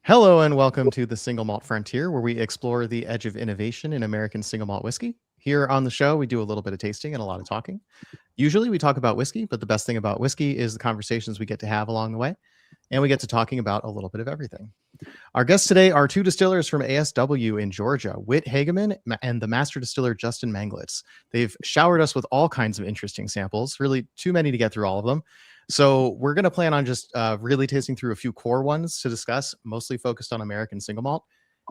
Hello and welcome to the Single Malt Frontier, where we explore the edge of innovation in American single malt whiskey. Here on the show, we do a little bit of tasting and a lot of talking. Usually we talk about whiskey, but the best thing about whiskey is the conversations we get to have along the way, and we get to talking about a little bit of everything. Our guests today are two distillers from ASW in Georgia, Whit Hagemann and the master distiller Justin Manglitz. They've showered us with all kinds of interesting samples, really too many to get through all of them. So we're going to plan on just really tasting through a few core ones to discuss, mostly focused on American single malt.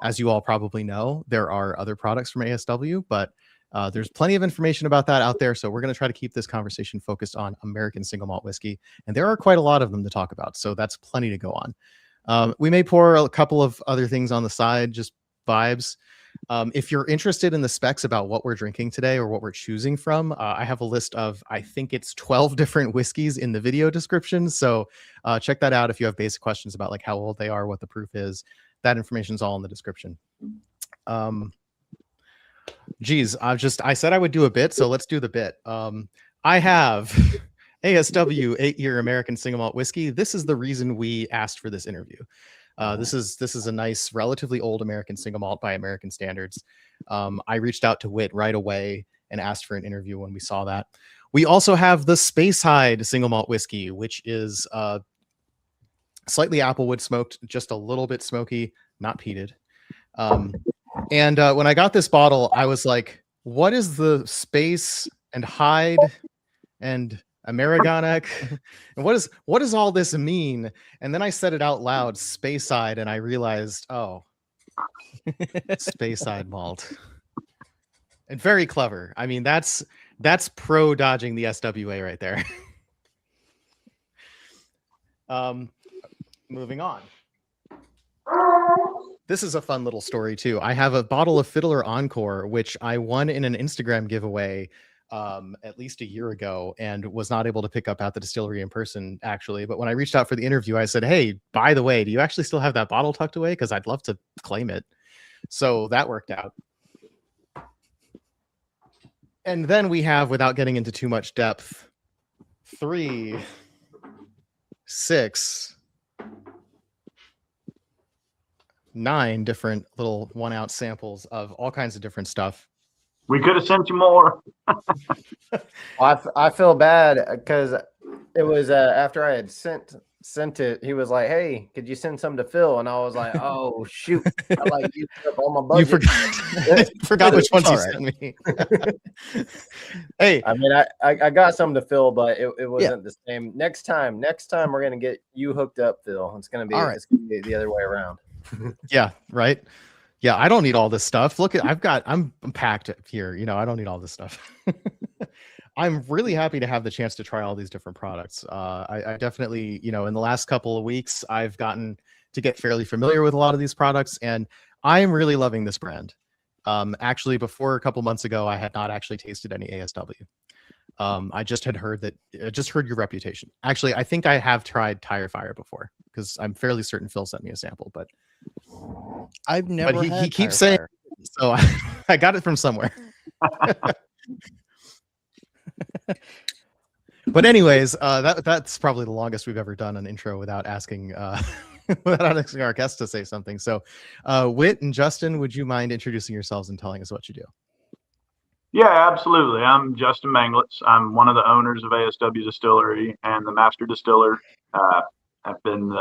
As you all probably know, there are other products from ASW, but there's plenty of information about that out there. So we're going to try to keep this conversation focused on American single malt whiskey. And there are quite a lot of them to talk about. So that's plenty to go on. We may pour a couple of other things on the side, just vibes. If you're interested in the specs about what we're drinking today or what we're choosing from, I have a list of, I think it's 12 different whiskeys in the video description. So check that out if you have basic questions about like how old they are, what the proof is. That information is all in the description. Geez, I said I would do a bit, so let's do the bit. I have ASW 8-year American single malt whiskey. This is the reason we asked for this interview. This is a nice, relatively old American single malt by American standards. I reached out to Whit right away and asked for an interview when we saw that. We also have the Speyside single malt whiskey, which is slightly applewood smoked, just a little bit smoky, not peated. And when I got this bottle, I was like, what is the space and hide and Ameriganic, and what does all this mean? And then I said it out loud, Speyside, and I realized, oh, Speyside malt. And very clever. I mean, that's pro dodging the SWA right there. Moving on. This is a fun little story too. I have a bottle of Fiddler Encore, which I won in an Instagram giveaway at least a year ago and was not able to pick up at the distillery in person, actually. But when I reached out for the interview, I said, hey, by the way, do you actually still have that bottle tucked away? Because I'd love to claim it. So that worked out. And then we have, without getting into too much depth, 3, 6, 9 different little 1-ounce samples of all kinds of different stuff. We could have sent you more. I feel bad because it was after I had sent it. He was like, "Hey, could you send some to Phil?" And I was like, "Oh shoot, I like used up all my budget." You forgot which ones you sent me. Hey, I mean, I got some to Phil, but it wasn't the same. Next time we're gonna get you hooked up, Phil. It's gonna be It's gonna be the other way around. Yeah, right. Yeah, I don't need all this stuff. Look at I'm packed here. You know, I don't need all this stuff. I'm really happy to have the chance to try all these different products. I definitely, you know, in the last couple of weeks, I've gotten to get fairly familiar with a lot of these products, and I'm really loving this brand. Actually, before a couple months ago, I had not actually tasted any ASW. I just had heard your reputation. Actually, I think I have tried Tire Fire before because I'm fairly certain Phil sent me a sample, but I've never. But he keeps saying, so I got it from somewhere. But anyways, that's probably the longest we've ever done an intro without asking our guests to say something. So, Whit and Justin, would you mind introducing yourselves and telling us what you do? Yeah, absolutely. I'm Justin Manglitz. I'm one of the owners of ASW Distillery and the master distiller. I've been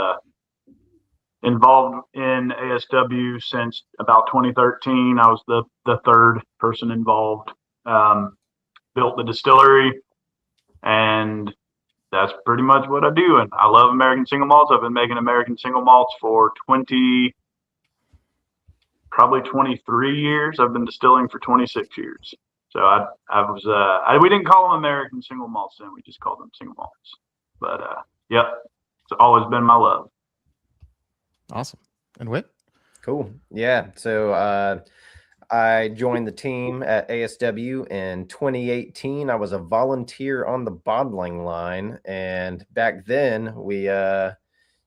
involved in ASW since about 2013. I was the third person involved. Built the distillery, and that's pretty much what I do. And I love American single malts. I've been making American single malts for probably 23 years. I've been distilling for 26 years. So we didn't call them American single malts then. We just called them single malts. But yep, it's always been my love. Awesome. And Whit? Cool. Yeah. So I joined the team at ASW in 2018. I was a volunteer on the bottling line, and back then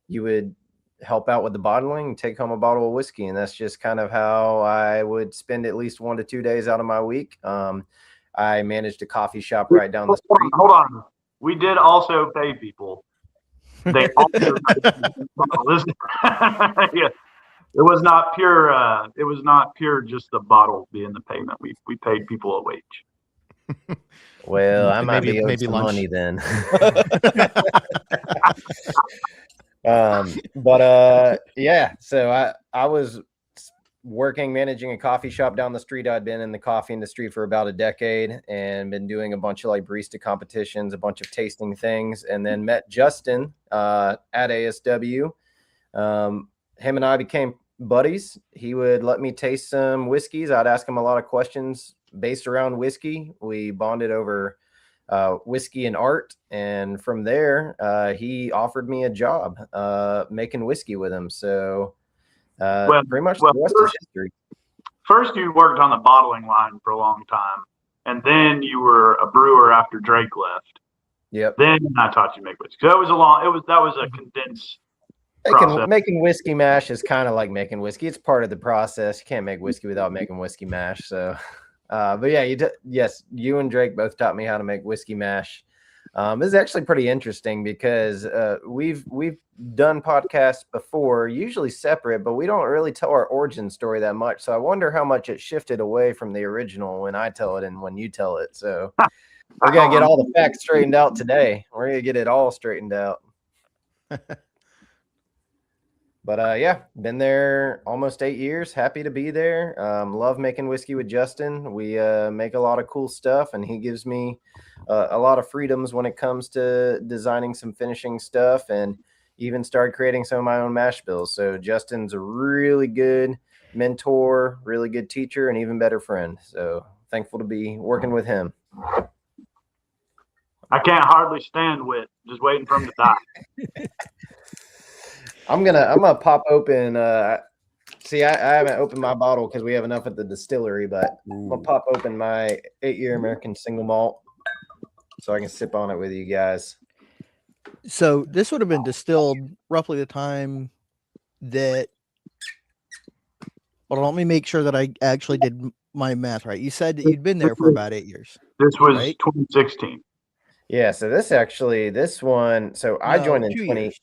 you would help out with the bottling, take home a bottle of whiskey, and that's just kind of how I would spend at least 1 to 2 days out of my week. I managed a coffee shop right down the street. Hold on. We did also pay people. They also yeah. It was not pure. It was not pure. Just the bottle being the payment. We paid people a wage. Well, I And might be owed maybe some lunch. money then. Yeah. So I was managing a coffee shop down the street. I'd been in the coffee industry for about a decade and been doing a bunch of like barista competitions, a bunch of tasting things, and then met Justin at ASW. Him and I became buddies. He would let me taste some whiskeys. I'd ask him a lot of questions based around whiskey. We bonded over whiskey and art, and from there he offered me a job making whiskey with him. So pretty much the rest is history. First, you worked on the bottling line for a long time, and then you were a brewer after Drake left. Yep. Then I taught you to make whiskey. So that was a condensed process. Making whiskey mash is kind of like making whiskey. It's part of the process. You can't make whiskey without making whiskey mash. So, but yeah, yes, you and Drake both taught me how to make whiskey mash. This is actually pretty interesting because we've done podcasts before, usually separate, but we don't really tell our origin story that much. So I wonder how much it shifted away from the original when I tell it and when you tell it. So we're gonna get all the facts straightened out today. We're gonna get it all straightened out. But yeah, been there almost 8 years. Happy to be there. Love making whiskey with Justin. We make a lot of cool stuff, and he gives me a lot of freedoms when it comes to designing some finishing stuff, and even started creating some of my own mash bills. So Justin's a really good mentor, really good teacher, and even better friend. So thankful to be working with him. I can't hardly stand Whit. Just waiting for him to die. I'm gonna pop open. See, I haven't opened my bottle because we have enough at the distillery, but I'm gonna pop open my 8-year American single malt so I can sip on it with you guys. So this would have been distilled roughly the time that. Well, let me make sure that I actually did my math right. You said that you'd been there for about 8 years. This was right? 2016. Yeah. So this one. So I joined in 20. Years.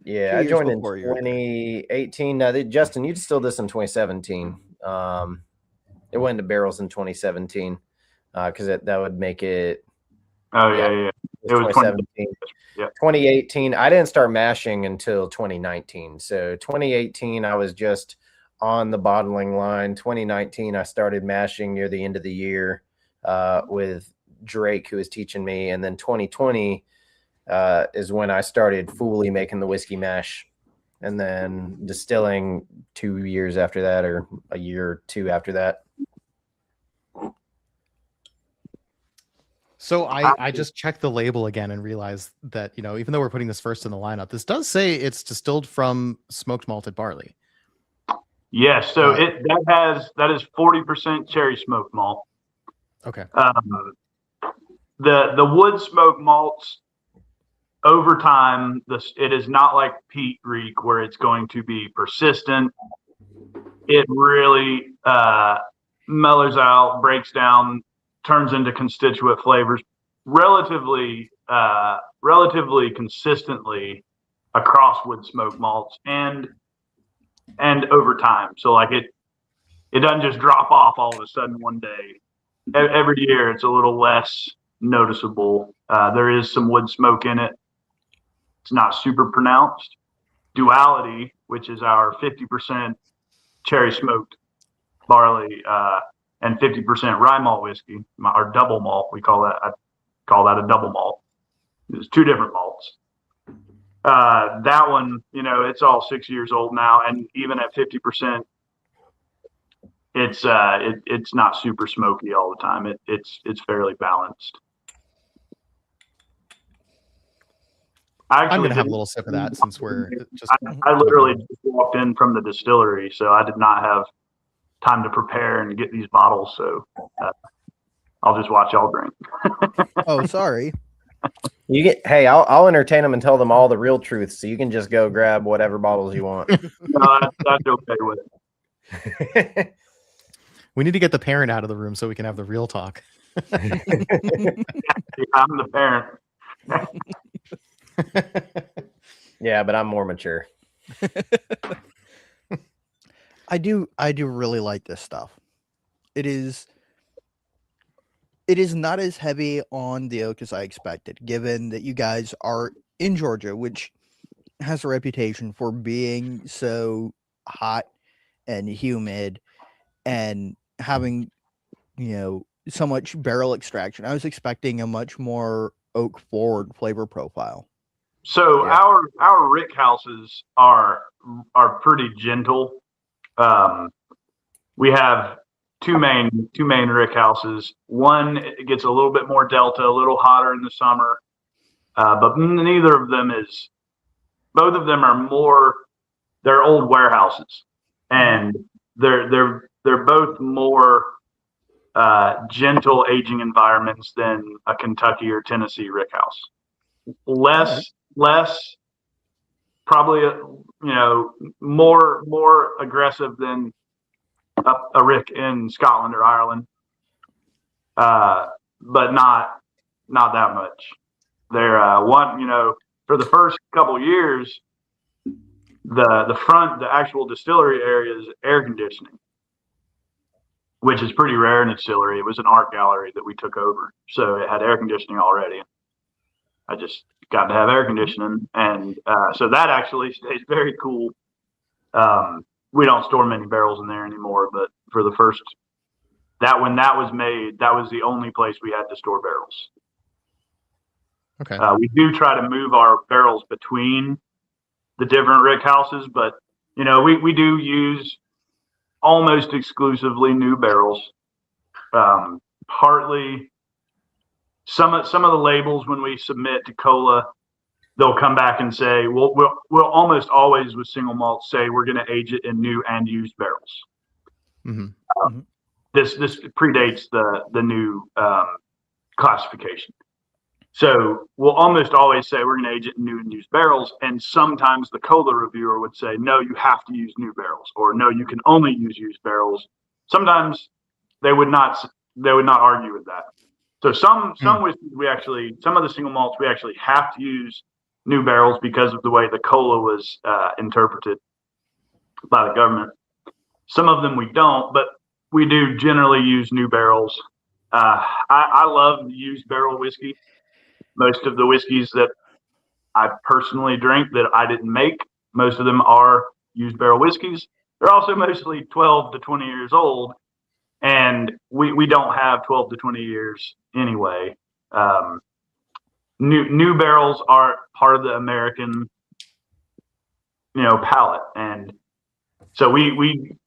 Yeah, 2 I years joined in before you were there. 2018. Now, Justin, you distilled this in 2017. It went into barrels in 2017 because that would make it. Oh yeah. It was 2017. Yeah. 2018. I didn't start mashing until 2019. So 2018, I was just on the bottling line. 2019, I started mashing near the end of the year with Drake, who was teaching me, and then 2020. Is when I started fully making the whiskey mash, and then distilling 2 years after that, or a year or two after that. So I just checked the label again and realized that, even though we're putting this first in the lineup, this does say it's distilled from smoked malted barley. Yes, so that is 40% cherry smoked malt. Okay. The wood smoked malts, over time, it is not like peat reek where it's going to be persistent. It really mellows out, breaks down, turns into constituent flavors relatively consistently across wood smoked malts and over time. So like it doesn't just drop off all of a sudden one day. Every year it's a little less noticeable. There is some wood smoke in it. It's not super pronounced. Duality, which is our 50% cherry smoked barley and 50% rye malt whiskey, our double malt, I call that a double malt. There's two different malts. That one, it's all 6 years old now, and even at 50%, it's not super smoky all the time. It's fairly balanced. I'm going to have a little sip of that since we're just. I literally just walked in from the distillery, so I did not have time to prepare and get these bottles. So I'll just watch y'all drink. Oh, sorry. Hey, I'll entertain them and tell them all the real truth, so you can just go grab whatever bottles you want. No, that's okay with it. We need to get the parent out of the room so we can have the real talk. I'm the parent. Yeah, but I'm more mature. I do really like this stuff. It is not as heavy on the oak as I expected, given that you guys are in Georgia, which has a reputation for being so hot and humid and having, so much barrel extraction. I was expecting a much more oak forward flavor profile. So Yeah. our rick houses are pretty gentle. We have two main rick houses. One gets a little bit more delta, a little hotter in the summer, but neither of them is. Both of them are more. They're old warehouses, and they're both more gentle aging environments than a Kentucky or Tennessee rick house. Less probably more aggressive than a rick in Scotland or Ireland, but not that much. They're for the first couple of years, the actual distillery area is air conditioning, which is pretty rare in a distillery. It was an art gallery that we took over, so it had air conditioning already. I just got to have air conditioning, and so that actually stays very cool. We don't store many barrels in there anymore, but for the first, when that was made, that was the only place we had to store barrels. Okay. We do try to move our barrels between the different rick houses, but we do use almost exclusively new barrels. Partly some of the labels when we submit to COLA, they'll come back and say, we'll almost always with single malt say we're going to age it in new and used barrels. Mm-hmm. This predates the new classification. So we'll almost always say we're going to age it in new and used barrels, and sometimes the COLA reviewer would say, no, you have to use new barrels, or no, you can only use used barrels. Sometimes they would not argue with that. So some whiskeys some of the single malts we actually have to use new barrels because of the way the COLA was interpreted by the government. Some of them we don't, but we do generally use new barrels. I love used barrel whiskey. Most of the whiskeys that I personally drink that I didn't make, most of them are used barrel whiskeys. They're also mostly 12 to 20 years old, and we don't have 12 to 20 years anyway. New barrels are part of the American, palate, and so we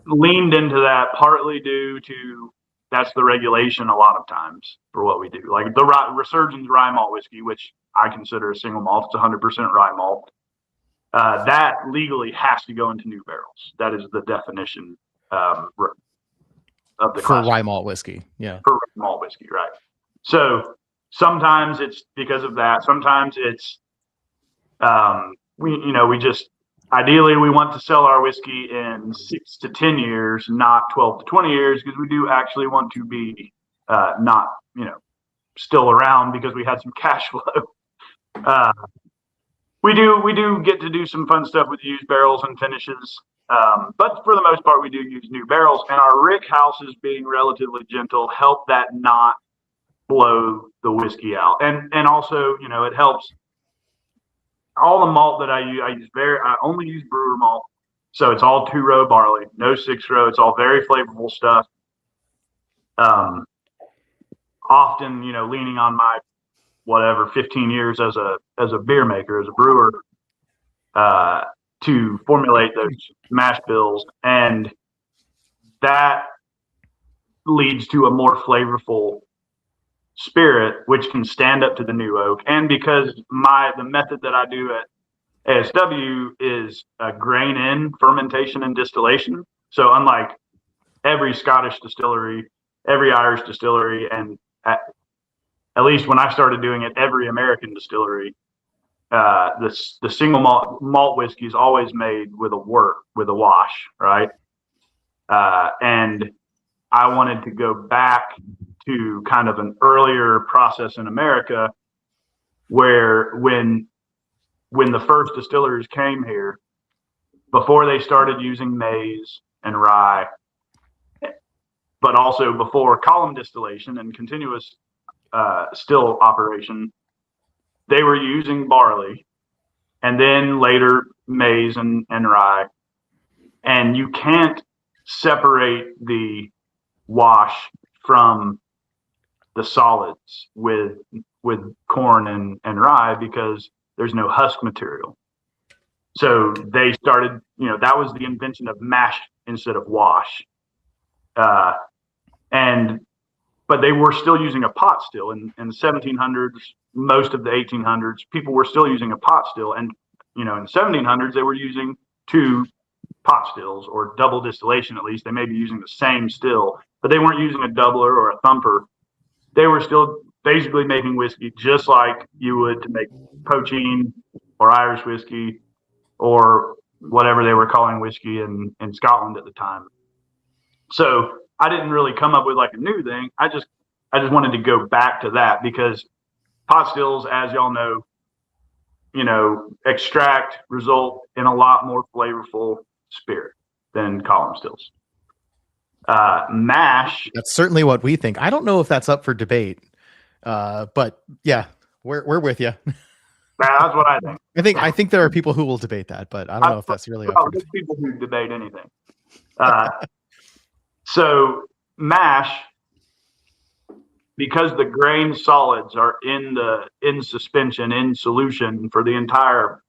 leaned into that partly due to that's the regulation a lot of times for what we do. Like the Resurgens rye malt whiskey, which I consider a single malt, it's 100% rye malt. That legally has to go into new barrels. That is the definition of the for rye malt whiskey. Yeah, for rye malt whiskey, right? So sometimes it's because of that. Sometimes it's we just ideally we want to sell our whiskey in 6 to 10 years, not 12 to 20 years, because we do actually want to be not still around because we had some cash flow. We do get to do some fun stuff with used barrels and finishes, but for the most part we do use new barrels, and our rick houses being relatively gentle help that not blow the whiskey out, and also it helps. All the malt that I use, I only use brewer malt, so it's all 2-row barley, no 6-row. It's all very flavorful stuff. Often, leaning on my 15 years as a beer maker, as a brewer, to formulate those mash bills, and that leads to a more flavorful spirit, which can stand up to the new oak. And because the method that I do at ASW is a grain in fermentation and distillation, so unlike every Scottish distillery, every Irish distillery, and at least when I started doing it, every American distillery, the single malt whiskey is always made with a wash, right? And I wanted to go back to kind of an earlier process in America, where when the first distillers came here, before they started using maize, and rye, but also before column distillation and continuous still operation, they were using barley, and then later maize and rye. And you can't separate the wash from the solids with corn and rye because there's no husk material. So they started, that was the invention of mash instead of wash. But they were still using a pot still in the 1700s, most of the 1800s, people were still using a pot still. And, in the 1700s, they were using 2 pot stills or double distillation. At least they may be using the same still, but they weren't using a doubler or a thumper. They were still basically making whiskey just like you would to make poaching or Irish whiskey or whatever they were calling whiskey in Scotland at the time. So I didn't really come up with like a new thing. I just wanted to go back to that because pot stills, as y'all know, extract result in a lot more flavorful spirit than column stills. Mash. That's certainly what we think. I don't know if that's up for debate, but yeah, we're with you. That's what I think. I think there are people who will debate that, but I don't know if that's really up for there's debate. people who debate anything. So mash, because the grain solids are in suspension, in solution for the entire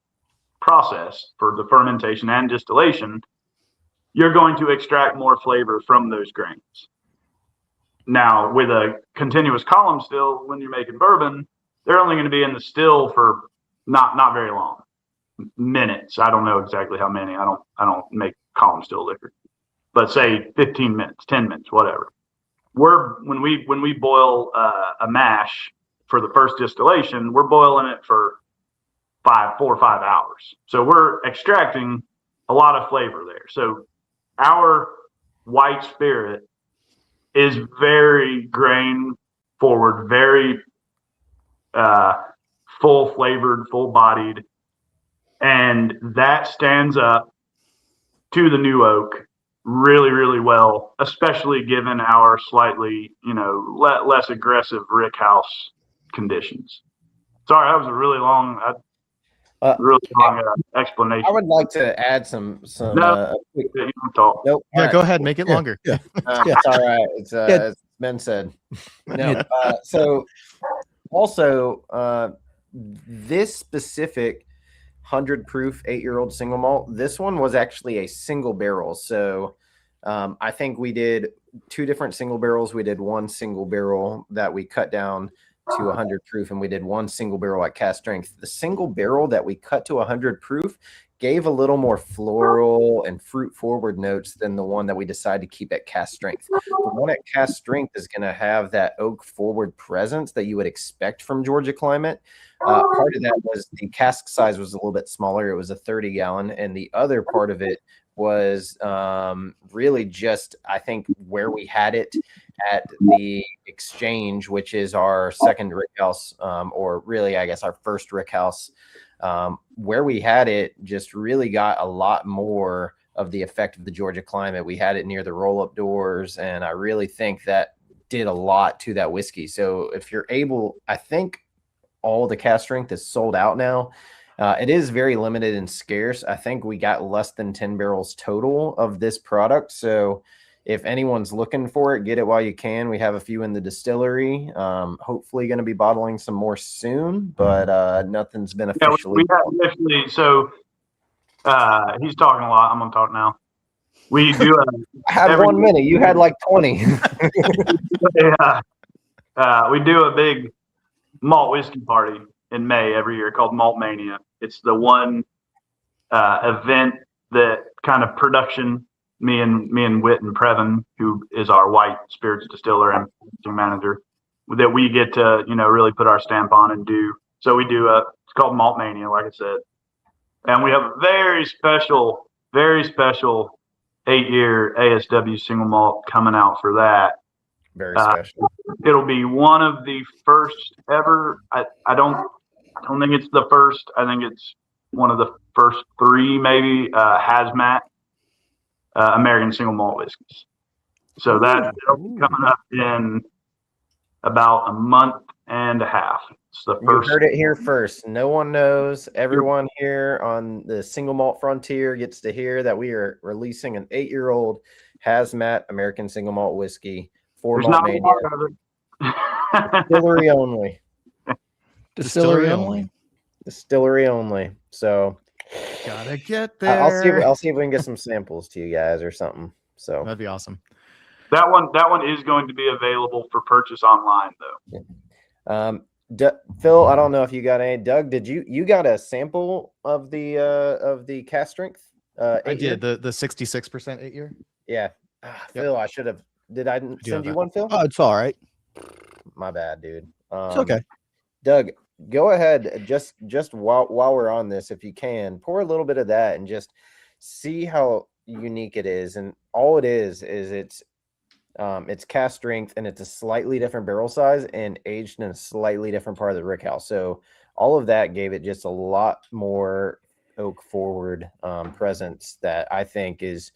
process for the fermentation and distillation, you're going to extract more flavor from those grains. Now, with a continuous column still, when you're making bourbon, they're only going to be in the still for not very long, minutes. I don't know exactly how many. I don't make column still liquor, but say 15 minutes, 10 minutes, whatever. When we boil a mash for the first distillation, we're boiling it for 4 or 5 hours. So we're extracting a lot of flavor there. So our white spirit is very grain forward, very full flavored, full bodied, and that stands up to the new oak really, really well, especially given our slightly, less aggressive rickhouse conditions. Sorry, that was a really long explanation. I would like to add some. Quick, talk. Nope. Yeah, All go right. ahead, make it longer. Yeah. It's all right. It's been said. No. So also, this specific 100 proof 8-year-old single malt, this one was actually a single barrel. So I think we did 2 different single barrels. We did 1 single barrel that we cut down to 100 proof, and we did 1 single barrel at cast strength. The single barrel that we cut to 100 proof gave a little more floral and fruit forward notes than the one that we decided to keep at cast strength. The one at cast strength is going to have that oak forward presence that you would expect from Georgia climate. Part of that was the cask size was a little bit smaller. It was a 30-gallon, and the other part of it was really just, I think, where we had it at the exchange, which is our second rickhouse, or really, I guess, our first rickhouse. Where we had it just really got a lot more of the effect of the Georgia climate. We had it near the roll-up doors, and I really think that did a lot to that whiskey. So if you're able, I think all the cast strength is sold out now. It is very limited and scarce. I think we got less than 10 barrels total of this product. So if anyone's looking for it, get it while you can. We have a few in the distillery. Hopefully going to be bottling some more soon, but nothing's been officially. Yeah, we have officially. So he's talking a lot. I'm going to talk now. We do. I had 1 minute. You had like 20. Yeah. We do a big malt whiskey party in May every year called Malt Mania. It's the one event that kind of production, me and Whit and Previn, who is our white spirits distiller and manager, that we get to, really put our stamp on and do. So we do it's called Malt Mania, like I said. And we have a very special 8-year ASW single malt coming out for that. Very special. It'll be one of the first ever. I don't think it's the first. I think it's one of the first 3, maybe, hazmat American single malt whiskeys. So that'll be coming up in about a month and a half. It's the You first. heard it here first. No one knows. Everyone here on the single malt frontier gets to hear that we are releasing an 8-year-old hazmat American single malt whiskey for There's Malt not a Mania. lot of it. Distillery only. Distillery only. Distillery only. So Gotta get there. I'll see if we can get some samples to you guys or something. So That'd be awesome. That one is going to be available for purchase online, though. Phil, I don't know if you got any. Doug, did you got a sample of the cast strength? I did the 66% 8-year. Yeah. Phil, I should have. Did I send you one, Phil? Oh, it's all right. My bad, dude. It's okay. Doug, go ahead. Just while we're on this, if you can, pour a little bit of that and just see how unique it is. And all it is it's cast strength, and it's a slightly different barrel size and aged in a slightly different part of the rickhouse. So all of that gave it just a lot more oak forward presence that I think is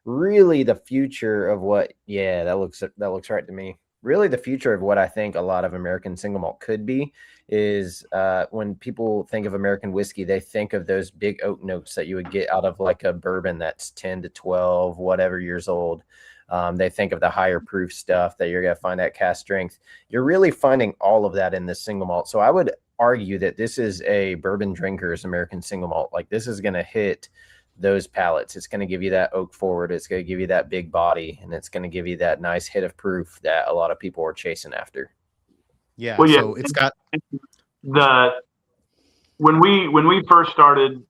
really the future of what. Yeah, that looks right to me. Really, the future of what I think a lot of American single malt could be is when people think of American whiskey, they think of those big oak notes that you would get out of like a bourbon that's 10 to 12, whatever years old. They think of the higher proof stuff that you're going to find at cast strength. You're really finding all of that in this single malt. So I would argue that this is a bourbon drinker's American single malt. Like, this is going to hit those palates. It's going to give you that oak forward. It's going to give you that big body, and it's going to give you that nice hit of proof that a lot of people are chasing after. Yeah. Well, yeah, So it's got when we first started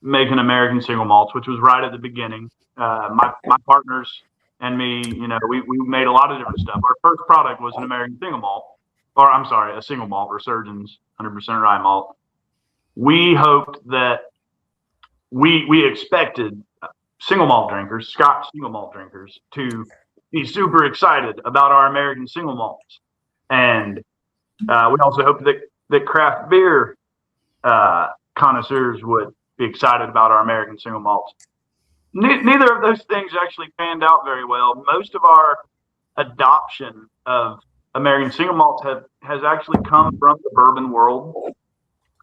making American single malts, which was right at the beginning, my partners and me, we made a lot of different stuff. Our first product was an American single malt, or I'm sorry, a single malt, Resurgens, 100% rye malt. We hoped that we expected single malt drinkers, Scotch single malt drinkers, to be super excited about our American single malts. And we also hoped that craft beer connoisseurs would be excited about our American single malts. Neither of those things actually panned out very well. Most of our adoption of American single malts has actually come from the bourbon world.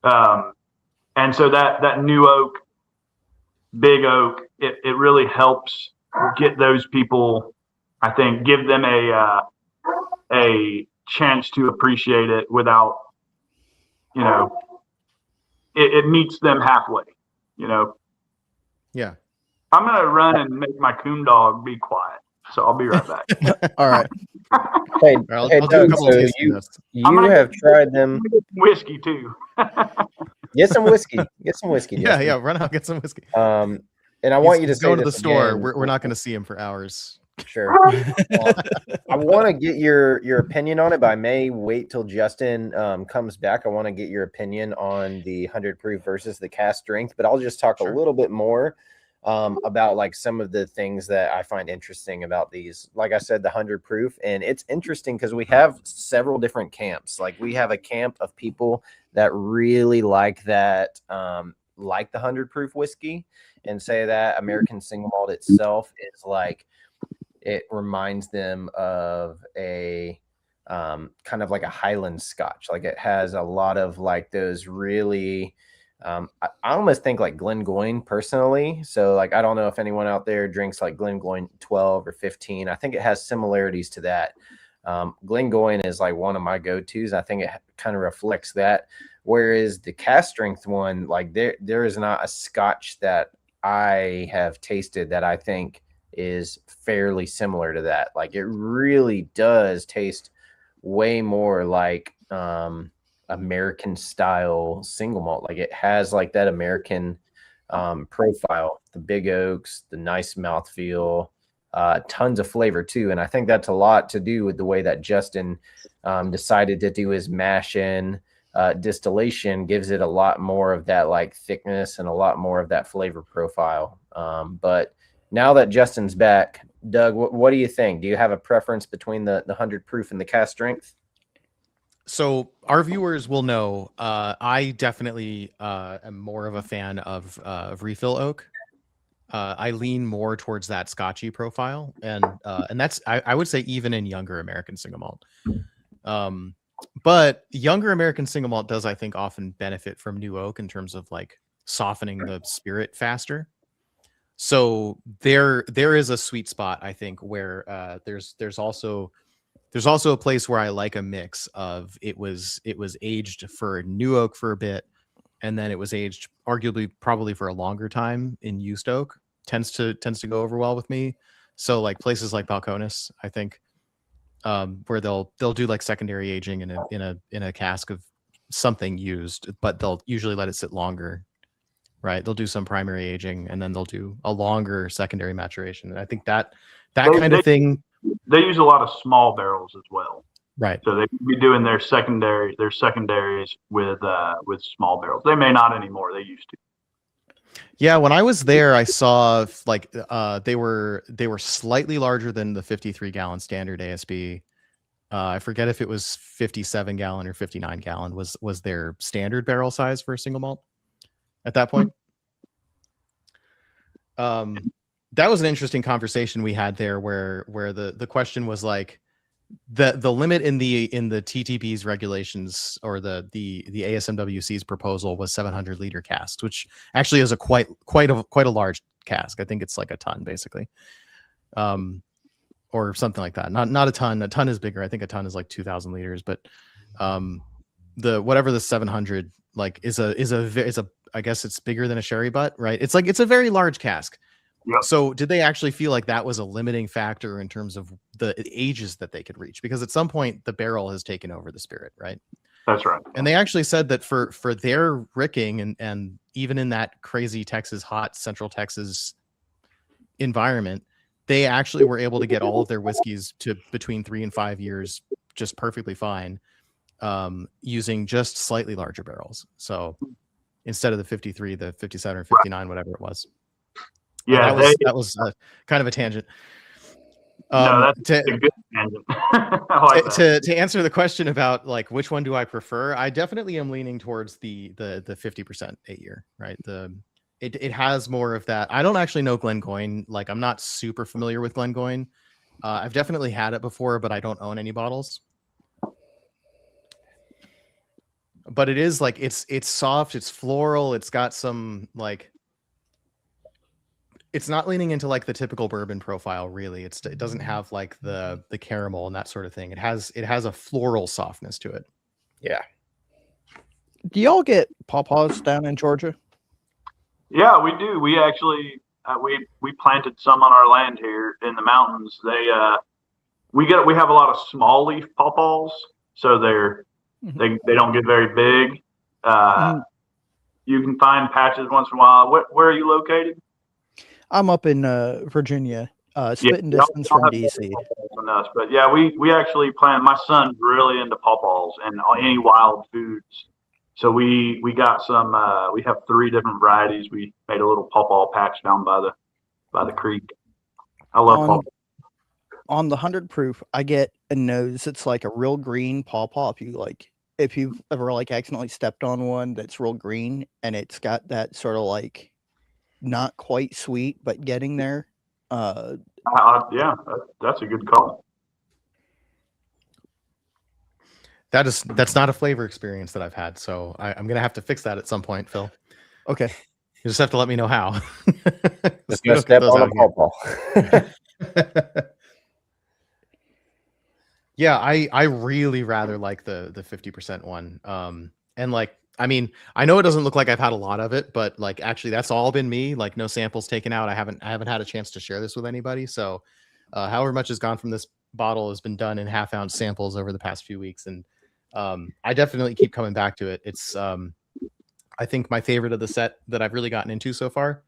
And so that new oak, big oak, it really helps get those people, I think, give them a chance to appreciate it without, it meets them halfway, Yeah. I'm going to run and make my coon dog be quiet. So I'll be right back. All right. Hey, I'll hey do a Doug, couple so of tasting you tests. have tried them. Whiskey too. Get some whiskey. Get some whiskey. Yeah, Justin. yeah. Run out, get some whiskey. And I want you to He's say going to the this store. again. We're not going to see him for hours. Sure. I want to get your opinion on it, but I may wait till Justin comes back. I want to get your opinion on the 100 proof versus the cast strength, but I'll just talk a little bit more about like some of the things that I find interesting about these. Like I said, the 100 proof, and it's interesting because we have several different camps. Like, we have a camp of people that really like that, like the 100 proof whiskey, and say that American single malt itself is like, it reminds them of a kind of like a Highland Scotch. Like, it has a lot of like those really, I almost think like Glengoyne personally. So like, I don't know if anyone out there drinks like Glengoyne 12 or 15. I think it has similarities to that. Glengoyne is like one of my go-tos. I think it kind of reflects that. Whereas the cast strength one, like there is not a Scotch that I have tasted that I think is fairly similar to that. Like, it really does taste way more like American style single malt. Like, it has like that American profile, the big oaks, the nice mouthfeel, tons of flavor too. And I think that's a lot to do with the way that Justin decided to do his mash in distillation. Gives it a lot more of that like thickness and a lot more of that flavor profile. But now that Justin's back, Doug, what do you think? Do you have a preference between the 100 proof and the cast strength? So our viewers will know I definitely am more of a fan of refill oak. I lean more towards that Scotchy profile, and that's I would say even in younger American single malt. But younger American single malt does, I think, often benefit from new oak in terms of like softening the spirit faster. So there is a sweet spot, I think, where there's also a place where I like a mix of it was aged for new oak for a bit, and then it was aged arguably probably for a longer time in used oak. Tends to go over well with me. So like places like Balcones, I think, where they'll do like secondary aging in a cask of something used, but they'll usually let it sit longer. Right, they'll do some primary aging and then they'll do a longer secondary maturation. And I think that kind of thing. They use a lot of small barrels as well. Right. So they could be doing their secondaries with small barrels. They may not anymore. They used to. Yeah, when I was there, I saw like they were slightly larger than the 53-gallon standard ASB. I forget if it was 57-gallon or 59-gallon was their standard barrel size for a single malt at that point. That was an interesting conversation we had there where the question was like the limit in the TTB's regulations or the ASMWC's proposal was 700 liter casks, which actually is a quite a large cask. I think it's like a ton basically. Or something like that. Not a ton. A ton is bigger. I think a ton is like 2,000 liters, but the 700 like is a I guess it's bigger than a sherry butt, right? It's a very large cask. Yep. So did they actually feel like that was a limiting factor in terms of the ages that they could reach? Because at some point the barrel has taken over the spirit, right? That's right. And they actually said that for their ricking and even in that crazy Texas, hot Central Texas environment, they actually were able to get all of their whiskeys to between 3 and 5 years just perfectly fine, using just slightly larger barrels. So instead of the 53, the 57 or 59, whatever it was. Yeah, that was kind of a tangent. No, that's a good tangent. I like that. To answer the question about like which one do I prefer, I definitely am leaning towards the 50% 8 year, right? It has more of that. I don't actually know Glengoyne. Like I'm not super familiar with Glengoyne. I've definitely had it before, but I don't own any bottles. But it is like it's soft, it's floral, it's got some like it's not leaning into like the typical bourbon profile, really. It doesn't have like the caramel and that sort of thing. It has a floral softness to it. Yeah. Do y'all get pawpaws down in Georgia? Yeah, we do. We actually we planted some on our land here in the mountains. We have a lot of small leaf pawpaws, so they don't get very big. You can find patches once in a while. Where are you located? I'm up in Virginia, spitting distance from DC. But yeah, we actually plant. My son's really into pawpaws and any wild foods. So we got some. We have 3 different varieties. We made a little pawpaw patch down by the creek. I love pawpaw. On the 100 proof, I get a nose. It's like a real green pawpaw. If you've ever like accidentally stepped on one that's real green, and it's got that sort of like not quite sweet, but getting there. Yeah, that's a good call. That's not a flavor experience that I've had, so I'm gonna have to fix that at some point, Phil. Okay, you just have to let me know how. Just go step on a pawpaw. Yeah, I really rather like the 50% one. And like, I mean, I know it doesn't look like I've had a lot of it, but like actually that's all been me, like no samples taken out. I haven't had a chance to share this with anybody. So however much has gone from this bottle has been done in half-ounce samples over the past few weeks. And I definitely keep coming back to it. It's I think my favorite of the set that I've really gotten into so far.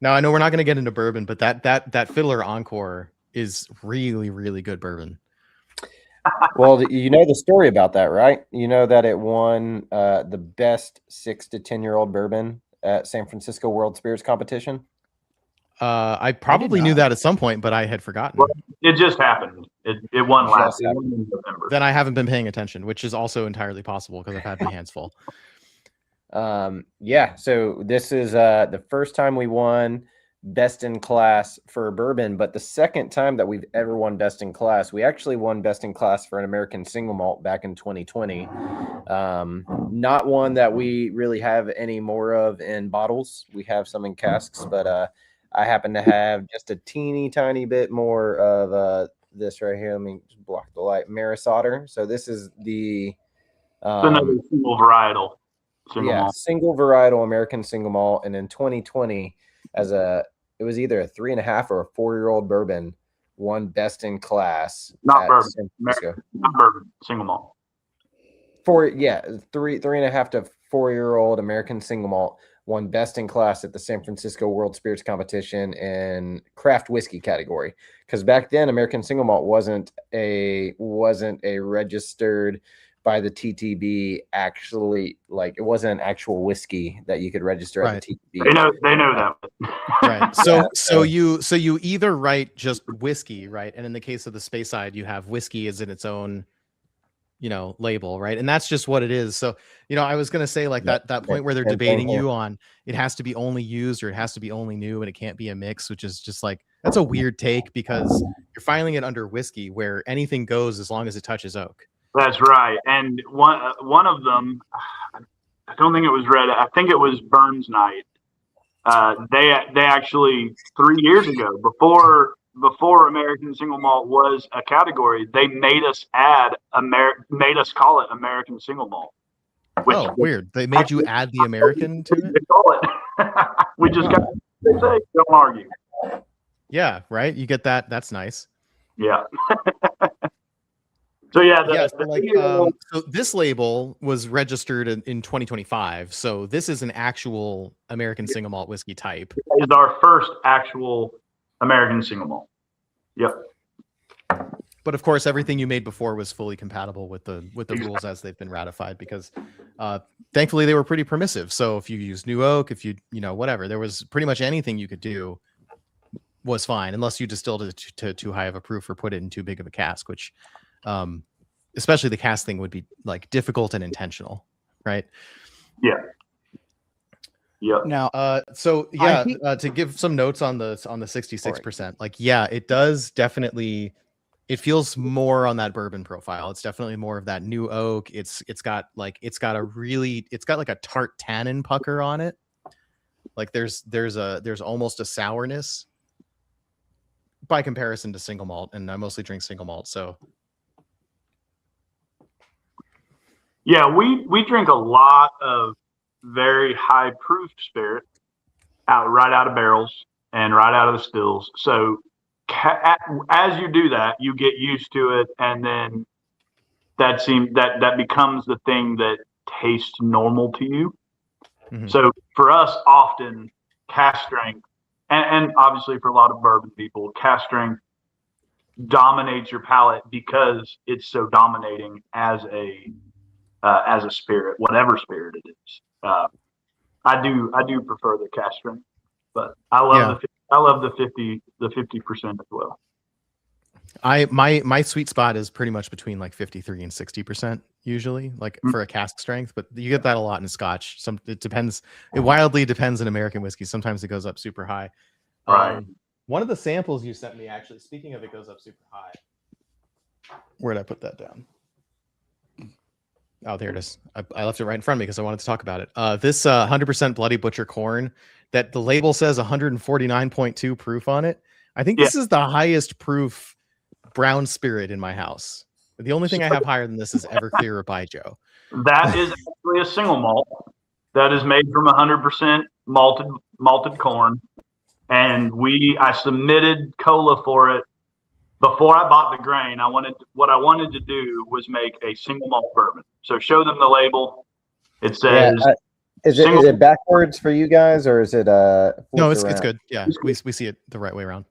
Now I know we're not going to get into bourbon, but that Fiddler Encore is really, really good bourbon. Well, you know the story about that, right? You know that it won the best 6 to 10-year-old bourbon at San Francisco World Spirits Competition. I probably knew that at some point, but I had forgotten. Well, it just happened. It won last year in November. Then I haven't been paying attention, which is also entirely possible because I've had my hands full. Yeah, so this is the first time we won best in class for bourbon, but the second time that we've ever won best in class. We actually won best in class for an American single malt back in 2020. Not one that we really have any more of in bottles. We have some in casks, but I happen to have just a teeny tiny bit more of this right here. Let me just block the light. Maris Otter. So this is the Another single varietal. Single varietal American single malt. And in 2020, it was either a 3.5 or a 4-year-old bourbon, won best in class. Not bourbon. Not bourbon. Single malt. 3.5 to 4-year-old American single malt won best in class at the San Francisco World Spirits Competition in craft whiskey category. Because back then, American single malt wasn't a registered by the TTB, actually, like it wasn't an actual whiskey that you could register at the TTB. They know that. Right. So you either write just whiskey, right? And in the case of the Speyside, you have whiskey as in its own, label, right? And that's just what it is. So, I was going to say like that point where they're debating you on it has to be only used or it has to be only new and it can't be a mix, which is just like, that's a weird take because you're filing it under whiskey where anything goes as long as it touches oak. That's right. And one of them, I don't think it was red. I think it was Burns Night. They actually 3 years ago, before American single malt was a category, they made us call it American single malt. Weird. They made you add the American to it? They call it. We just got to say, don't argue. Yeah, right. You get that. That's nice. Yeah. So so this label was registered in 2025. So this is an actual American single malt whiskey type. It is our first actual American single malt. Yep. But of course, everything you made before was fully compatible with the rules as they've been ratified because thankfully they were pretty permissive. So if you use new oak, if you whatever, there was pretty much anything you could do was fine unless you distilled it to too high of a proof or put it in too big of a cask, which especially the cast thing would be like difficult and intentional, right? Yeah. Now, to give some notes on the 66%, it does definitely, it feels more on that bourbon profile. It's definitely more of that new oak. It's got like a tart tannin pucker on it. Like there's almost a sourness by comparison to single malt, and I mostly drink single malt, so. Yeah, we drink a lot of very high proof spirit right out of barrels and right out of the stills. So as you do that, you get used to it, and then that becomes the thing that tastes normal to you. Mm-hmm. So for us, often cask strength, and obviously for a lot of bourbon people, cask strength dominates your palate because it's so dominating as a spirit, whatever spirit it is. I do prefer the cask strength, but I love the 50% as well. My sweet spot is pretty much between like 53 and 60% usually, like for a cask strength, but you get that a lot in Scotch. It wildly depends in American whiskey. Sometimes it goes up super high. Right. One of the samples you sent me, actually, speaking of it goes up super high. Where did I put that down? Oh, there it is. I left it right in front of me because I wanted to talk about it. This 100% Bloody Butcher corn that the label says 149.2 proof on it. I think this is the highest proof brown spirit in my house. The only thing I have higher than this is Everclear or Baijiu. That is actually a single malt that is made from 100% malted corn. And I submitted cola for it before I bought the grain. What I wanted to do was make a single malt bourbon. So show them the label. It says, is it backwards for you guys, or is it no? It's good. Yeah, we see it the right way around.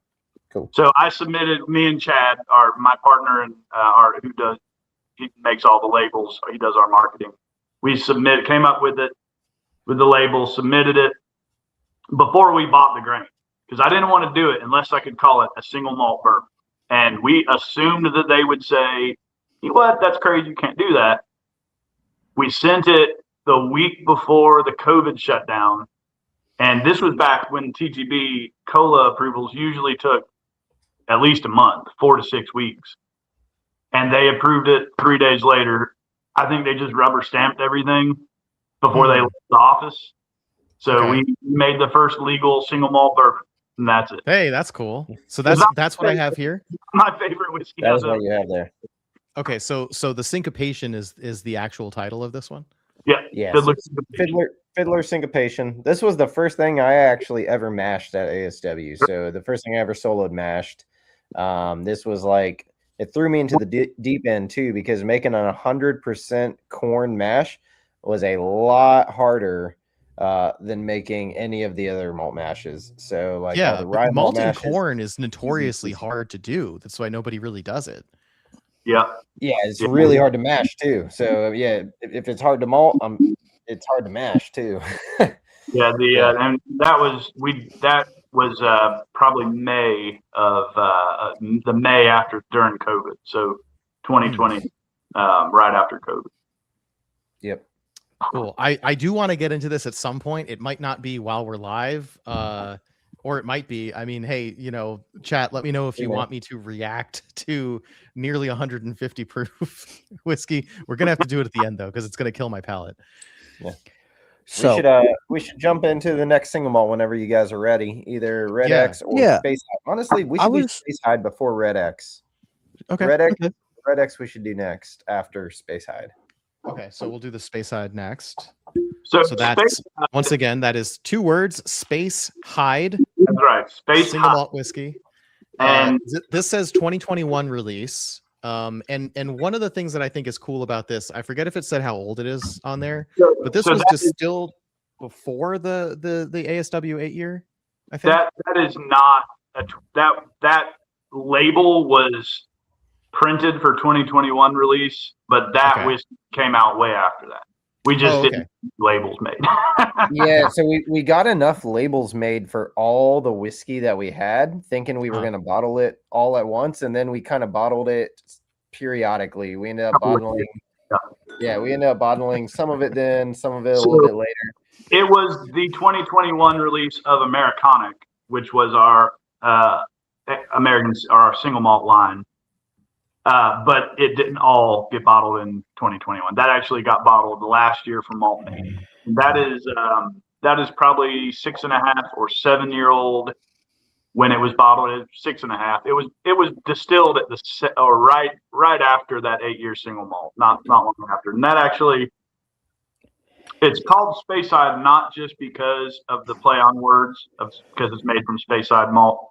Cool. So I submitted, me and Chad, my partner, and he makes all the labels. He does our marketing. We came up with it, with the label, submitted it before we bought the grain, because I didn't want to do it unless I could call it a single malt bourbon. And we assumed that they would say, you know what, that's crazy, you can't do that. We sent it, the week before the COVID shutdown. And this was back when TGB cola approvals usually took at least a month, 4 to 6 weeks. And they approved it 3 days later. I think they just rubber stamped everything before they left the office. So we made the first legal single malt bourbon, and that's it. Hey, that's cool. So that's what I have here. My favorite whiskey. That is what you have there. Okay, so the syncopation is the actual title of this one. Yeah, Yeah. Fiddler. Fiddler syncopation. This was the first thing I actually ever mashed at ASW. So the first thing I ever soloed mashed. This was like, it threw me into the deep end too, because making a 100% corn mash was a lot harder than making any of the other malt mashes. So like, yeah, the rye malted mashes, corn is notoriously hard to do. That's why nobody really does it. Yeah. Yeah, it's really hard to mash too. So yeah, if it's hard to malt, it's hard to mash too. Yeah, and that was probably May of the May after during COVID. So 2020, right after COVID. Yep. Cool. I do want to get into this at some point. It might not be while we're live, or it might be. I mean, hey, chat, let me know if you want me to react to nearly 150 proof whiskey. We're gonna have to do it at the end though, because it's gonna kill my palate. Yeah. So We should jump into the next single malt whenever you guys are ready. Either Red X or Space Hide. Honestly, we should do Space Hide before Red X. Okay. Red X we should do next after Space Hide. Okay, so we'll do the Space Hide next. So that's once again, that is 2 words, Space Hide. That's right. Space single Hide. malt whiskey. And this says 2021 release. And one of the things that I think is cool about this, I forget if it said how old it is on there, but this was distilled before the ASW 8-year. I think that is not that label was printed for 2021 release, but that whiskey came out way after that. We just didn't labels made. Yeah, so we got enough labels made for all the whiskey that we had, thinking we were going to bottle it all at once, and then we kind of bottled it periodically. We ended up bottling. Yeah, we ended up bottling some of it then, some of it a little bit later. It was the 2021 release of Americanic, which was our our single malt line. But it didn't all get bottled in 2021. That actually got bottled last year from Malt Maniacs. That is probably 6.5 or 7-year-old when it was bottled. At 6.5. It was distilled at right after that 8-year single malt, not long after. And that actually, it's called Space Side not just because of the play on words, because it's made from Space Side malt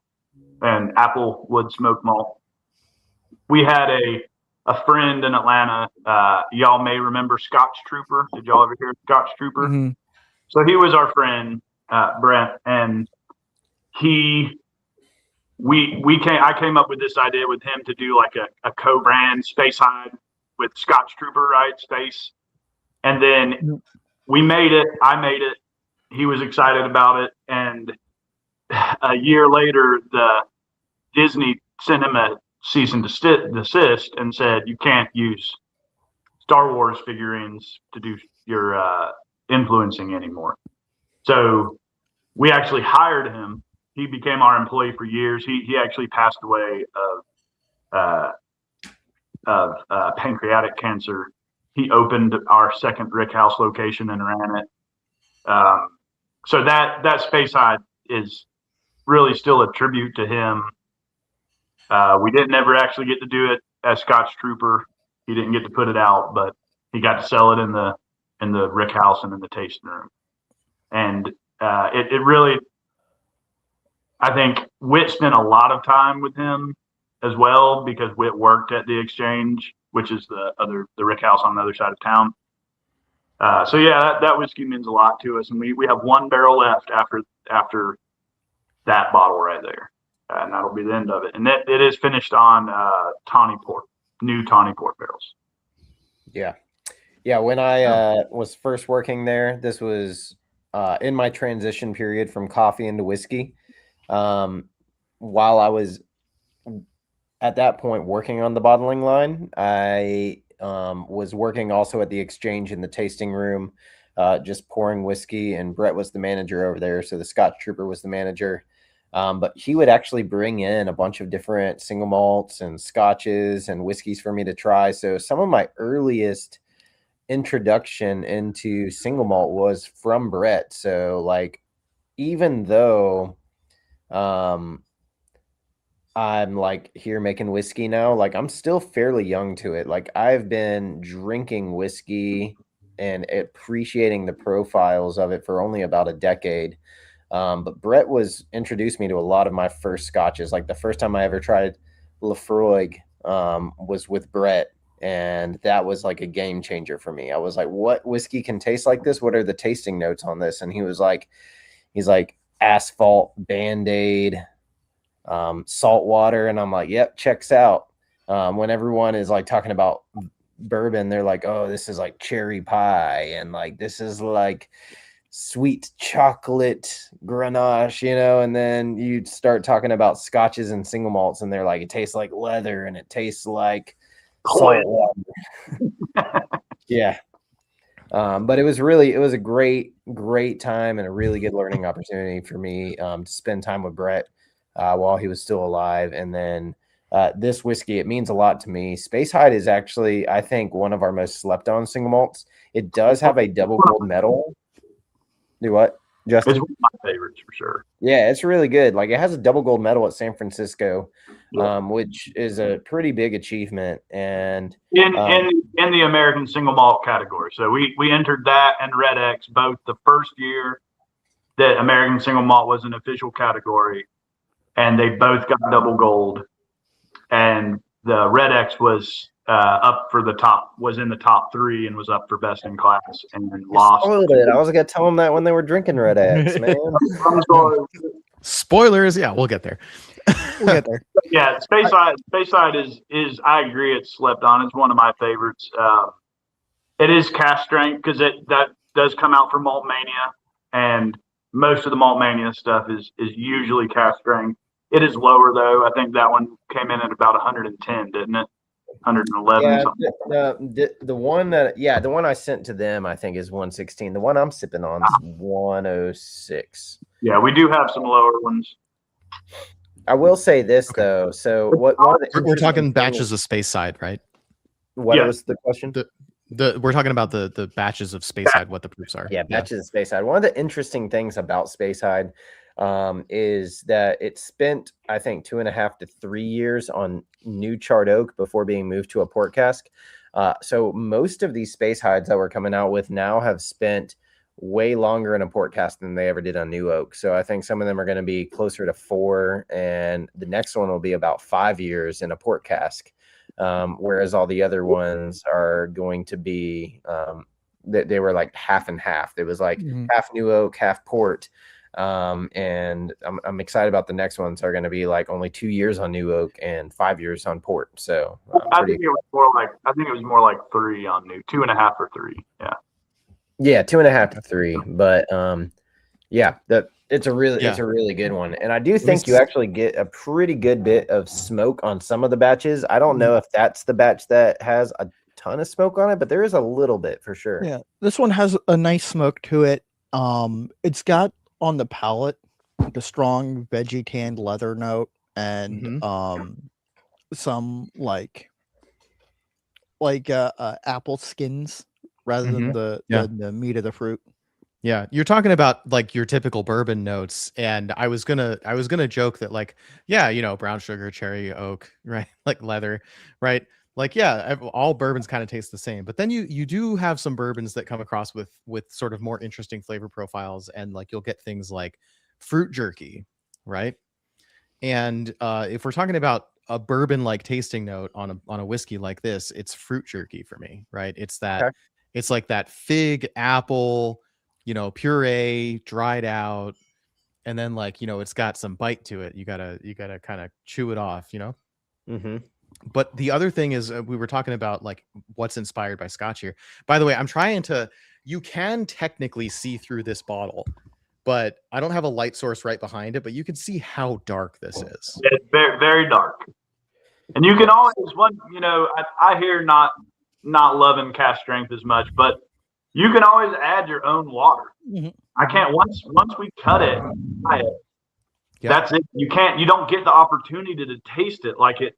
and Applewood smoked malt. We had a friend in Atlanta. Y'all may remember Scotch Trooper. Did y'all ever hear Scotch Trooper? Mm-hmm. So he was our friend, Brent, and I came up with this idea with him to do like a co-brand Space Hide with Scotch Trooper, right? Space. And then we made it. I made it. He was excited about it. And a year later, Disney sent him a cease and desist and said, you can't use Star Wars figurines to do your influencing anymore. So we actually hired him. He became our employee for years. He actually passed away of pancreatic cancer. He opened our second Brick House location and ran it. So that Space Hide is really still a tribute to him. We didn't ever actually get to do it as Scotch Trooper. He didn't get to put it out, but he got to sell it in the Rick House and in the tasting room. And it really, I think Whit spent a lot of time with him as well, because Whit worked at the Exchange, which is the Rick House on the other side of town. So yeah, that whiskey means a lot to us, and we have 1 barrel left after that bottle right there. And that'll be the end of it. And it is finished on tawny port, new tawny port barrels. Yeah. Yeah. When I was first working there, this was in my transition period from coffee into whiskey. While I was at that point working on the bottling line, I was working also at the Exchange in the tasting room. just pouring whiskey, and Brett was the manager over there. So the Scotch Trooper was the manager. But he would actually bring in a bunch of different single malts and scotches and whiskeys for me to try. So some of my earliest introduction into single malt was from Brett. So like, even though I'm like here making whiskey now, like I'm still fairly young to it. Like I've been drinking whiskey and appreciating the profiles of it for only about a decade. But Brett introduced me to a lot of my first scotches. Like the first time I ever tried Lafroig was with Brett, and that was like a game changer for me. I was like, what whiskey can taste like this? What are the tasting notes on this? And he's like asphalt, Band-Aid, salt water. And I'm like, yep, checks out. When everyone is like talking about bourbon, they're like, oh, this is like cherry pie, and like this is like sweet chocolate Grenache, and then you start talking about scotches and single malts, and they're like, it tastes like leather and it tastes like salt water. Yeah. But it was a great time and a really good learning opportunity for me to spend time with Brett while he was still alive. And then this whiskey, it means a lot to me. Space Hide is actually, I think, one of our most slept on single malts. It does have a double gold medal. Do what, Justin? It's one of my favorites for sure. Yeah, it's really good. Like it has a double gold medal at San Francisco, which is a pretty big achievement. And in the American single malt category, so we entered that and Red X both the first year that American single malt was an official category, and they both got double gold. And the Red X was was in the top 3 and was up for best in class, and then lost. It. I was gonna tell them that when they were drinking Red X, man. I'm sorry. Spoilers, yeah, we'll get there. We'll get there. Yeah, Space Side is I agree, it's slept on. It's one of my favorites. It is cask strength because that does come out from Malt Mania, and most of the Malt Mania stuff is usually cask strength. It is lower though. I think that one came in at about 110, didn't it? 111. Yeah, the one I sent to them, I think, is 116. The one I'm sipping on is 106. Yeah, we do have some lower ones. I will say this though. So we're talking batches of Space Side, right? What was the question? We're talking about the batches of Space Side, what the proofs are. Yeah, batches of Space Side. One of the interesting things about Space Side is that it spent, I think, 2.5 to 3 years on new charred oak before being moved to a port cask. So most of these Space Hides that we're coming out with now have spent way longer in a port cask than they ever did on new oak. So I think some of them are going to be closer to 4, and the next one will be about 5 years in a port cask. Whereas all the other ones are going to be, they were like half and half. It was like half new oak, half port. And I'm excited about the next ones are going to be like only 2 years on new oak and 5 years on port. So I think it was more like 3 on new, 2.5 or 3. Yeah, 2.5 to 3. But it's a really good one. And I do think you actually get a pretty good bit of smoke on some of the batches. I don't know if that's the batch that has a ton of smoke on it, but there is a little bit for sure. Yeah, this one has a nice smoke to it. It's got on the palate the strong veggie tanned leather note and some like apple skins rather than the meat of the fruit. Yeah, you're talking about like your typical bourbon notes, and I was gonna joke that like, yeah, brown sugar, cherry oak, right, like leather, right, like all bourbons kind of taste the same, but then you do have some bourbons that come across with sort of more interesting flavor profiles, and like you'll get things like fruit jerky, right? And if we're talking about a bourbon like tasting note on a whiskey like this, it's fruit jerky for me, right? It's that it's like that fig apple, puree dried out, and then like it's got some bite to it. You gotta kind of chew it off, But the other thing is we were talking about like what's inspired by Scotch here. By the way, you can technically see through this bottle, but I don't have a light source right behind it, but you can see how dark this is. It's very, very dark. And you can always I hear not loving cask strength as much, but You can always add your own water. Mhm. I can't once we cut it, Yeah. that's it. You don't get the opportunity to taste it like it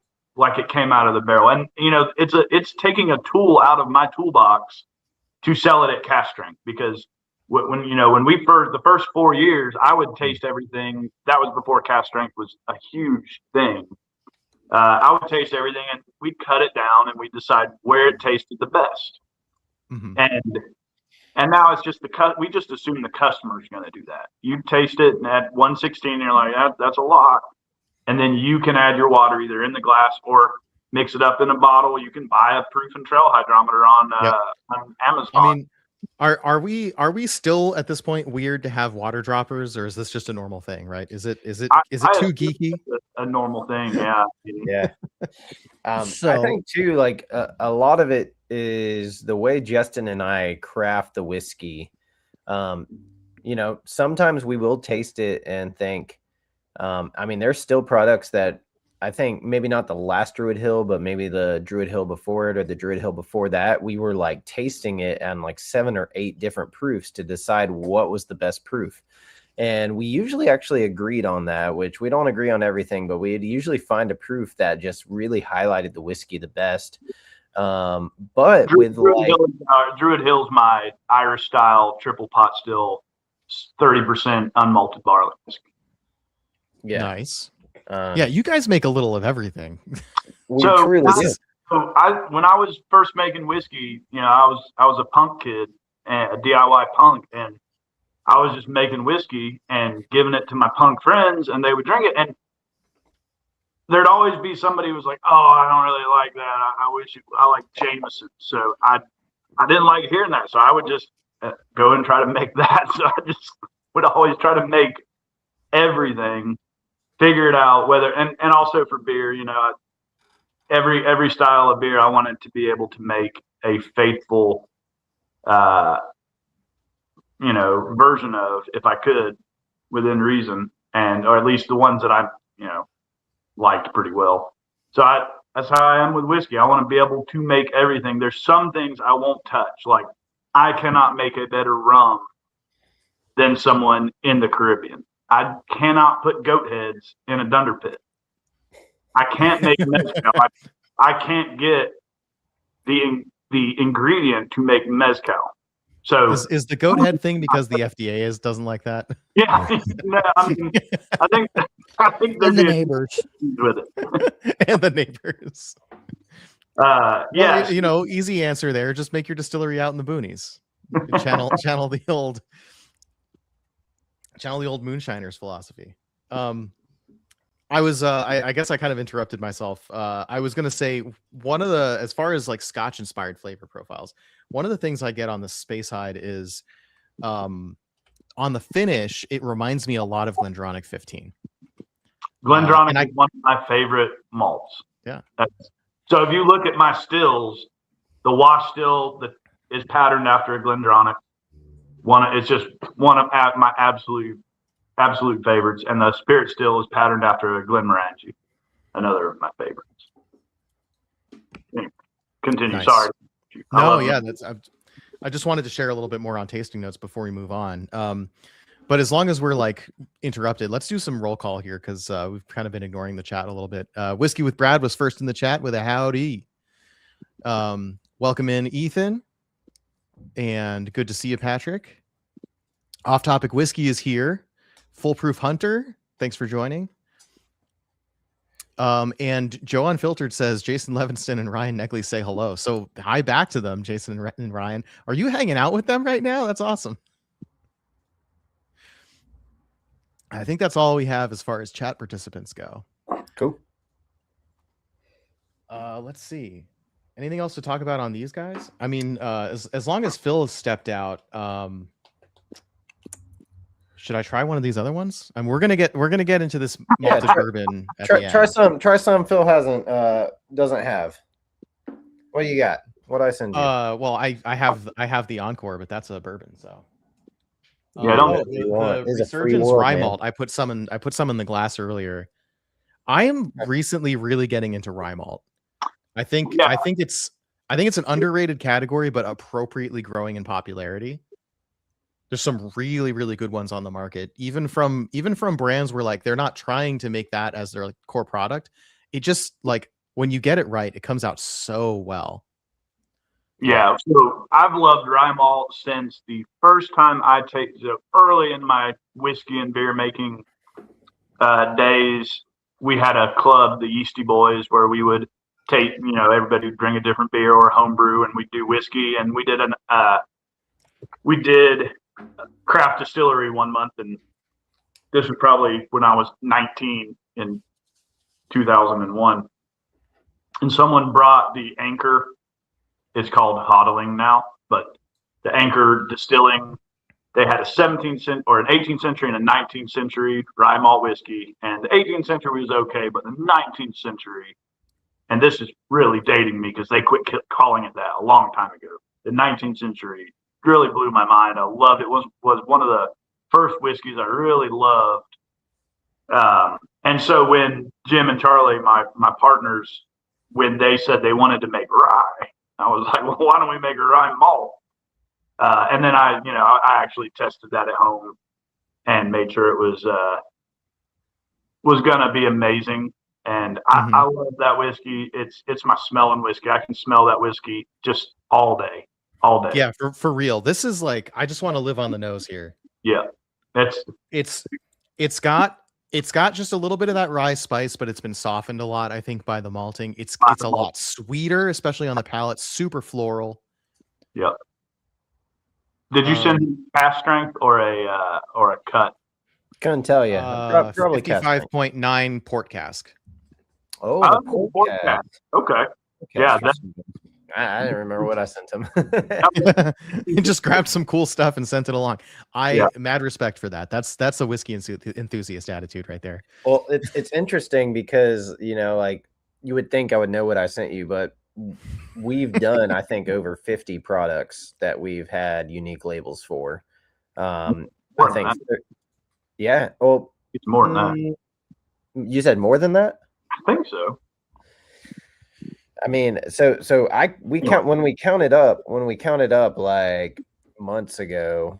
came out of the barrel. And it's taking a tool out of my toolbox to sell it at cask strength, because when the first 4 years, I would taste everything. That was before cask strength was a huge thing. I would taste everything, and we'd cut it down, and we'd decide where it tasted the best. Mhm. And now it's just we just assume the customer's going to do that. You taste it, and at 116, you're like, that's a lot. And then you can add your water either in the glass or mix it up in a bottle. You can buy a proof and trail hydrometer on Amazon. I mean, are we still at this point weird to have water droppers, or is this just a normal thing? Right? Is it too geeky? A normal thing, yeah. Yeah. I think too, like a lot of it is the way Justin and I craft the whiskey. Sometimes we will taste it and think, there's still products that I think maybe not the last Druid Hill, but maybe the Druid Hill before it or the Druid Hill before that, we were like tasting it on like 7 or 8 different proofs to decide what was the best proof. And we usually actually agreed on that, which we don't agree on everything, but we'd usually find a proof that just really highlighted the whiskey the best. But Druid Hill's my Irish style triple pot still, 30% unmalted barley whiskey. Yeah. Nice. Yeah, you guys make a little of everything. When I was first making whiskey, I was a punk kid, a DIY punk, and I was just making whiskey and giving it to my punk friends, and they would drink it. And there'd always be somebody who was like, "Oh, I don't really like that. I like Jameson." So I didn't like hearing that. So I would just go and try to make that. So I just would always try to make everything. Figure it out and also for beer, every style of beer I wanted to be able to make a faithful, version of, if I could, within reason, or at least the ones that I, liked pretty well. So that's how I am with whiskey. I want to be able to make everything. There's some things I won't touch. Like I cannot make a better rum than someone in the Caribbean. I cannot put goat heads in a dunder pit. I can't make mezcal. I can't get the ingredient to make mezcal. So is the goat head thing because the FDA doesn't like that? Yeah, no, I think and the neighbors with it and the neighbors. Yeah, easy answer there. Just make your distillery out in the boonies. Channel the old moonshiners philosophy. I guess I kind of interrupted myself. I was going to say as far as like Scotch inspired flavor profiles, one of the things I get on the Space Hide is on the finish, it reminds me a lot of Glendronach 15. Glendronach is one of my favorite malts. Yeah. So if you look at my stills, the wash still that is patterned after a Glendronach. It's just one of my absolute favorites, and the spirit still is patterned after a Glenmorangie, another of my favorites. Continue. Nice. Sorry. No, yeah, I just wanted to share a little bit more on tasting notes before we move on. But as long as we're like interrupted, let's do some roll call here because we've kind of been ignoring the chat a little bit. Whiskey with Brad was first in the chat with a howdy. Welcome in, Ethan. And good to see you, Patrick. Off Topic Whiskey is here. Foolproof Hunter, thanks for joining. And Joe Unfiltered says Jason Levinston and Ryan Neckley say hello. So hi back to them, Jason and Ryan. Are you hanging out with them right now? That's awesome. I think that's all we have as far as chat participants go. Cool. Let's see. Anything else to talk about on these guys? I mean, as long as Phil has stepped out, should I try one of these other ones? We're gonna get into this malted bourbon. Try some Phil doesn't have. What do you got? What I send you? Well, I have the Encore, but that's a bourbon. So yeah, the Resurgens rye malt. I put some in the glass earlier. I am recently really getting into rye malt. I think I think it's an underrated category, but appropriately growing in popularity. There's some really, really good ones on the market, even from brands where like they're not trying to make that as their like, core product. It just like when you get it right, it comes out so well. Yeah, so I've loved rye malt since the first time I tasted it. Early in my whiskey and beer making days, we had a club, the Yeasty Boys, where we would take, everybody would bring a different beer or homebrew, and we'd do whiskey. And we did craft distillery one month, and this was probably when I was 19 in 2001. And someone brought the Anchor. It's called Hodling now, but the Anchor distilling, they had a 17th century or an 18th century and a 19th century rye malt whiskey. And the 18th century was okay, but the 19th century, and this is really dating me because they quit calling it that a long time ago. The 19th century really blew my mind. I loved it. Was one of the first whiskeys I really loved. And so when Jim and Charlie, my partners, when they said they wanted to make rye, I was like, well, why don't we make a rye malt? And then I actually tested that at home and made sure it was going to be amazing. And I love that whiskey. It's my smelling whiskey. I can smell that whiskey just all day. Yeah, for real. This is like, I just want to live on the nose here. Yeah, it's got just a little bit of that rye spice, but it's been softened a lot, I think, by the malting. It's a lot sweeter, especially on the palate. Super floral. Yep. Did you send cast strength or a cut? Couldn't tell you. Probably 55.9 port cask. Oh, port cask. Okay. Yeah. I didn't remember what I sent him. He just grabbed some cool stuff and sent it along. Mad respect for that. That's a whiskey enthusiast attitude right there. Well, it's interesting because like you would think I would know what I sent you, but we've done I think over 50 products that we've had unique labels for. I think yeah. Well, it's more than that. You said more than that? I think so. I mean, we count when we counted up like months ago.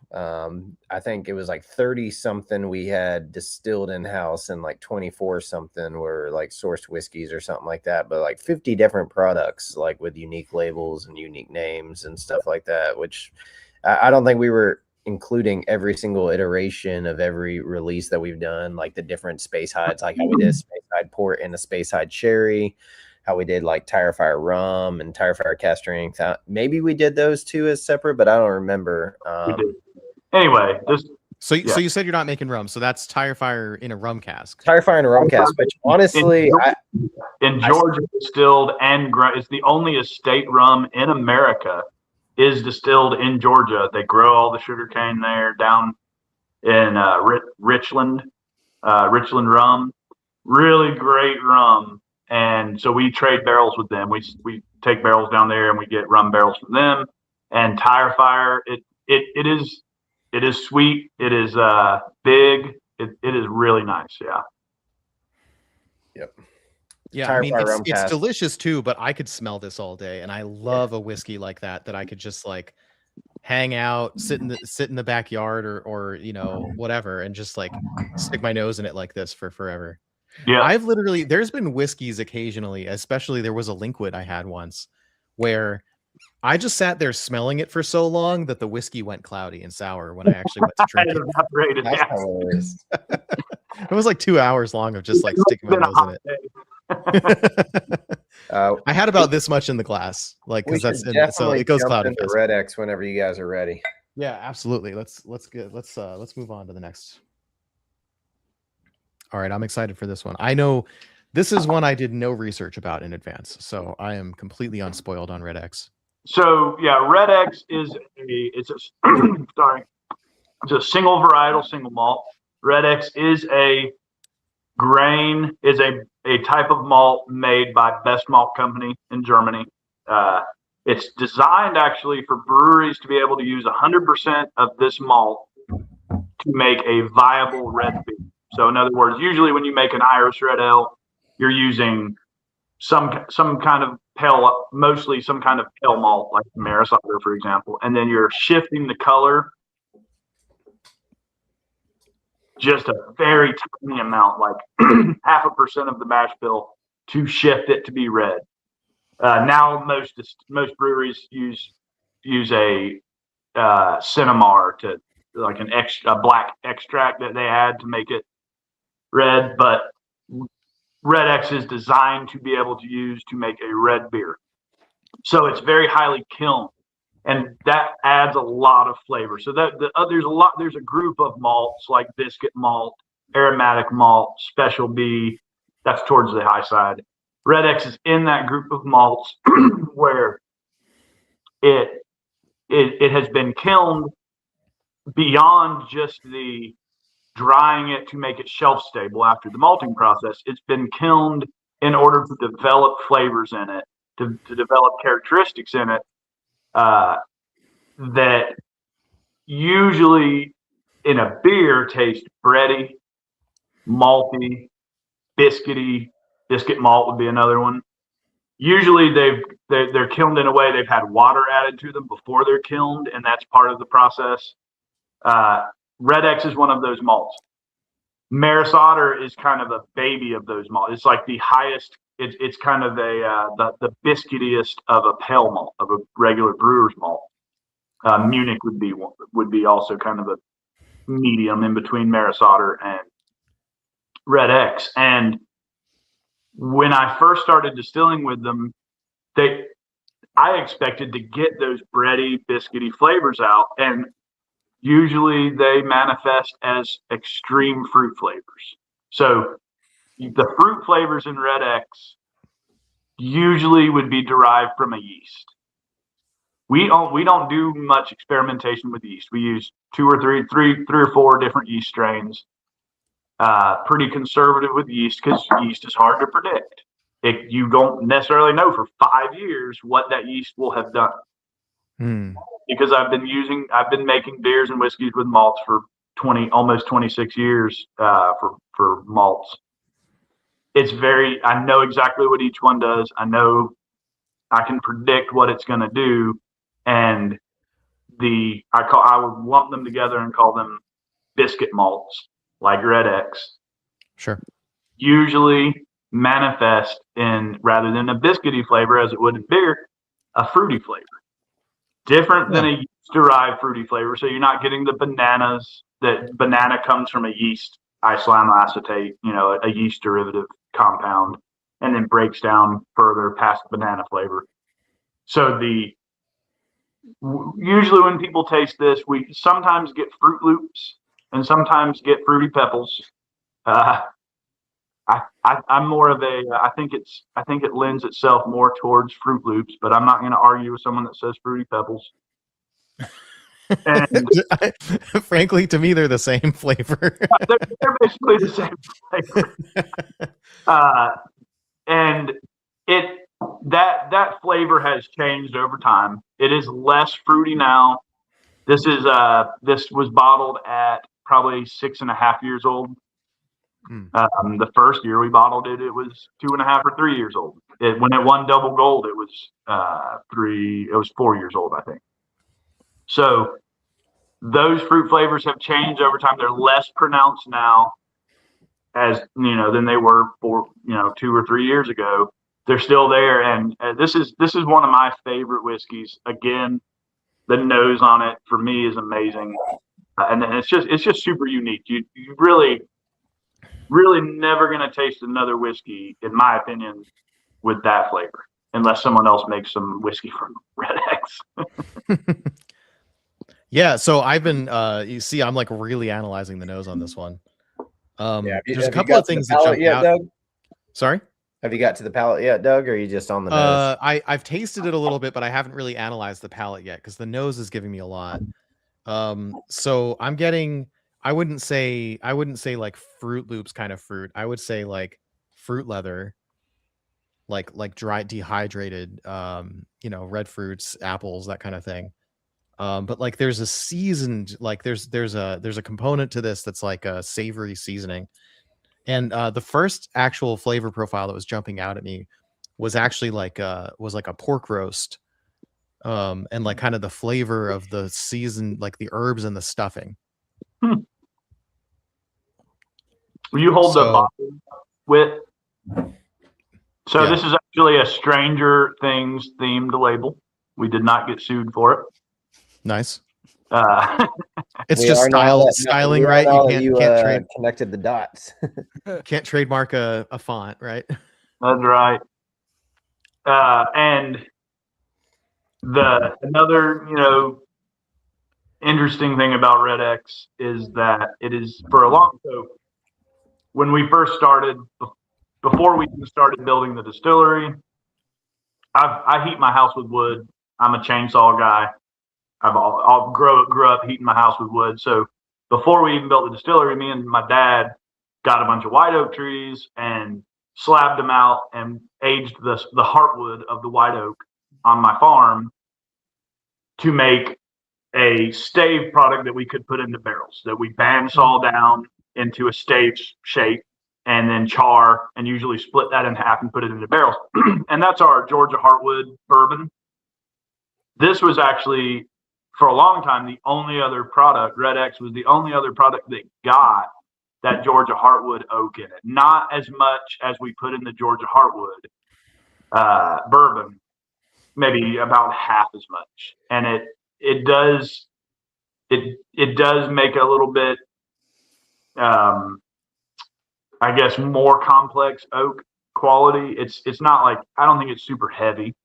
I think it was like 30 something we had distilled in house, and like 24 something were like sourced whiskeys or something like that. But like 50 different products, like with unique labels and unique names and stuff like that. Which I don't think we were including every single iteration of every release that we've done, like the different Space Hides, like how we did a Space Hide Port and a Space Hide Sherry. How we did like Tire Fire Rum and Tire Fire Cast Strength. Maybe we did those two as separate, but I don't remember. We did. Anyway, so you said you're not making rum, so that's Tire Fire in a rum cask. Tire Fire in a rum cask, which honestly, in Georgia, distilled and it's the only estate rum in America is distilled in Georgia. They grow all the sugarcane there down in Richland rum. Really great rum. And so we trade barrels with them. We take barrels down there and we get rum barrels from them. And Tire Fire, it is sweet. It is big. It is really nice. Yeah. Yep. Yeah, Tire I mean Fire it's delicious too, but I could smell this all day, and I love a whiskey like that I could just like hang out, sit in the backyard or whatever, and just like stick my nose in it like this for forever. Yeah, there's been whiskeys occasionally, especially there was a Linkwood I had once where I just sat there smelling it for so long that the whiskey went cloudy and sour when I actually went to drink it. It was like 2 hours long of just like sticking my nose in it. I had about this much in the glass, like because so it goes cloudy. Into Red X whenever you guys are ready. Yeah, absolutely. Let's move on to the next. All right, I'm excited for this one. I know this is one I did no research about in advance, so I am completely unspoiled on Red X. So yeah, Red X is it's a single varietal, single malt. Red X is a type of malt made by Best Malt Company in Germany. It's designed actually for breweries to be able to use 100% of this malt to make a viable red beer. So in other words, usually when you make an Irish red ale, you're using some kind of pale, mostly some kind of pale malt, like Maris Otter, for example, and then you're shifting the color just a very tiny amount, like 0.5% of the mash bill, to shift it to be red. Now most breweries use a Cinnamar to like a black extract that they add to make it red, but Red X is designed to be able to use to make a red beer. So it's very highly kilned, and that adds a lot of flavor. So there's a group of malts like biscuit malt, aromatic malt, special B. That's towards the high side. Red X is in that group of malts where it has been kilned beyond just the drying it to make it shelf stable after the malting process. It's been kilned in order to develop flavors in it, to develop characteristics in it that usually in a beer taste bready, malty, biscuity. Biscuit malt would be another one. Usually they're kilned in a way they've had water added to them before they're kilned, and that's part of the process. Red X is one of those malts. Maris Otter is kind of a baby of those malts. It's like the highest. It's kind of the biscuitiest of a pale malt, of a regular brewer's malt. Munich would be also kind of a medium in between Maris Otter and Red X. And when I first started distilling with them, I expected to get those bready, biscuity flavors out, and usually they manifest as extreme fruit flavors. So the fruit flavors in Red X usually would be derived from a yeast. We don't do much experimentation with yeast. We use three or four different yeast strains. Pretty conservative with yeast because yeast is hard to predict. You don't necessarily know for 5 years what that yeast will have done. Because I've been making beers and whiskeys with malts for almost 26 years for malts. I know exactly what each one does. I know I can predict what it's going to do, and I would lump them together and call them biscuit malts, like Red X. Sure. Usually manifest in, rather than a biscuity flavor as it would in beer, a fruity flavor. Different than a yeast-derived fruity flavor. So you're not getting the bananas. That banana comes from a yeast isoamyl acetate, a yeast derivative compound, and then breaks down further past banana flavor. So usually when people taste this, we sometimes get Fruit Loops and sometimes get Fruity Pebbles. I'm more of I think it lends itself more towards Fruit Loops, but I'm not going to argue with someone that says Fruity Pebbles. And frankly, to me, they're the same flavor. they're basically the same flavor. And that flavor has changed over time. It is less fruity now. This was bottled at probably 6.5 years old. The first year we bottled it, it was 2.5 or 3 years old. When it won double gold, it was 4 years old, I think. So those fruit flavors have changed over time. They're less pronounced now, than they were 2 or 3 years ago. They're still there, and this is one of my favorite whiskeys. Again, the nose on it for me is amazing, and then it's just super unique. You really never going to taste another whiskey, in my opinion, with that flavor, unless someone else makes some whiskey from Red X. Yeah, so I've been you see, I'm like really analyzing the nose on this one. There's a couple of things that jump out. Doug? Sorry? Have you got to the palate yet, Doug, or are you just on the nose? I've tasted it a little bit, but I haven't really analyzed the palate yet because the nose is giving me a lot. So I'm getting, I wouldn't say like Fruit Loops kind of fruit. I would say like fruit leather, like dry, dehydrated, red fruits, apples, that kind of thing. But like there's a seasoned, like there's a component to this that's like a savory seasoning. And the first actual flavor profile that was jumping out at me was actually like a pork roast, and like kind of the flavor of the season, like the herbs and the stuffing. Will you hold the So bottle with? So yeah, this is actually a Stranger Things themed label. We did not get sued for it. nice. It's It's just styling, right? You can't connected the dots. can't trademark a font, right? That's right. And another, interesting thing about Red X is that it is so when we first started, before we started building the distillery, I heat my house with wood. I'm a chainsaw guy. I'll grew up heating my house with wood. So before we even built the distillery, me and my dad got a bunch of white oak trees and slabbed them out and aged the heartwood of the white oak on my farm to make a stave product that we could put into barrels that we bandsaw down into a stave shape and then char and usually split that in half and put it into barrels. And that's our Georgia Heartwood bourbon. This was actually, for a long time, the only other product, Red X was the only other product that got that Georgia Heartwood oak in it. Not as much as we put in the Georgia Heartwood bourbon, maybe about half as much. And it does make a little bit, I guess, more complex oak quality. It's not like, I don't think it's super heavy,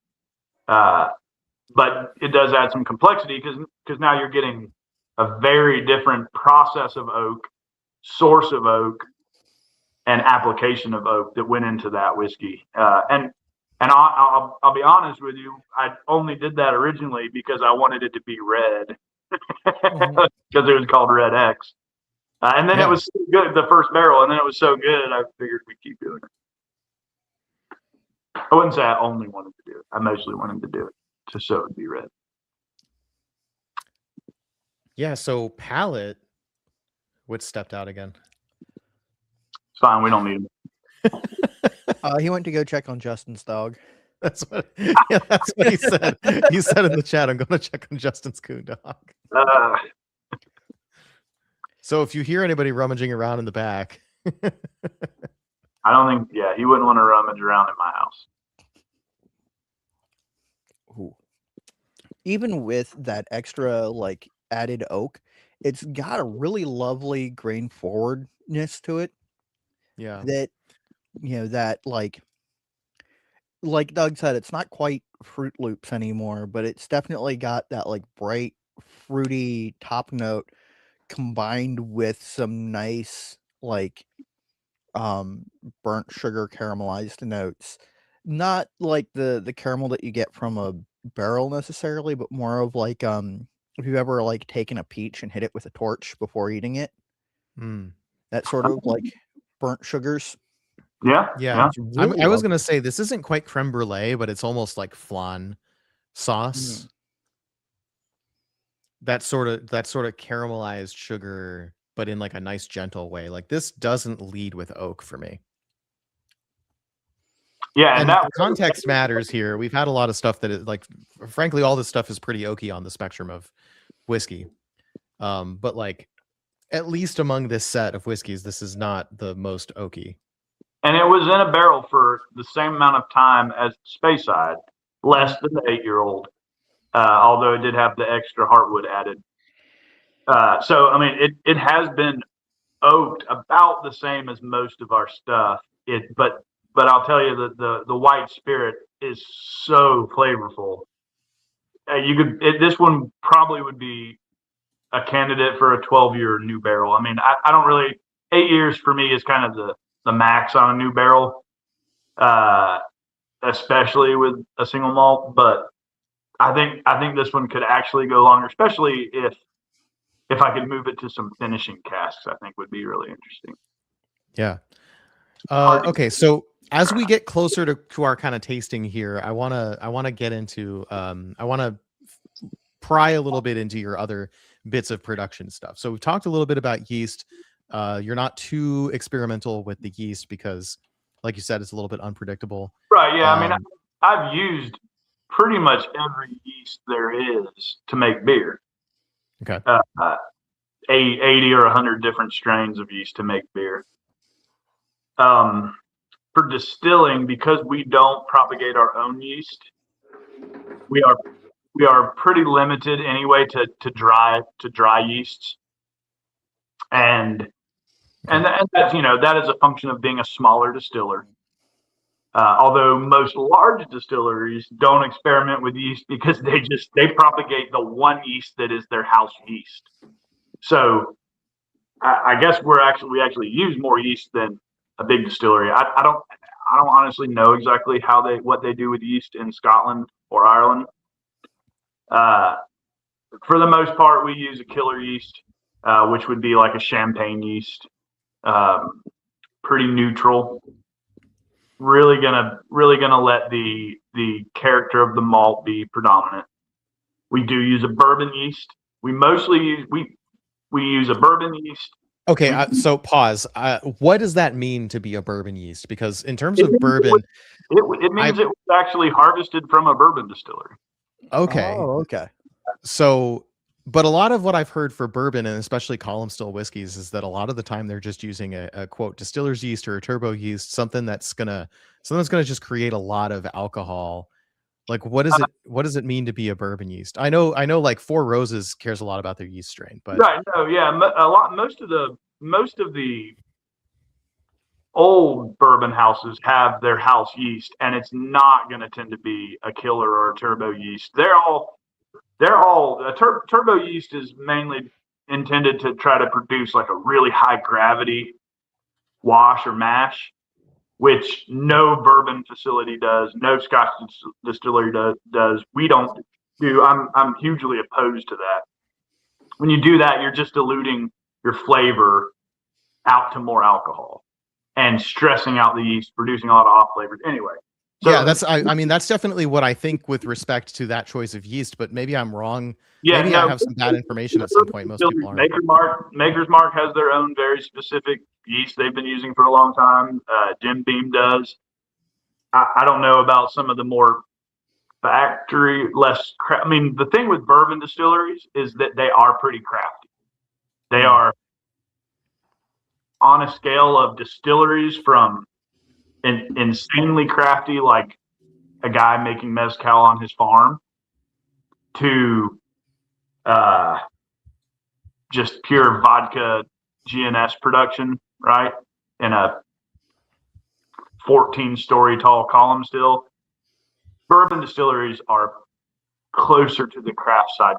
but it does add some complexity because now you're getting a very different process of oak, source of oak, and application of oak that went into that whiskey. And I'll be honest with you, I only did that originally because I wanted it to be red, because it was called Red X. And then it was so good, the first barrel, and then it was so good, I figured we'd keep doing it. I wouldn't say I only wanted to do it. I mostly wanted to do it just so it would be red. Yeah, so palate, Whit stepped out again. It's fine, we don't need him. He went to go check on Justin's dog. That's what he said. He said in the chat, I'm going to check on Justin's coon dog. So if you hear anybody rummaging around in the back. I don't think, he wouldn't want to rummage around in my house. Ooh. Even with that extra like added oak, it's got a really lovely grain forwardness to it. Yeah. That, that like Doug said, it's not quite Fruit Loops anymore, but it's definitely got that like bright, fruity top note combined with some nice like burnt sugar caramelized notes. Not like the caramel that you get from a barrel necessarily, but more of like if you've ever like taken a peach and hit it with a torch before eating it. That sort of like burnt sugars. Yeah. Really I was gonna say this isn't quite creme brulee, but it's almost like flan sauce. That sort of caramelized sugar, but in like a nice gentle way. Like this doesn't lead with oak for me. Yeah, and that context matters here. We've had a lot of stuff that is like, frankly, all this stuff is pretty oaky on the spectrum of whiskey. But like, at least among this set of whiskeys, this is not the most oaky. And it was in a barrel for the same amount of time as Speyside, less than the 8-year-old, although it did have the extra heartwood added. So, I mean, it has been oaked about the same as most of our stuff. But I'll tell you that the white spirit is so flavorful. This one probably would be a candidate for a 12-year new barrel. I mean, I don't really, 8 years for me is kind of the max on a new barrel, especially with a single malt. But I think this one could actually go longer, especially if I could move it to some finishing casks. I think would be really interesting. Yeah. Okay, so as we get closer to our kind of tasting here, I wanna get into I wanna pry a little bit into your other bits of production stuff. So we've talked a little bit about yeast. You're not too experimental with the yeast because like you said, it's a little bit unpredictable. Right. Yeah. I mean, Um, I've used pretty much every yeast there is to make beer. Okay. 80 or 100 different strains of yeast to make beer. For distilling, because we don't propagate our own yeast, we are pretty limited anyway to dry yeasts, and that's, that is a function of being a smaller distiller. Although most large distilleries don't experiment with yeast because they propagate the one yeast that is their house yeast. So I guess we actually use more yeast than a big distillery. I don't honestly know exactly what they do with yeast in Scotland or Ireland. For the most part, we use a killer yeast, which would be like a champagne yeast, pretty neutral. Really gonna let the character of the malt be predominant. We do use a bourbon yeast. We mostly use a bourbon yeast. Okay, so pause. What does that mean to be a bourbon yeast? Because in terms of bourbon, it means it was actually harvested from a bourbon distillery. Okay. Oh, okay. So, but a lot of what I've heard for bourbon, and especially column still whiskeys, is that a lot of the time they're just using a quote distiller's yeast or a turbo yeast, something that's gonna just create a lot of alcohol. Like, what does it mean to be a bourbon yeast? I know like Four Roses cares a lot about their yeast strain, but Right. No, yeah. Most of the old bourbon houses have their house yeast, and it's not going to tend to be a killer or a turbo yeast. Turbo yeast is mainly intended to try to produce like a really high gravity wash or mash, which no bourbon facility does, no Scotch distillery does. We don't do. I'm hugely opposed to that. When you do that, you're just diluting your flavor out to more alcohol and stressing out the yeast, producing a lot of off flavors. Anyway. So, yeah, I mean, that's definitely what I think with respect to that choice of yeast, but maybe I'm wrong. Yeah, maybe I have some bad information at some point. Most people aren't. Maker's Mark has their own very specific yeast they've been using for a long time. Jim Beam does. I don't know about some of the more factory, I mean, the thing with bourbon distilleries is that they are pretty crafty. They are on a scale of distilleries from insanely crafty, like a guy making mezcal on his farm, to just pure vodka GNS production, right? In a 14-story tall column still. Bourbon distilleries are closer to the craft side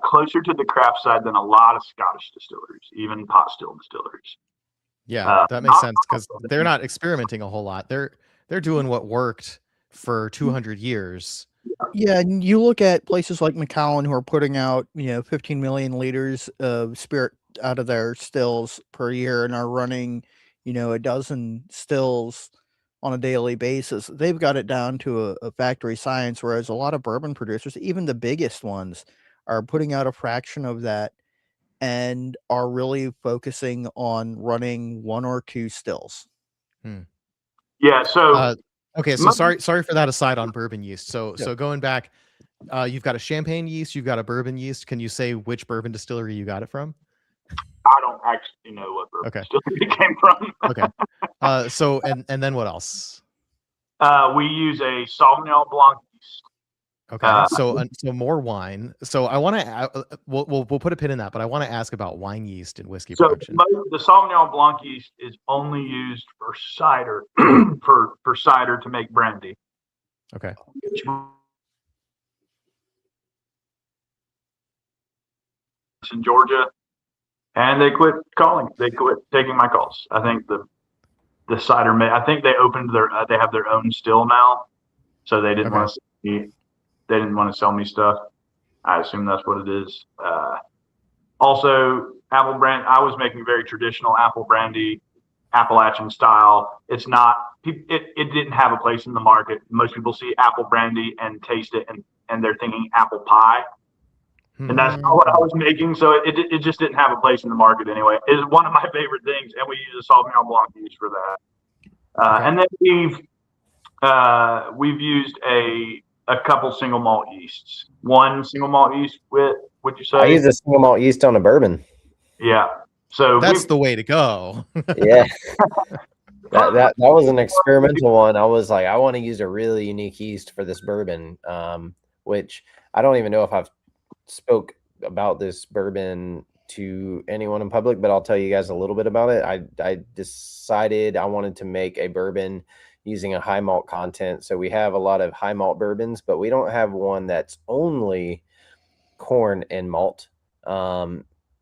than a lot of Scottish distilleries, even pot still distilleries. Yeah, that makes sense because they're not experimenting a whole lot. They're doing what worked for 200 years. Yeah, and you look at places like Macallan who are putting out, 15 million liters of spirit out of their stills per year and are running, a dozen stills on a daily basis. They've got it down to a factory science, whereas a lot of bourbon producers, even the biggest ones, are putting out a fraction of that and are really focusing on running one or two stills. Yeah, so okay, so sorry for that aside on bourbon yeast. So going back, you've got a champagne yeast, you've got a bourbon yeast. Can you say which bourbon distillery you got it from? I don't actually know what bourbon distillery it came from. Okay. So and then what else? We use a Sauvignon Blanc yeast. Okay, so more wine. So I want to we'll put a pin in that, but I want to ask about wine yeast and whiskey production. The Sauvignon Blanc yeast is only used for cider, for cider to make brandy. Okay. In Georgia, and they quit calling. They quit taking my calls. I think the cider. I think they opened they have their own still now, so they didn't want to. They didn't want to sell me stuff. I assume that's what it is. Also, apple brand. I was making very traditional apple brandy, Appalachian style. It's not. It didn't have a place in the market. Most people see apple brandy and taste it, and they're thinking apple pie, and that's not what I was making. So it just didn't have a place in the market anyway. It's one of my favorite things, and we use a Sauvignon Blanc yeast for that. And then We've used a couple single malt yeasts. One single malt yeast, Whit, would you say? I use a single malt yeast on a bourbon. Yeah. So That's the way to go. Yeah. That was an experimental one. I was like, I want to use a really unique yeast for this bourbon, which I don't even know if I've spoke about this bourbon to anyone in public, but I'll tell you guys a little bit about it. I decided I wanted to make a bourbon using a high malt content. So we have a lot of high malt bourbons, but we don't have one that's only corn and malt.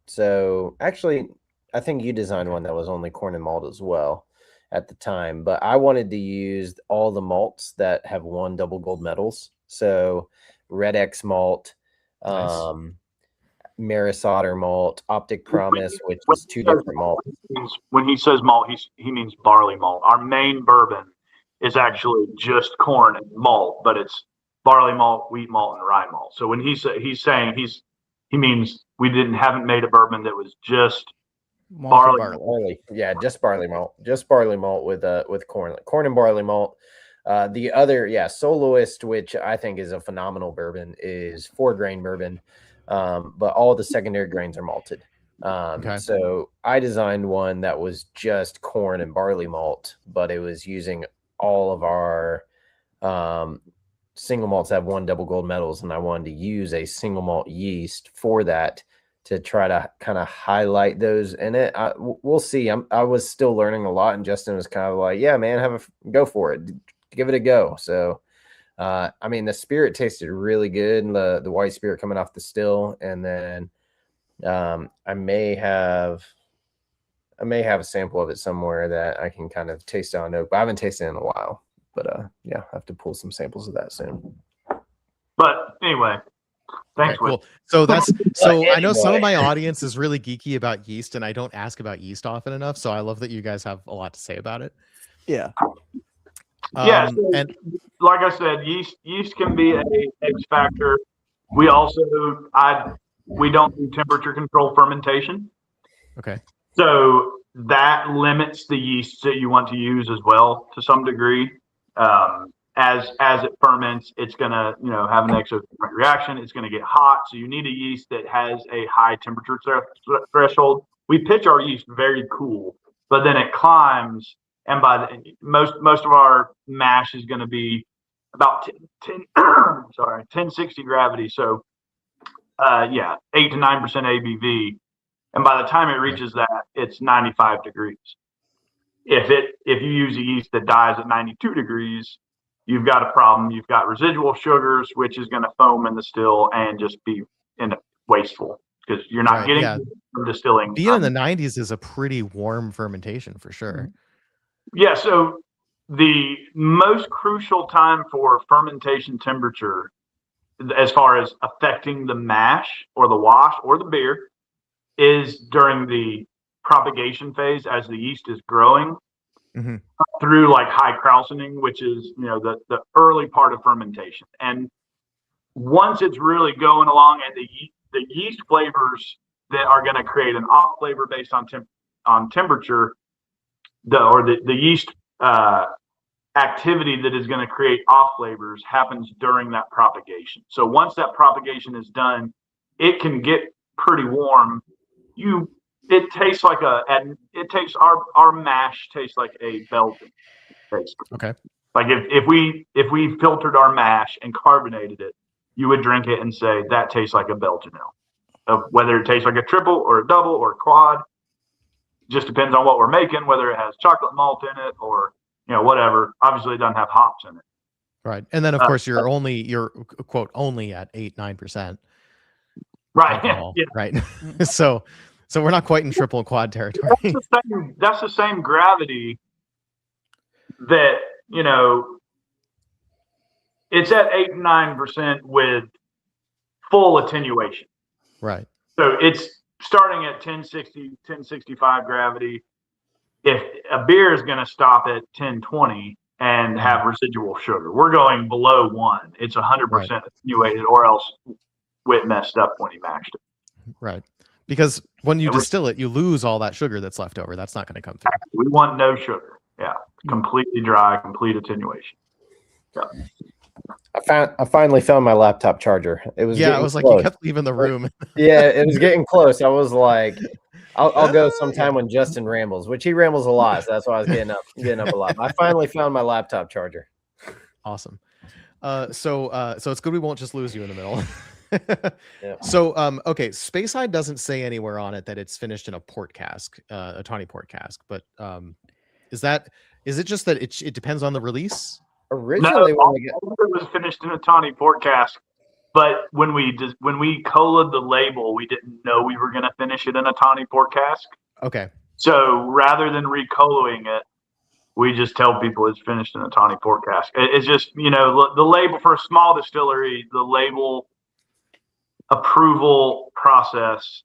So actually, I think you designed one that was only corn and malt as well at the time, but I wanted to use all the malts that have won double gold medals. So Red X malt, Nice. Maris Otter malt, Optic Promise, which is two different malts. When he says malt, he means barley malt. Our main bourbon is actually just corn and malt, but it's barley malt, wheat malt, and rye malt. So when he's saying he means we haven't made a bourbon that was just barley. Yeah, just barley malt with corn and barley malt. The other, Soloist, which I think is a phenomenal bourbon, is 4-grain bourbon, but all the secondary grains are malted. So I designed one that was just corn and barley malt, but it was using all of our single malts that have won double gold medals, and I wanted to use a single malt yeast for that to try to kind of highlight those in it. We'll see. I was still learning a lot, and Justin was kind of like, "Yeah, man, go for it, give it a go." So, I mean, the spirit tasted really good, and the white spirit coming off the still, and then I may have a sample of it somewhere that I can kind of taste on oak, but I haven't tasted it in a while. But I have to pull some samples of that soon. But anyway, thanks. Cool. So I know some of my audience is really geeky about yeast, and I don't ask about yeast often enough. So I love that you guys have a lot to say about it. Yeah. So, and like I said, yeast can be a X factor. We also we don't do temperature control fermentation. Okay. So that limits the yeasts that you want to use as well to some degree. As it ferments, it's gonna have an exothermic reaction. It's gonna get hot, so you need a yeast that has a high temperature threshold. We pitch our yeast very cool, but then it climbs, and by the most of our mash is going to be about 1060 gravity. So 8 to 9% ABV, and by the time it reaches that, it's 95 degrees. If you use a yeast that dies at 92 degrees, you've got a problem. You've got residual sugars, which is going to foam in the still and just be wasteful because you're not getting from distilling. Being in the 90s is a pretty warm fermentation for sure. Yeah. So the most crucial time for fermentation temperature, as far as affecting the mash or the wash or the beer, is during the propagation phase as the yeast is growing through like high krausening, which is the early part of fermentation. And once it's really going along, and the yeast flavors that are going to create an off flavor based on temperature, the yeast activity that is going to create off flavors happens during that propagation. So once that propagation is done, it can get pretty warm. It tastes like our mash tastes like a Belgian, basically. Okay. Like if we filtered our mash and carbonated it, you would drink it and say that tastes like a Belgian ale. Whether it tastes like a triple or a double or a quad, just depends on what we're making. Whether it has chocolate malt in it or whatever. Obviously, it doesn't have hops in it. Right, and then of course you're quote only at 8-9%. Right. Alcohol, right. So we're not quite in triple and quad territory. That's the same gravity that, it's at 8-9% with full attenuation. Right. So it's starting at 1060, 1065 gravity. If a beer is going to stop at 1020 and have residual sugar, we're going below 1. It's 100% attenuated, or else Whit messed up when he mashed it. Right. Because when you distill it, you lose all that sugar that's left over. That's not going to come through. We want no sugar. Yeah. Completely dry, complete attenuation. I finally found my laptop charger. It was Yeah, I getting was like, close. you kept leaving the room. Yeah, it was getting close. I was like, I'll go sometime when Justin rambles, which he rambles a lot. So that's why I was getting up a lot. I finally found my laptop charger. Awesome. So it's good we won't just lose you in the middle. Yeah. So okay, Spacehide doesn't say anywhere on it that it's finished in a port cask, a tawny port cask, but is it just that it depends on the release? Originally, No, it was finished in a tawny port cask, but when we colored the label, we didn't know we were going to finish it in a tawny port cask. Okay. So rather than recoloring it, we just tell people it's finished in a tawny port cask. It's just, the label for a small distillery, the label approval process,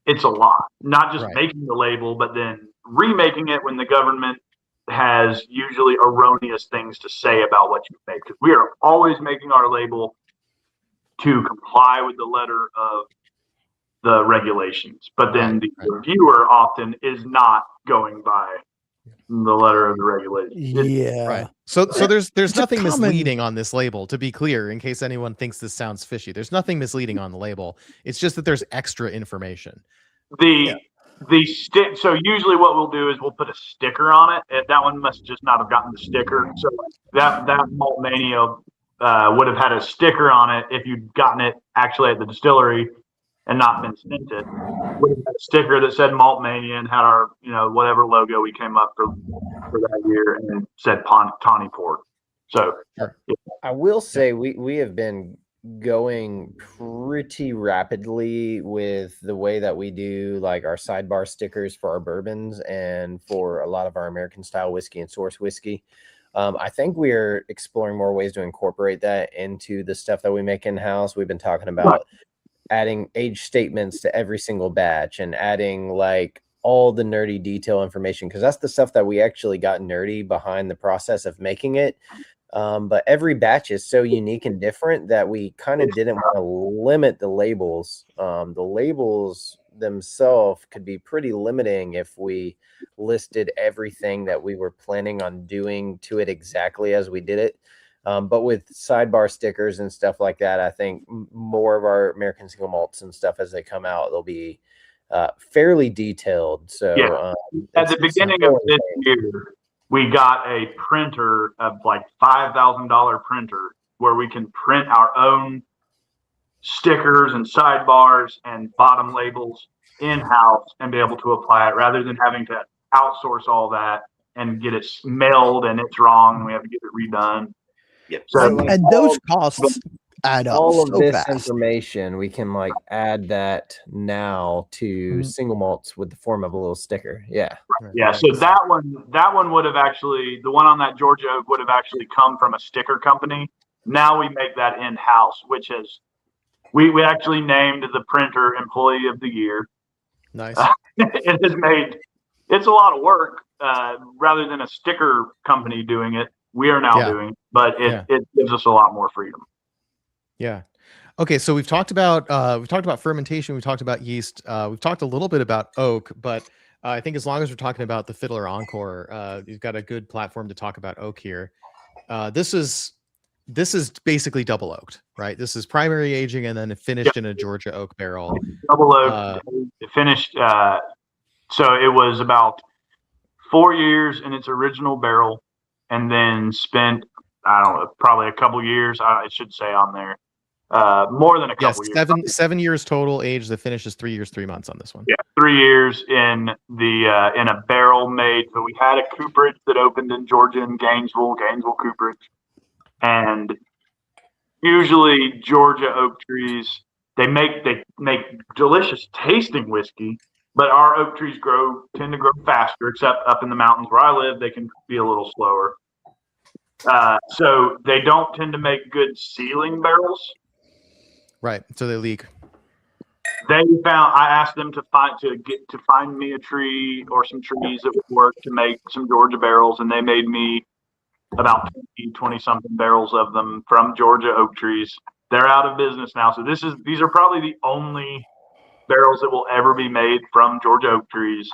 it's a lot. Not just making the label, but then remaking it when the government has usually erroneous things to say about what you make. Because we are always making our label to comply with the letter of the regulations. But then the reviewer often is not going by the letter of the regulations. Yeah. Right. So there's It's nothing common- misleading on this label, to be clear, in case anyone thinks this sounds fishy. There's nothing misleading on the label. It's just that there's extra information. The stick. So usually what we'll do is we'll put a sticker on it. That one must just not have gotten the sticker. So that Malt Mania would have had a sticker on it if you'd gotten it actually at the distillery and not been sent it. Would have had a sticker that said Malt Mania and had our whatever logo we came up for that year, and then said Tawny Port. So I will say we have been going pretty rapidly with the way that we do like our sidebar stickers for our bourbons and for a lot of our American style whiskey and source whiskey. I think we are exploring more ways to incorporate that into the stuff that we make in-house. We've been talking about adding age statements to every single batch and adding like all the nerdy detail information, because that's the stuff that we actually got nerdy behind the process of making it. But every batch is so unique and different that we kind of didn't want to limit the labels. The labels themselves could be pretty limiting if we listed everything that we were planning on doing to it exactly as we did it. But with sidebar stickers and stuff like that, I think more of our American single malts and stuff as they come out, they'll be fairly detailed. So at the beginning of this year, we got a printer of like $5,000 printer where we can print our own stickers and sidebars and bottom labels in-house and be able to apply it rather than having to outsource all that and get it mailed and it's wrong and we have to get it redone. So and those costs add up all of so this fast. information, we can like add that now to single malts with the form of a little sticker. Yeah. So that one would have actually, the one on that Georgia oak would have actually come from a sticker company. Now we make that in-house, which is, we actually named the printer Employee of the Year. Nice. It's a lot of work rather than a sticker company doing it. We are now doing it, but it gives us a lot more freedom. Yeah. Okay. So we've talked about fermentation. We've talked about yeast. We've talked a little bit about oak, but I think as long as we're talking about the Fiddler Encore, you've got a good platform to talk about oak here. This is basically double oaked, right? This is primary aging and then finished in a Georgia oak barrel. Double oak, finished. So it was about 4 years in its original barrel, and then spent, I don't know, probably a couple years. I should say on there, more than a couple years. 7 years total age. The finish is 3 years, 3 months on this one. Yeah, 3 years in a barrel made. So we had a cooperage that opened in Georgia in Gainesville Cooperage, and usually Georgia oak trees they make delicious tasting whiskey. But our oak trees tend to grow faster, except up in the mountains where I live, they can be a little slower. So they don't tend to make good sealing barrels. Right. So they leak. I asked them to find me a tree or some trees that would work to make some Georgia barrels, and they made me about 20 something barrels of them from Georgia oak trees. They're out of business now. So these are probably the only barrels that will ever be made from Georgia oak trees.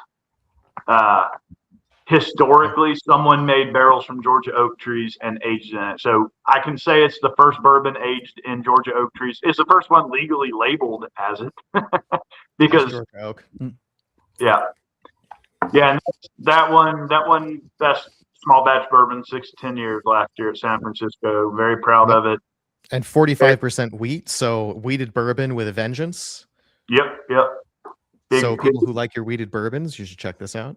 historically someone made barrels from Georgia oak trees and aged in it. So I can say it's the first bourbon aged in Georgia oak trees. It's the first one legally labeled as it because Georgia oak. yeah. Yeah, and that one best small batch bourbon 6 to 10 years last year at San Francisco. Very proud of it. And 45% wheat, so wheated bourbon with a vengeance. Yep. So people who like your wheated bourbons, you should check this out.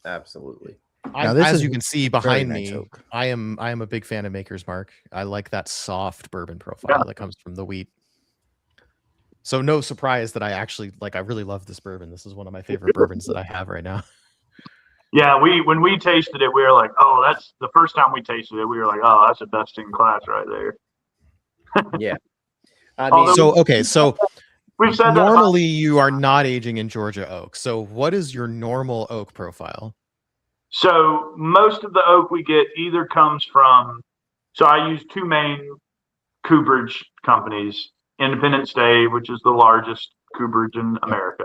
Absolutely. As you can see behind nice me, oak. I am a big fan of Maker's Mark. I like that soft bourbon profile that comes from the wheat. So no surprise that I really love this bourbon. This is one of my favorite bourbons that I have right now. Yeah, when we tasted it, we were like, oh, that's the first time we tasted it. We were like, oh, that's the best in class right there. Yeah. I mean, So we've said normally you are not aging in Georgia oak. So what is your normal oak profile? So most of the oak we get either comes from, so I use two main cooperage companies, Independent Stave, which is the largest cooperage in America.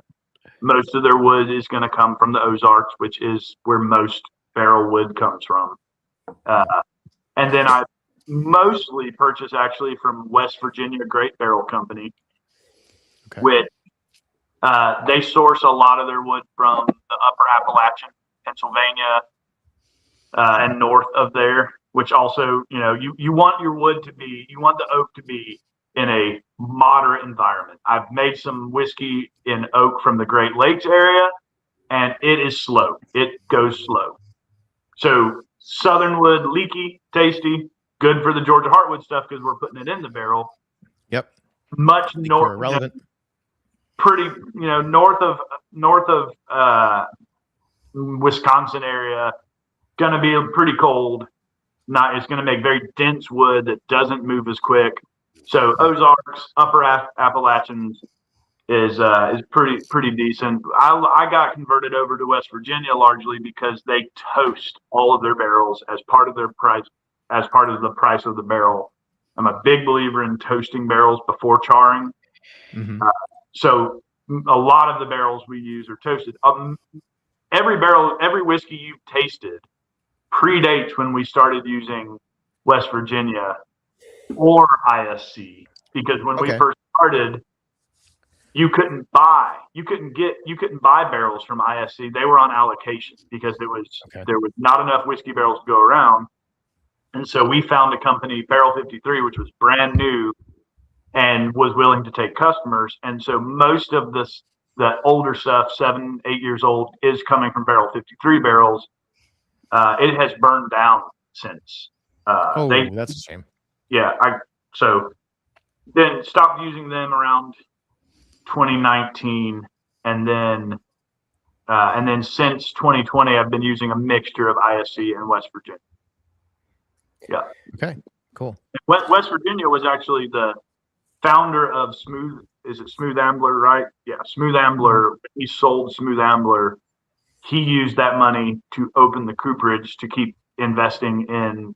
Most of their wood is going to come from the Ozarks, which is where most barrel wood comes from. And then I mostly purchase actually from West Virginia Great Barrel Company, Whit. They source a lot of their wood from the upper Appalachian, Pennsylvania, and north of there, which also, you want your wood to be, you want the oak to be in a moderate environment. I've made some whiskey in oak from the Great Lakes area, and it is slow. It goes slow. So southern wood, leaky, tasty, good for the Georgia Heartwood stuff because we're putting it in the barrel. Yep. Much north, relevant. Pretty, north of Wisconsin area, gonna be pretty cold. It's gonna make very dense wood that doesn't move as quick. So Ozarks, upper Appalachians is pretty decent. I got converted over to West Virginia largely because they toast all of their barrels as part of their price, as part of the price of the barrel. I'm a big believer in toasting barrels before charring. Mm-hmm. So a lot of the barrels we use are toasted. Every whiskey you've tasted predates when we started using West Virginia or ISC, because when we first started, you couldn't buy barrels from ISC. They were on allocation because there was not enough whiskey barrels to go around. And so we found a company, Barrel 53, which was brand new and was willing to take customers. And so most of the older stuff, 7, 8 years old, is coming from Barrel 53 barrels. It has burned down since. That's a shame. Yeah, so then stopped using them around 2019, and then since 2020, I've been using a mixture of ISC and West Virginia. Yeah. Okay. Cool. West Virginia was actually the founder of Smooth. Is it Smooth Ambler, right? Yeah, Smooth Ambler. He sold Smooth Ambler. He used that money to open the cooperage to keep investing in,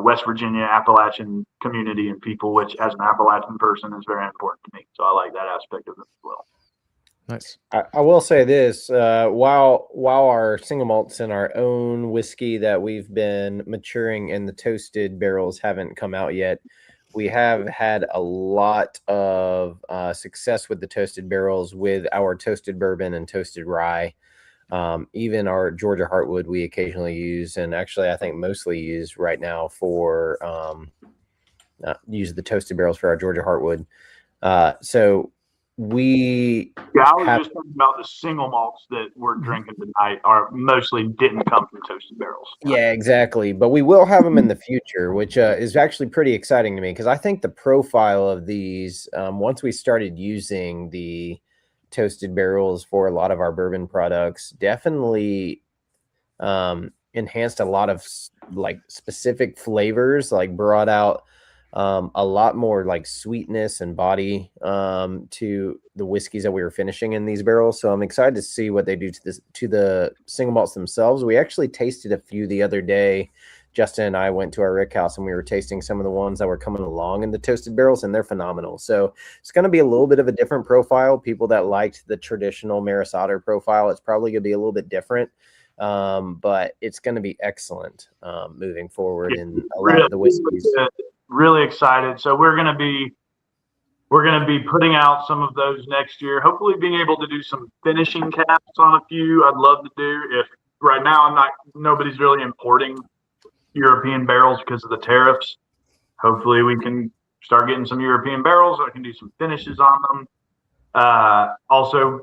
West Virginia Appalachian community and people, which as an Appalachian person is very important to me. So I like that aspect of it as well. Nice. I will say this, while our single malts and our own whiskey that we've been maturing in the toasted barrels haven't come out yet, we have had a lot of success with the toasted barrels with our toasted bourbon and toasted rye. Even our Georgia Heartwood we occasionally use, and actually I think mostly use right now for use the toasted barrels for our Georgia Heartwood. So I was just talking about the single malts that we're drinking tonight are mostly didn't come from toasted barrels. Yeah, exactly. But we will have them in the future, which is actually pretty exciting to me because I think the profile of these, once we started using the toasted barrels for a lot of our bourbon products, definitely enhanced a lot of like specific flavors, like brought out a lot more like sweetness and body to the whiskeys that we were finishing in these barrels. So I'm excited to see what they do to the single malts themselves. We actually tasted a few the other day. Justin and I went to our rick house and we were tasting some of the ones that were coming along in the toasted barrels, and they're phenomenal. So it's going to be a little bit of a different profile. People that liked the traditional Maris Otter profile, it's probably going to be a little bit different. but it's going to be excellent moving forward Yeah, in a lot of the whiskeys. Really excited. So we're going to be putting out some of those next year. Hopefully, being able to do some finishing caps on a few. I'd love to do. If right now nobody's really importing European barrels because of the tariffs. Hopefully, we can start getting some European barrels. I can do some finishes on them. Also,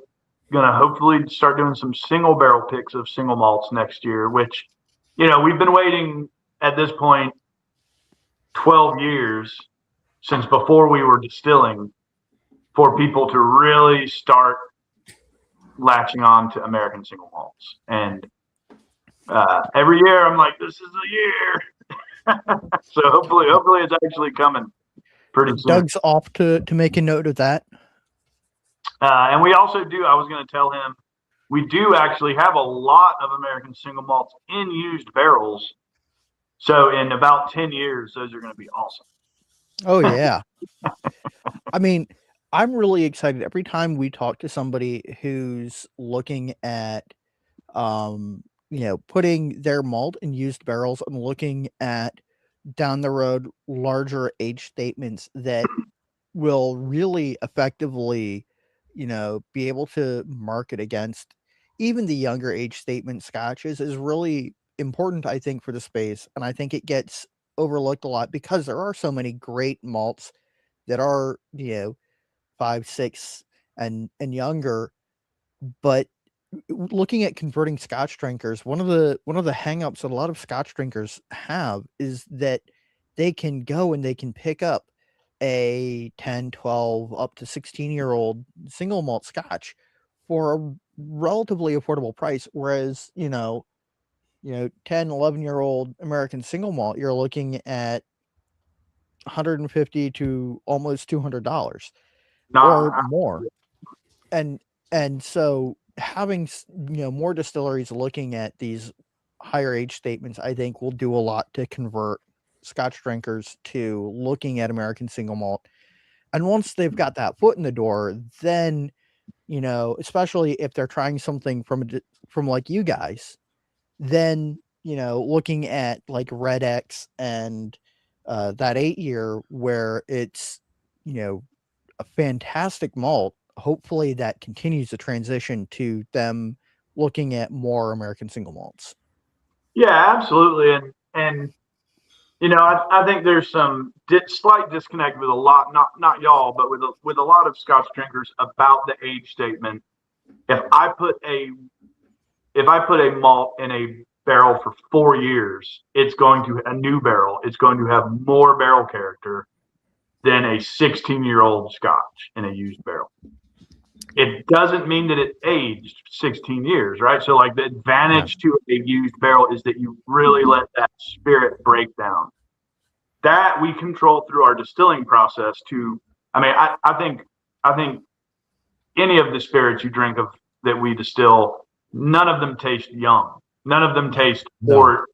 gonna hopefully start doing some single barrel picks of single malts next year. Which, we've been waiting at this point 12 years since before we were distilling for people to really start latching on to American single malts. And every year I'm like, this is the year. So hopefully it's actually coming pretty soon. Doug's off to make a note of that. And we also do, I was going to tell him, we do actually have a lot of American single malts in used barrels. So in about 10 years, those are going to be awesome. Oh, yeah. I mean, I'm really excited every time we talk to somebody who's looking at, putting their malt in used barrels and looking at down the road larger age statements that will really effectively, be able to market against even the younger age statement scotches is really important, I think, for the space. And I think it gets overlooked a lot because there are so many great malts that are 5, 6 and younger. But looking at converting Scotch drinkers, one of the hangups that a lot of Scotch drinkers have is that they can go and they can pick up a 10, 12 up to 16-year-old single malt Scotch for a relatively affordable price, whereas 10, 11-year-old American single malt, you're looking at $150 to almost $200 or more. And so having, more distilleries looking at these higher age statements, I think will do a lot to convert Scotch drinkers to looking at American single malt. And once they've got that foot in the door, then, especially if they're trying something from like you guys, then, looking at like Red X and that 8-year where it's, a fantastic malt, hopefully that continues the transition to them looking at more American single malts. Yeah, absolutely. And I think there's some slight disconnect with a lot, not y'all, but with a lot of Scotch drinkers about the age statement. If I put a malt in a barrel for 4 years, a new barrel, it's going to have more barrel character than a 16-year-old Scotch in a used barrel. It doesn't mean that it aged 16 years, right? So like the advantage to a used barrel is that you really let that spirit break down. That we control through our distilling process I think any of the spirits you drink of that we distill, none of them taste young. None of them taste or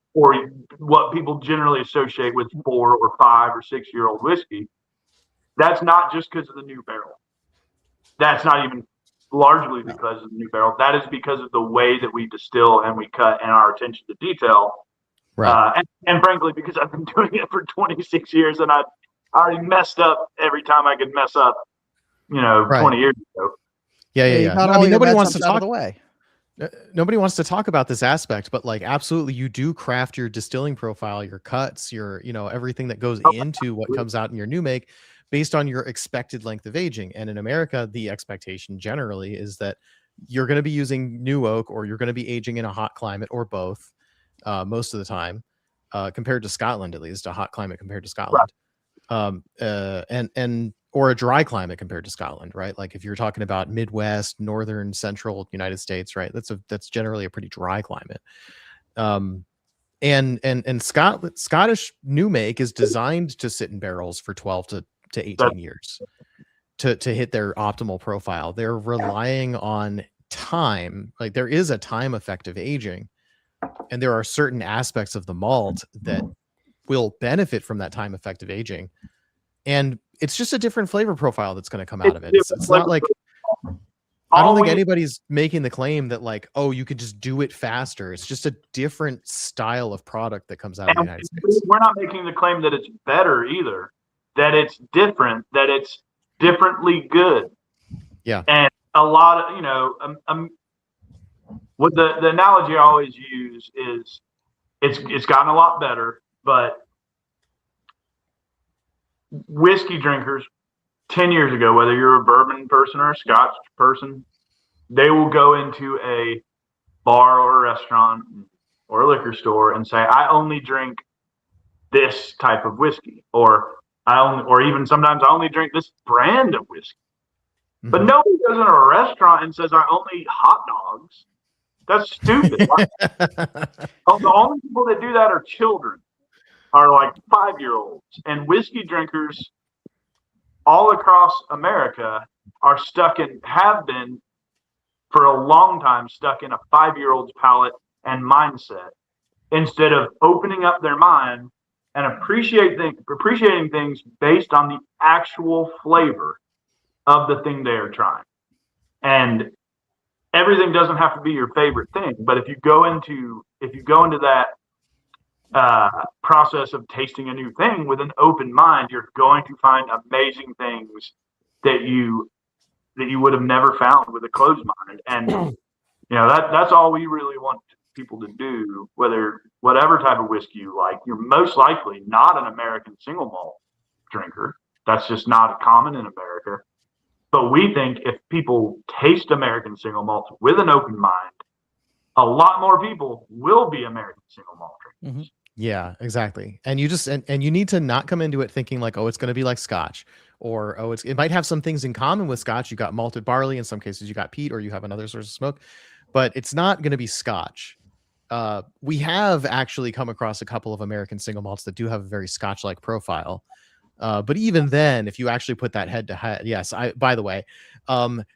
what people generally associate with 4 or 5 or 6-year-old whiskey. That's not just because of the new barrel. That's not even largely because of the new barrel. That is because of the way that we distill and we cut and our attention to detail. Right. And frankly, because I've been doing it for 26 years and I already messed up every time I could mess up, 20 years ago. Yeah. I mean, nobody wants to talk. Nobody wants to talk about this aspect, but like absolutely you do craft your distilling profile, your cuts, your, everything that goes into what comes out in your new make based on your expected length of aging. And in America, the expectation generally is that you're going to be using new oak or you're going to be aging in a hot climate or both most of the time compared to Scotland, at least a hot climate compared to Scotland. And or a dry climate compared to Scotland, right? Like if you're talking about Midwest, northern, central United States, right? That's generally a pretty dry climate. And Scottish new make is designed to sit in barrels for 12 to 18 years to hit their optimal profile. They're relying on time. Like there is a time effect of aging, and there are certain aspects of the malt that will benefit from that time effect of aging. And it's just a different flavor profile that's going to come out of it. It's not like I don't all think we anybody's making the claim that like, oh, you could just do it faster. It's just a different style of product that comes out of the and United States. we're not making the claim that it's better either. That it's different. That it's differently good. Yeah. And a lot of what the analogy I always use is it's gotten a lot better, but whiskey drinkers 10 years ago, whether you're a bourbon person or a Scotch person, they will go into a bar or a restaurant or a liquor store and say, I only drink this type of whiskey, or even sometimes I only drink this brand of whiskey. Mm-hmm. But nobody goes in a restaurant and says, I only eat hot dogs. That's stupid. The only people that do that are children, are like 5-year-olds. And whiskey drinkers all across America are have been for a long time stuck in a 5-year-old's palate and mindset, instead of opening up their mind and appreciating things based on the actual flavor of the thing they are trying. And everything doesn't have to be your favorite thing, but if you go into that process of tasting a new thing with an open mind, you're going to find amazing things that you would have never found with a closed mind. And that's all we really want people to do. Whatever type of whiskey you like, you're most likely not an American single malt drinker. That's just not common in America. But we think if people taste American single malts with an open mind, a lot more people will be American single malt drinkers. Mm-hmm. Yeah, exactly. And you just and you need to not come into it thinking like, oh, it's going to be like Scotch, or oh, it might have some things in common with Scotch. You got malted barley, in some cases you got peat, or you have another source of smoke, but it's not going to be Scotch. We have actually come across a couple of American single malts that do have a very Scotch-like profile. But even then, if you actually put that head to head, yes. By the way,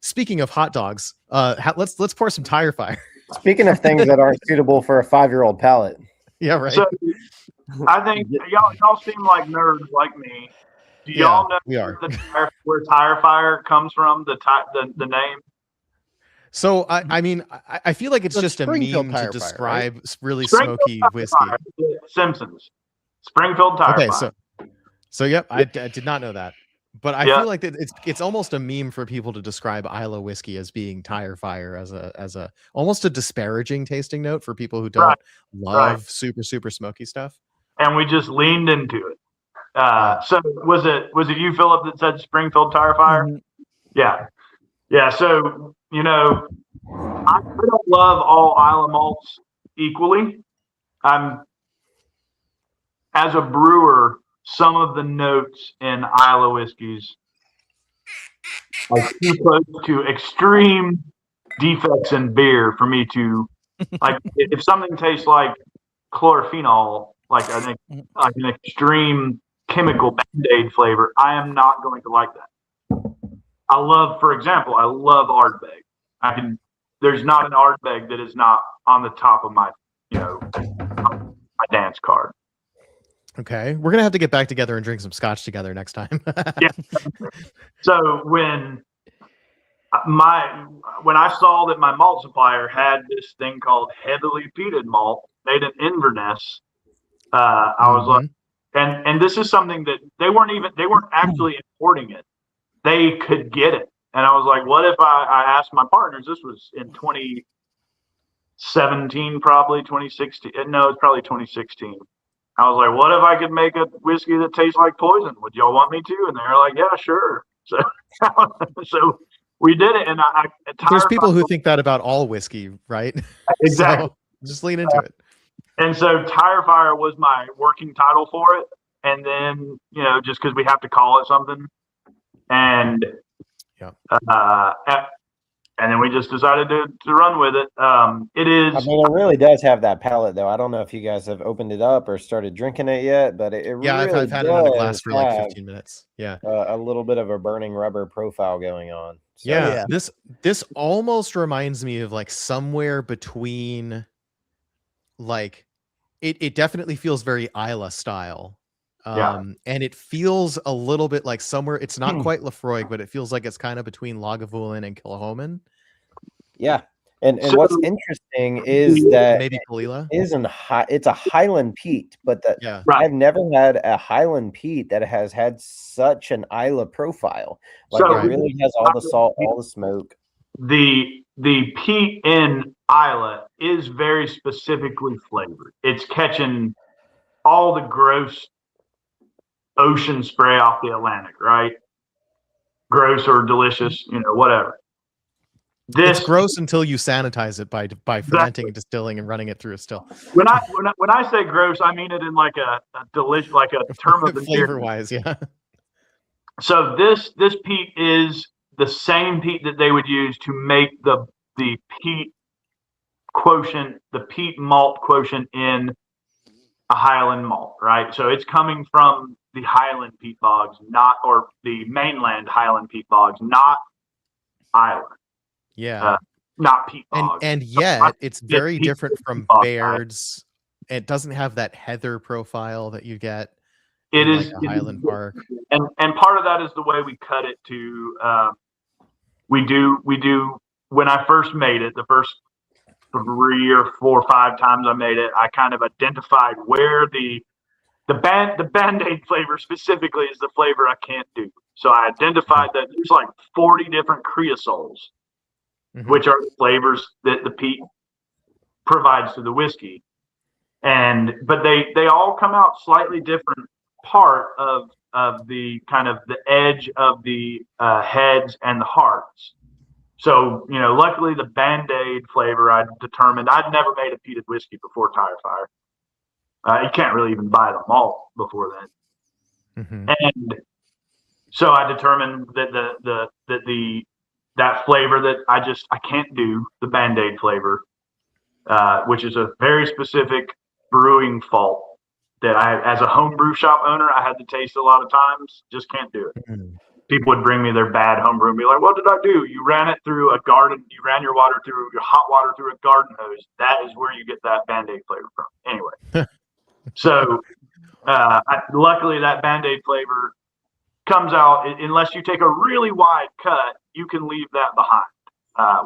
speaking of hot dogs, let's pour some Tire Fire. Speaking of things that aren't suitable for a 5-year-old palate. Yeah, right. So I think y'all seem like nerds like me. Do y'all know we are. Where Tire Fire comes from? The name. So I mean, I feel like it's just a meme to describe really smoky whiskey. Fire, Simpsons. Springfield Tire Fire. So yep, I did not know that, but I feel like it's almost a meme for people to describe Isla whiskey as being Tire Fire as a almost a disparaging tasting note for people who don't love super smoky stuff. And we just leaned into it. So was it you, Philip, that said Springfield Tire Fire? Mm-hmm. Yeah. So I don't love all Isla malts equally. As a brewer, some of the notes in Isla whiskeys are too close to extreme defects in beer for me to like. If something tastes like chlorophenol, like I think like an extreme chemical Band-Aid flavor, I am not going to like that. For example, I love Ardbeg. There's not an Ardbeg that is not on the top of my my dance card. Okay, we're gonna have to get back together and drink some scotch together next time. Yeah. So when I saw that my malt supplier had this thing called heavily peated malt made in Inverness, I was like, and this is something that they weren't actually importing it. They could get it, and I was like, what if I asked my partners? This was in 2017, probably 2016. No, it's probably 2016. I was like, what if I could make a whiskey that tastes like poison? Would y'all want me to? And they're like, yeah, sure. So, so we did it. And there's people who think that about all whiskey, right? Exactly. So just lean into it. And so Tire Fire was my working title for it. And then, just because we have to call it something. And and then we just decided to run with it. It is. I mean, it really does have that palate, though. I don't know if you guys have opened it up or started drinking it yet, but it really I've had it in the glass for like 15 minutes. Yeah, a little bit of a burning rubber profile going on. So, yeah, this almost reminds me of like somewhere between, like, it definitely feels very Isla style. And it feels a little bit like somewhere, it's not quite Lafroig, but it feels like it's kind of between Lagavulin and Kilchoman. Yeah. And So what's interesting is that Maybe Kalila. it's a Highland peat, but Yeah. Right. I've never had a Highland peat that has had such an Isla profile. Like So- it really has all the salt, all the smoke. the peat in Isla is very specifically flavored. It's catching all the gross ocean spray off the Atlantic, right? Gross or delicious, whatever. It's gross until you sanitize it by fermenting Exactly. and distilling and running it through a still. When I say gross, I mean it in like a delicious, like a term of Flavor wise, yeah. So this peat is the same peat that they would use to make the peat quotient, the peat malt quotient in a Highland malt, right? So it's coming from the Highland peat bogs, or the mainland Highland peat bogs, not Island. Yeah. Not peat bogs. And yet it's very peat different from bog, Baird's. It doesn't have that heather profile that you get It in is like a Highland Park. And part of that is the way we cut it to we do when I first made it, the first 3 or 4 or 5 times I made it, I kind of identified where the Band-Aid flavor specifically is the flavor I can't do. So I identified that there's like 40 different creosoles, which are the flavors that the peat provides to the whiskey. But they all come out slightly different part of the kind of the edge of the heads and the hearts. So, luckily the Band-Aid flavor, I determined I'd never made a peated whiskey before Tire Fire. You can't really even buy the malt before then. And so I determined that that flavor that I can't do, the Band-Aid flavor, which is a very specific brewing fault that as a homebrew shop owner, I had to taste a lot of times, just can't do it. People would bring me their bad homebrew and be like, what did I do? You ran it through a garden. You ran your hot water through a garden hose. That is where you get that Band-Aid flavor from. Anyway. So luckily that Band-Aid flavor comes out, unless you take a really wide cut, you can leave that behind,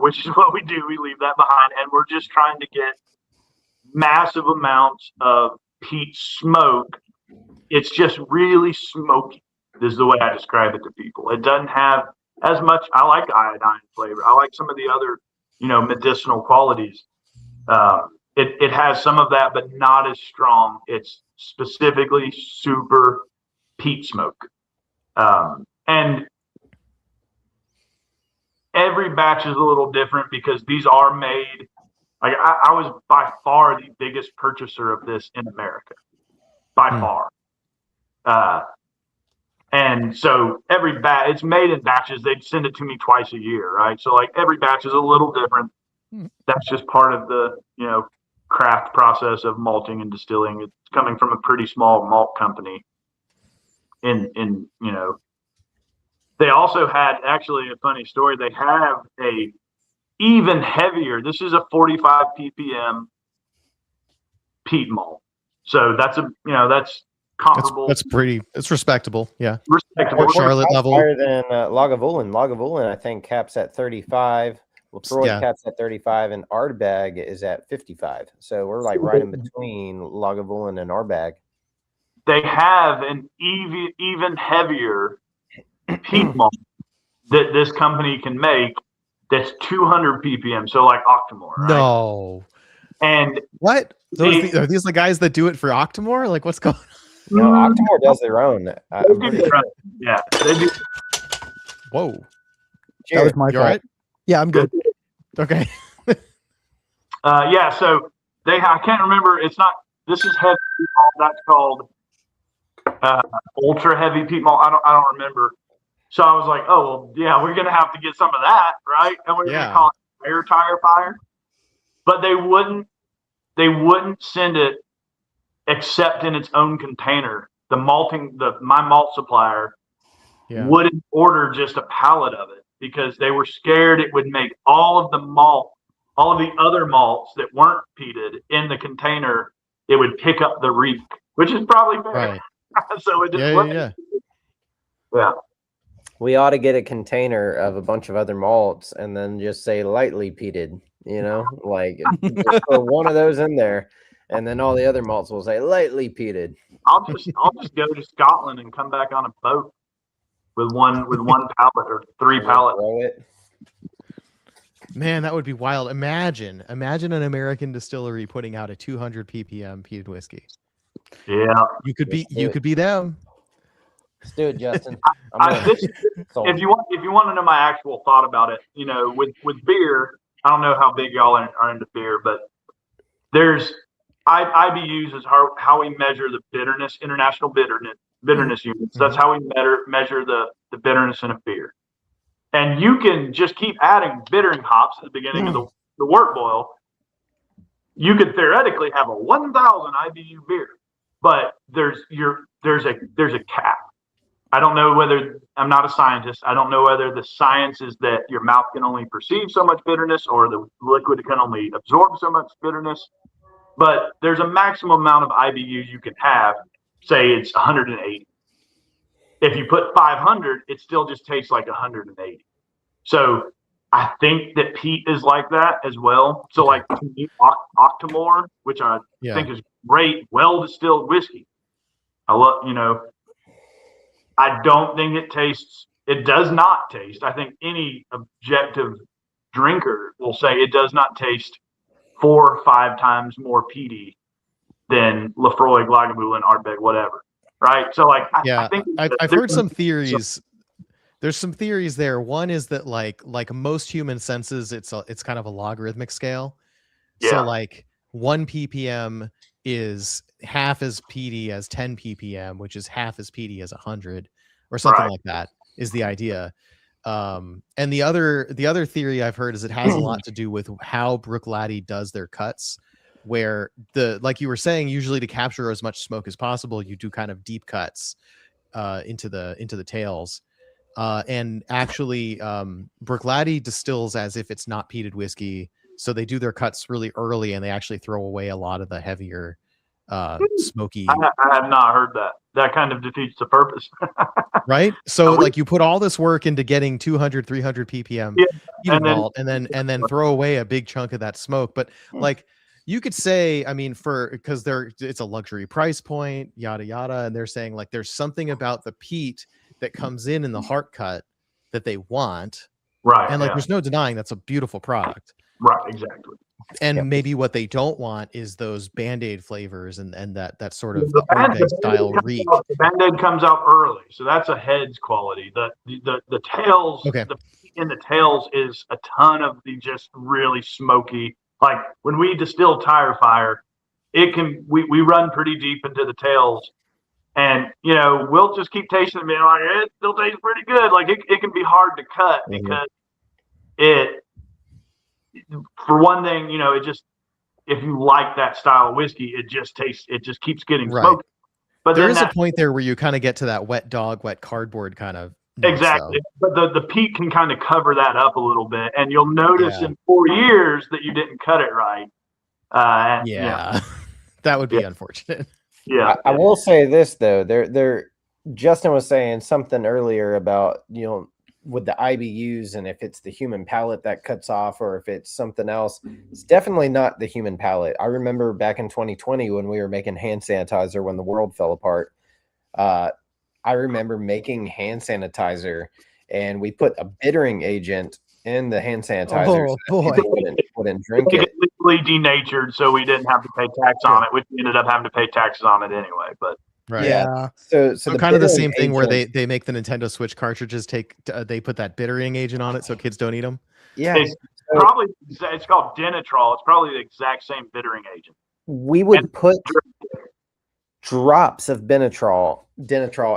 which is what we do. We leave that behind, and we're just trying to get massive amounts of peat smoke. It's just really smoky. This is the way I describe it to people. It doesn't have as much. I like iodine flavor. I like some of the other, medicinal qualities. It has some of that, but not as strong. It's specifically super peat smoke. And every batch is a little different because these are made. Like I was by far the biggest purchaser of this in America, by far. And so every batch, it's made in batches. They'd send it to me twice a year, right? So like every batch is a little different. That's just part of the, craft process of malting and distilling. It's coming from a pretty small malt company. They also had, actually a funny story. They have a even heavier. This is a 45 ppm peat malt. So that's that's comparable. It's respectable. Yeah. Respectable. Port Charlotte level. Higher than Lagavulin. Lagavulin, I think, caps at 35. LaFroy caps at 35, and Ardbeg is at 55. So we're like right in between Lagavulin and Ardbeg. They have an even heavier peat malt that this company can make that's 200 ppm. So like Octomore, right? No. And what? Are these the guys that do it for Octomore? Like, what's going on? No, Octomore does their own. I'm pretty sure. Yeah, they do. Whoa. That was my fault. Right? Yeah, I'm good. Okay. Yeah, so I can't remember. This is heavy peat malt. That's called ultra heavy peat malt. I don't remember. So I was like, oh, well, yeah, we're going to have to get some of that, right? And we're going to call it Tire Fire. But they wouldn't send it except in its own container. My malt supplier wouldn't order just a pallet of it because they were scared it would make all of the other malts that weren't peated in the container. It would pick up the reek, which is probably fair. Right. So it just Yeah. We ought to get a container of a bunch of other malts and then just say lightly peated, you know, like just throw one of those in there, and then all the other malts will say lightly peated. I'll just go to Scotland and come back on a boat with one pallet or three And then pallets. throw it. Man, that would be wild. Imagine an American distillery putting out a 200 ppm peated whiskey. Yeah. You could be Let's do it. them. Let's do it, Justin. If you want to know my actual thought about it, you know, with beer, I don't know how big y'all are into beer, but there's IBUs is how we measure the bitterness, international bitterness units. That's how we measure the bitterness in a beer. And you can just keep adding bittering hops at the beginning of the wort boil. You could theoretically have a 1,000 IBU beer, but there's a cap. I don't know whether, I'm not a scientist. I don't know whether the science is that your mouth can only perceive so much bitterness or the liquid can only absorb so much bitterness. But there's a maximum amount of IBUs you can have. Say it's 180. If you put 500, it still just tastes like 180. So I think that peat is like that as well. So like to me, Octomore, which I think is great, well distilled whiskey. I love, you know, I don't think it does not taste. I think any objective drinker will say it does not taste 4 or 5 times more peaty than Lefroy, Lagavulin, Ardbeg, whatever. Right. So like, I think I've heard some theories. There's some theories there. One is that like most human senses, it's kind of a logarithmic scale. Yeah. So like 1 ppm is half as peaty as 10 ppm, which is half as peaty as 100 or something like that is the idea. And the other theory I've heard is it has a lot to do with how Bruichladdich does their cuts, where like you were saying, usually to capture as much smoke as possible, you do kind of deep cuts into the tails. And actually, Bruichladdich distills as if it's not peated whiskey, so they do their cuts really early, and they actually throw away a lot of the heavier, smoky. I have not heard that. That kind of defeats the purpose, right? So like you put all this work into getting 200, 300 ppm peated malt, and then throw away a big chunk of that smoke. But like you could say, I mean, because it's a luxury price point, yada yada, and they're saying like there's something about the peat that comes in the heart cut that they want, right? And like there's no denying that's a beautiful product, right? Exactly. And maybe what they don't want is those Band-Aid flavors and that sort of Ardbeg style reek. The Band-Aid comes out early, so that's a heads quality. The tails, the peat in the tails is a ton of the just really smoky. Like when we distill Tire Fire, we run pretty deep into the tails. And, you know, we'll just keep tasting it and being like, it still tastes pretty good. Like it can be hard to cut because for one thing, you know, if you like that style of whiskey, it just keeps getting smoky. But there is a point there where you kind of get to that wet cardboard kind of. Exactly. But the peat can kind of cover that up a little bit. And you'll notice in 4 years that you didn't cut it right. That would be unfortunate. Yeah, I will say this though. Justin was saying something earlier about, you know, with the IBUs and if it's the human palate that cuts off or if it's something else. It's definitely not the human palate. I remember back in 2020 when we were making hand sanitizer when the world fell apart. I remember making hand sanitizer and we put a bittering agent in the hand sanitizer. Oh boy! Wouldn't drink it. Legally denatured, so we didn't have to pay tax on it, which we ended up having to pay taxes on it anyway. But yeah. So kind of the same thing where they make the Nintendo Switch cartridges they put that bittering agent on it so kids don't eat them. Yeah, it's called Dinitrol. It's probably the exact same bittering agent. We would put drops of Dinitrol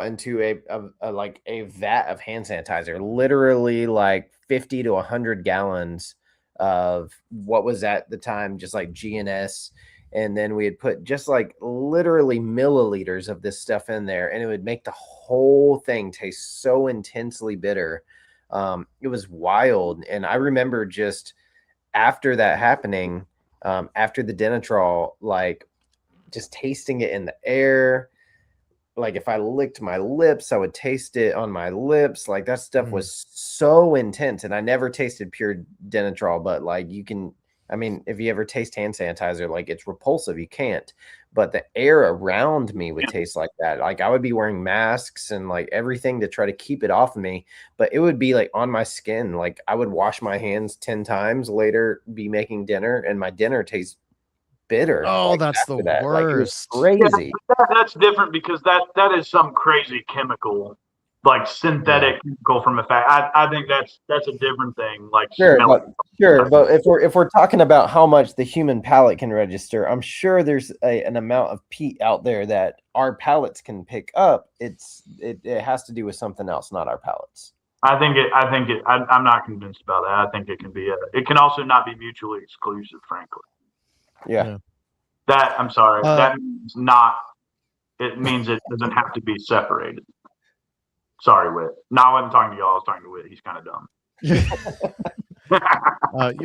into a vat of hand sanitizer, literally like 50 to 100 gallons of what was at the time just like GNS, and then we had put just like literally milliliters of this stuff in there, and it would make the whole thing taste so intensely bitter. It was wild. And I remember just after that happening, after the Dinitrol, like just tasting it in the air, like if I licked my lips, I would taste it on my lips. Like that stuff was so intense, and I never tasted pure Denitrol, but like you can, I mean, if you ever taste hand sanitizer, like it's repulsive, you can't. But the air around me would taste like that. Like I would be wearing masks and like everything to try to keep it off of me, but it would be like on my skin. Like I would wash my hands 10 times later, be making dinner, and my dinner tastes bitter. Oh, like, that's the after that. Like it was worst. crazy. That's different because that is some crazy chemical, like synthetic chemical from a fact. I think that's a different thing. Like Sure, smelling. but if we're talking about how much the human palate can register, I'm sure there's an amount of peat out there that our palates can pick up. It has to do with something else, not our palates. I'm not convinced about that. I think it can be it can also not be mutually exclusive, frankly. Yeah. That I'm sorry. That means not. It means it doesn't have to be separated. Sorry, Whit. No, I wasn't talking to y'all. I was talking to Whit. He's kind of dumb.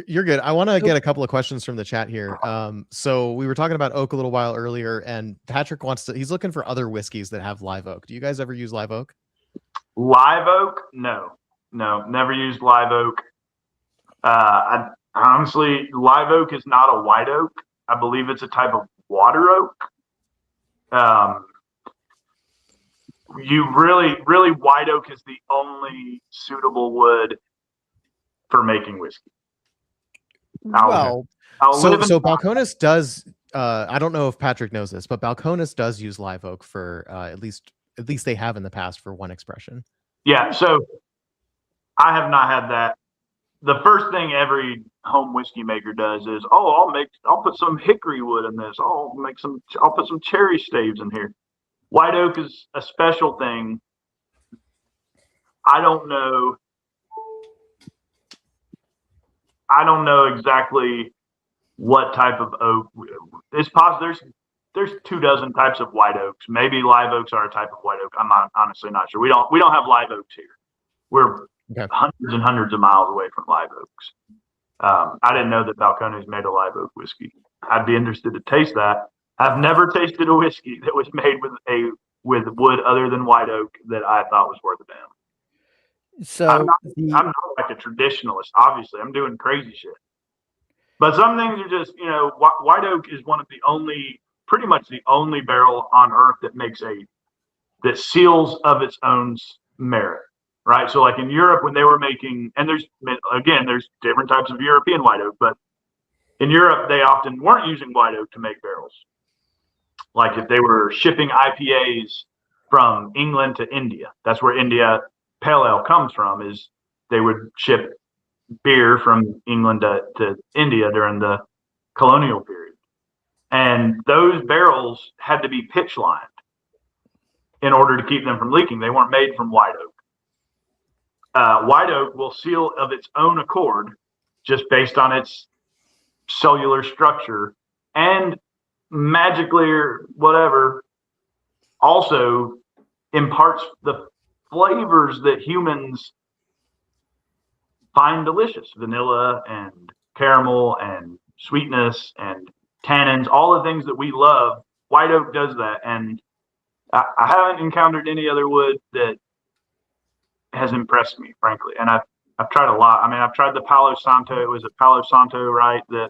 You're good. I want to get a couple of questions from the chat here. So we were talking about oak a little while earlier, and Patrick he's looking for other whiskeys that have live oak. Do you guys ever use live oak? Live oak? No, never used live oak. Honestly, live oak is not a white oak. I believe it's a type of water oak. You really white oak is the only suitable wood for making whiskey. Well, so Balcones does. I don't know if Patrick knows this, but Balcones does use live oak for at least they have in the past for one expression. Yeah. So I have not had that. The first thing every home whiskey maker does is, I'll put some hickory wood in this. I'll put some cherry staves in here. White oak is a special thing. I don't know exactly what type of oak. It's possible there's 24 types of white oaks. Maybe live oaks are a type of white oak. I'm honestly not sure. We don't have live oaks here. We're hundreds and hundreds of miles away from live oaks. I didn't know that Balcones made a live oak whiskey. I'd be interested to taste that. I've never tasted a whiskey that was made with wood other than white oak that I thought was worth a damn. So I'm not like a traditionalist. Obviously, I'm doing crazy shit. But some things are just, white oak is pretty much the only barrel on earth that seals of its own merit. Right. So like in Europe, when they were making, and there's different types of European white oak, but in Europe, they often weren't using white oak to make barrels. Like if they were shipping IPAs from England to India, that's where India Pale Ale comes from, is they would ship beer from England to India during the colonial period. And those barrels had to be pitch lined in order to keep them from leaking. They weren't made from white oak. White oak will seal of its own accord, just based on its cellular structure, and magically or whatever, also imparts the flavors that humans find delicious: vanilla and caramel and sweetness and tannins, all the things that we love. White oak does that, and I haven't encountered any other wood that has impressed me, frankly. And I've tried a lot. I mean, I've tried the Palo Santo. It was a Palo Santo, right? That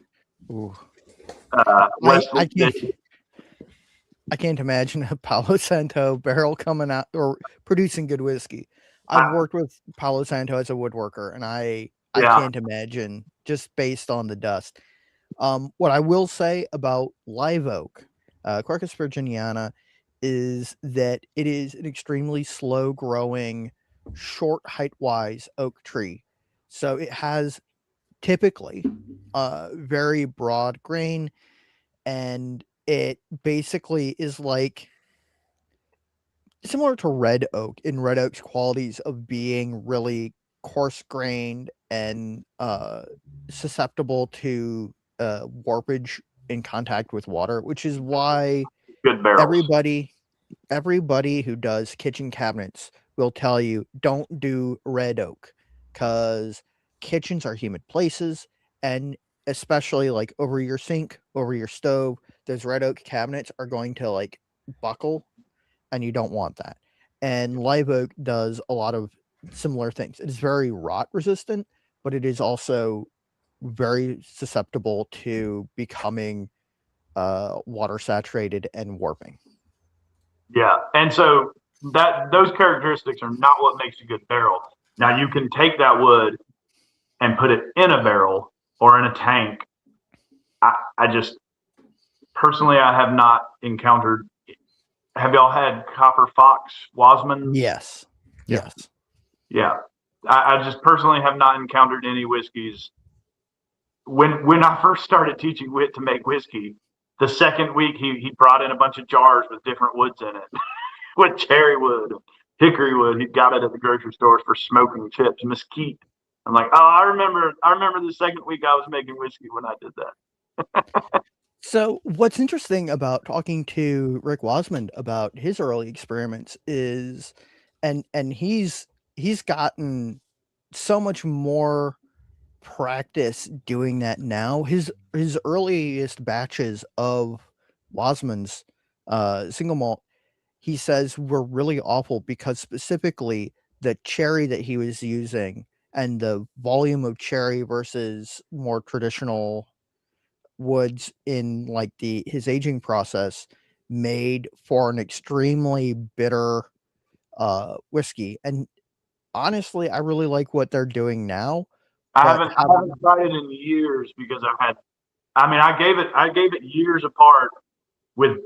I can't imagine a Palo Santo barrel coming out or producing good whiskey. I've worked with Palo Santo as a woodworker, and I can't imagine, just based on the dust. What I will say about live oak, Quercus virginiana, is that it is an extremely slow growing, short height wise oak tree. So it has typically very broad grain, and it basically is like similar to red oak in red oak's qualities of being really coarse grained and susceptible to warpage in contact with water, which is why good barrels. Everybody who does kitchen cabinets will tell you don't do red oak, because kitchens are humid places, and especially like over your sink, over your stove, those red oak cabinets are going to like buckle and you don't want that. And live oak does a lot of similar things. It is very rot resistant, but it is also very susceptible to becoming water saturated and warping. Yeah, and so those characteristics are not what makes a good barrel. Now you can take that wood and put it in a barrel or in a tank. I just personally, I have not encountered. Have y'all had Copper Fox Wasman? Yes. Yeah. Yes. Yeah, I just personally have not encountered any whiskeys. When I first started teaching Whit to make whiskey, the second week he brought in a bunch of jars with different woods in it, with cherry wood, hickory wood. He got it at the grocery stores for smoking chips, mesquite. I'm like, oh, I remember the second week I was making whiskey when I did that. So what's interesting about talking to Rick Wasmond about his early experiments is, and he's gotten so much more practice doing that now. His earliest batches of Wasmond's single malt, he says, were really awful because specifically the cherry that he was using and the volume of cherry versus more traditional woods in like his aging process made for an extremely bitter whiskey. And honestly, I really like what they're doing now. I haven't tried it in years because I gave it years apart with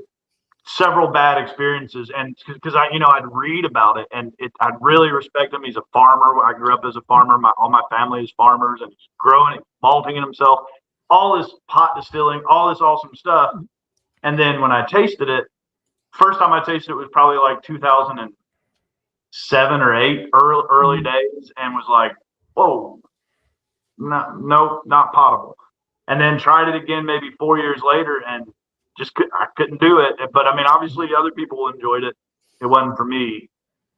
several bad experiences, and because I'd read about it, and I'd really respect him. He's a farmer. I grew up as a farmer. All my family is farmers, and he's growing it, malting it himself, all this pot distilling, all this awesome stuff. And then when I tasted it, first time I tasted it was probably like 2007 or 8, early days, and was like, whoa, no, not potable. And then tried it again maybe 4 years later, and I couldn't do it. But I mean, obviously other people enjoyed it. It wasn't for me.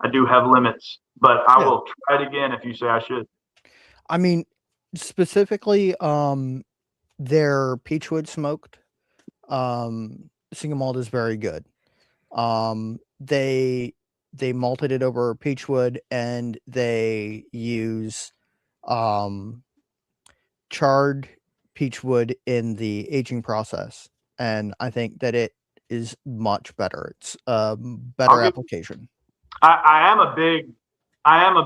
I do have limits, but I will try it again if you say I should. I mean, specifically, their peachwood smoked single malt is very good. They malted it over peachwood, and they use charred peachwood in the aging process, and I think that it is much better. It's better application. I am a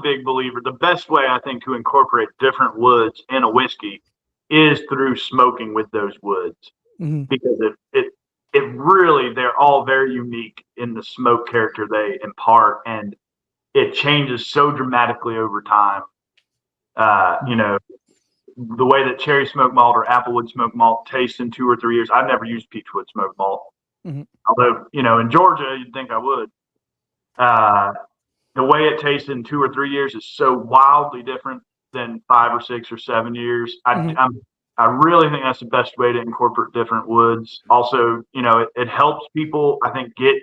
big believer. The best way I think to incorporate different woods in a whiskey is through smoking with those woods, because it really, they're all very unique in the smoke character they impart, and it changes so dramatically over time. The way that cherry smoked malt or applewood smoked malt tastes in 2 or 3 years. I've never used peachwood smoked malt, although in Georgia you'd think I would. The way it tastes in 2 or 3 years is so wildly different than 5 or 6 or 7 years. I really think that's the best way to incorporate different woods. Also, it helps people, I think, get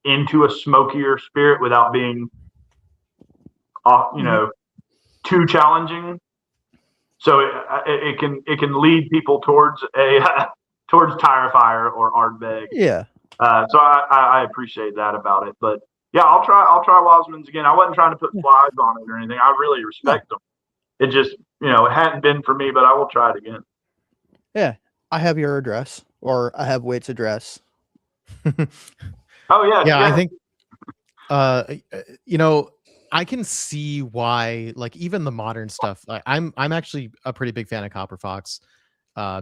into a smokier spirit without being, too challenging. So it can lead people towards tire fire or Ardbeg. Yeah. So I appreciate that about it. But yeah, I'll try Wasman's again. I wasn't trying to put flies on it or anything. I really respect them. It just, it hadn't been for me, but I will try it again. Yeah. I have your address, or I have Whit's address. Oh yeah. Yeah, I think I can see why, like, even the modern stuff. I'm actually a pretty big fan of Copper Fox,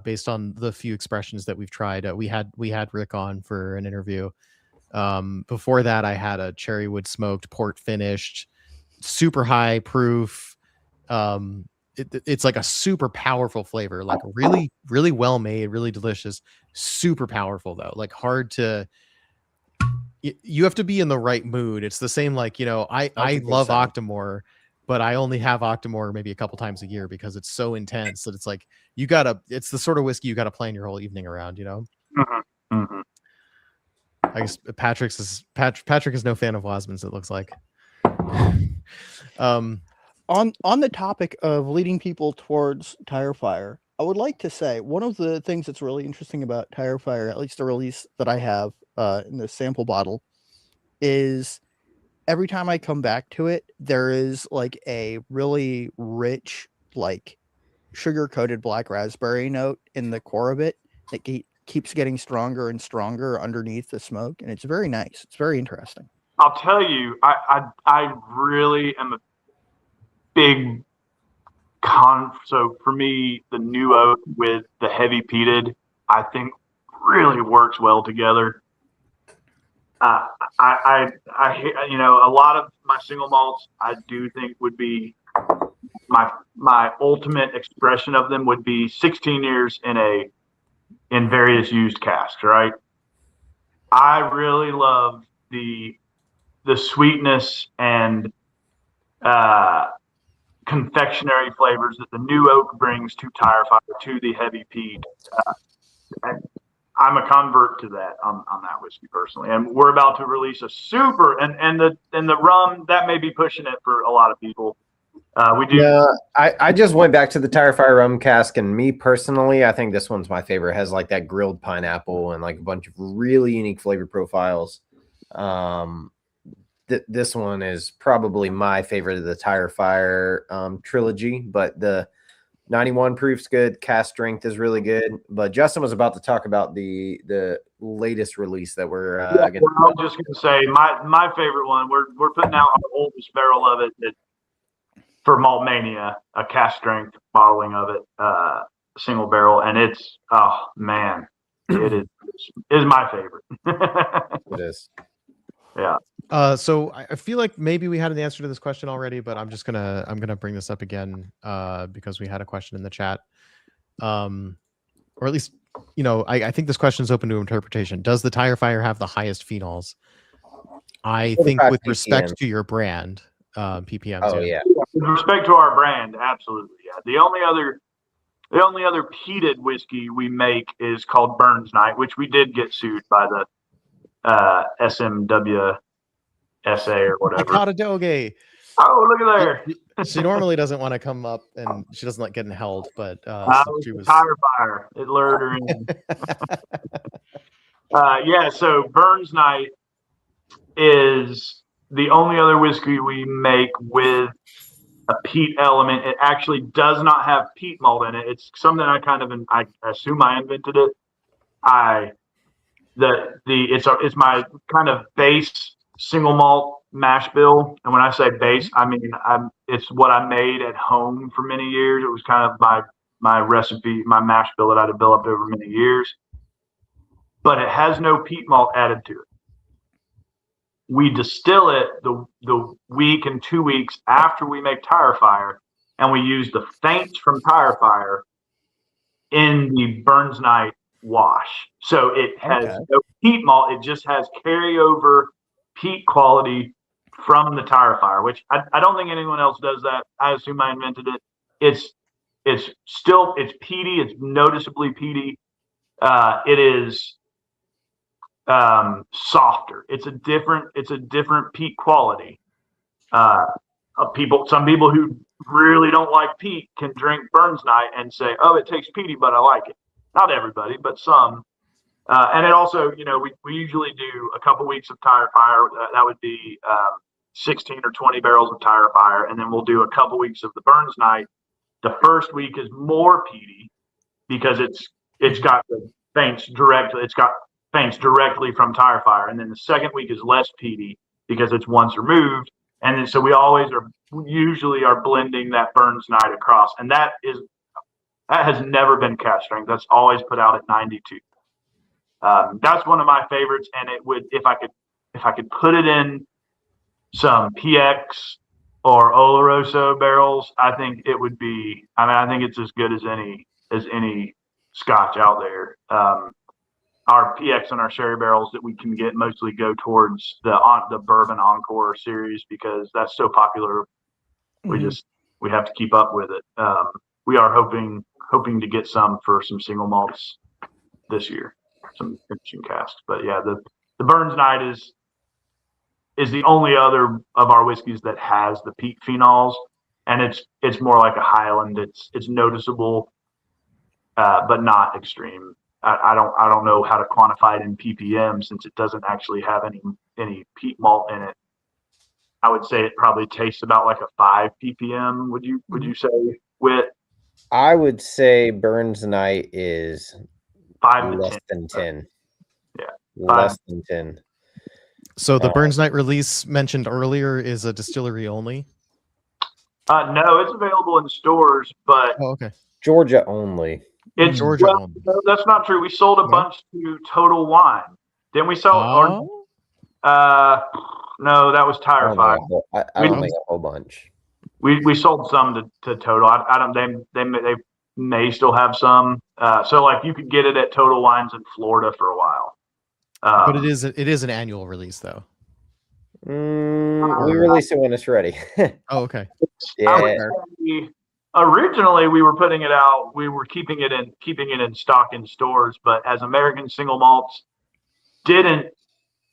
based on the few expressions that we've tried. We had Rick on for an interview. Before that, I had a cherrywood smoked, port finished, super high proof. It's like a super powerful flavor, like really, really well made, really delicious, super powerful though, like hard to. You have to be in the right mood. It's the same, like, I love Octomore, but I only have Octomore maybe a couple times a year because it's so intense that it's like it's the sort of whiskey you gotta plan your whole evening around, I guess Patrick is no fan of Wasman's, it looks like. On the topic of leading people towards tire fire, I would like to say one of the things that's really interesting about tire fire, at least the release that I have in the sample bottle, is every time I come back to it, there is like a really rich, like sugar coated black raspberry note in the core of it that keeps getting stronger and stronger underneath the smoke. And it's very nice. It's very interesting. I'll tell you, I really am a big so for me, the new oak with the heavy peated, I think really works well together. I you know, a lot of my single malts I do think would be my ultimate expression of them would be 16 years in various used casks, right? I really love the sweetness and confectionery flavors that the new oak brings to Tire Fire, to the heavy peat. I'm a convert to that on that whiskey personally, and we're about to release a super and the rum that may be pushing it for a lot of people. We do. Yeah, I just went back to the Tire Fire rum cask, and me personally, I think this one's my favorite. It has like that grilled pineapple and like a bunch of really unique flavor profiles. This one is probably my favorite of the Tire Fire trilogy, but the 91 proof's good. Cast strength is really good. But Justin was about to talk about the latest release that we're I was just going to say my favorite one. We're putting out our oldest barrel of it for Malt Mania, a cast strength bottling of it, single barrel, and it's man, it is my favorite. It is. Yeah. So I feel like maybe we had an answer to this question already, but I'm gonna bring this up again because we had a question in the chat, or at least, you know, I think this question is open to interpretation. Does the Tire Fire have the highest phenols? I think with respect to your brand, ppm. Oh yeah. With respect to our brand, absolutely. Yeah. The only other peated whiskey we make is called Burns Night, which we did get sued by the SMW SA or whatever. I caught a doge. Oh, look at there. She normally doesn't want to come up, and she doesn't like getting held, but she was Tire Fire. It lured her in. Yeah, so Burns Night is the only other whiskey we make with a peat element. It actually does not have peat malt in it. It's something I assume I invented it. It's my kind of base single malt mash bill, and when I say base, I mean it's what I made at home for many years. It was kind of my recipe, my mash bill that I developed over many years, but it has no peat malt added to it. We distill it the week and 2 weeks after we make Tire Fire, and we use the feints from Tire Fire in the Burns Night wash. So it has no peat malt. It just has carryover peat quality from the Tire Fire, which I don't think anyone else does that. I assume I invented it. It's peaty. It's noticeably peaty. It is softer. It's a different peat quality. Some people who really don't like peat can drink Burns Night and say, "Oh, it tastes peaty, but I like it." Not everybody, but some. And it also, you know, we usually do a couple weeks of Tire Fire. That would be 16 or 20 barrels of Tire Fire, and then we'll do a couple weeks of the Burns Night. The first week is more peaty because it's got the feints directly. It's got feints directly from Tire Fire, and then the second week is less peaty because it's once removed. And then so we usually are blending that Burns Night across, and that has never been cast strength. That's always put out at 92. That's one of my favorites, and it would, if I could put it in some PX or Oloroso barrels, I think it would be. I mean, I think it's as good as any Scotch out there. Our PX and our sherry barrels that we can get mostly go towards the bourbon Encore series because that's so popular. Mm-hmm. We have to keep up with it. We are hoping to get some for some single malts this year, some interesting casks. But yeah, the Burns Night is the only other of our whiskeys that has the peat phenols, and it's more like a Highland. It's noticeable, but not extreme. I don't know how to quantify it in ppm since it doesn't actually have any peat malt in it. I would say it probably tastes about like a 5 ppm. Would you say, Whit? I would say Burns Night is 5 to less 10. than 10. Yeah, less than 10. So the Burns Night release mentioned earlier is a distillery only. No, it's available in stores, but okay. Georgia only. It's Georgia only. No, that's not true. We sold a bunch to Total Wine. Didn't we sell? No, that was Tire Fire. I don't think a whole bunch. We sold some to Total. I don't. They may still have some. So like you could get it at Total Wines in Florida for a while. But it is an annual release though. We release it when it's ready. Oh, okay. Yeah. Originally, we were putting it out. We were keeping it in stock in stores. But as American single malts didn't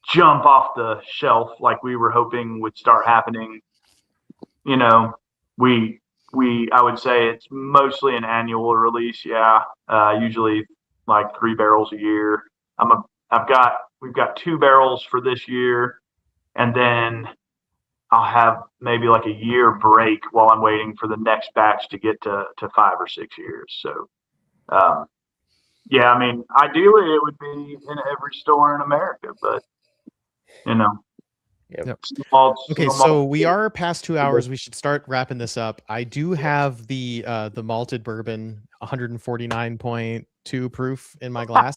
jump off the shelf like we were hoping would start happening, you know, I would say it's mostly an annual release. Yeah, usually like 3 barrels a year. We've got 2 barrels for this year, and then I'll have maybe like a year break while I'm waiting for the next batch to get to 5 or 6 years. So, yeah, I mean, ideally it would be in every store in America, but you know. Yep. Okay, so we are past 2 hours. We should start wrapping this up. I do have the malted bourbon 149.2 proof in my glass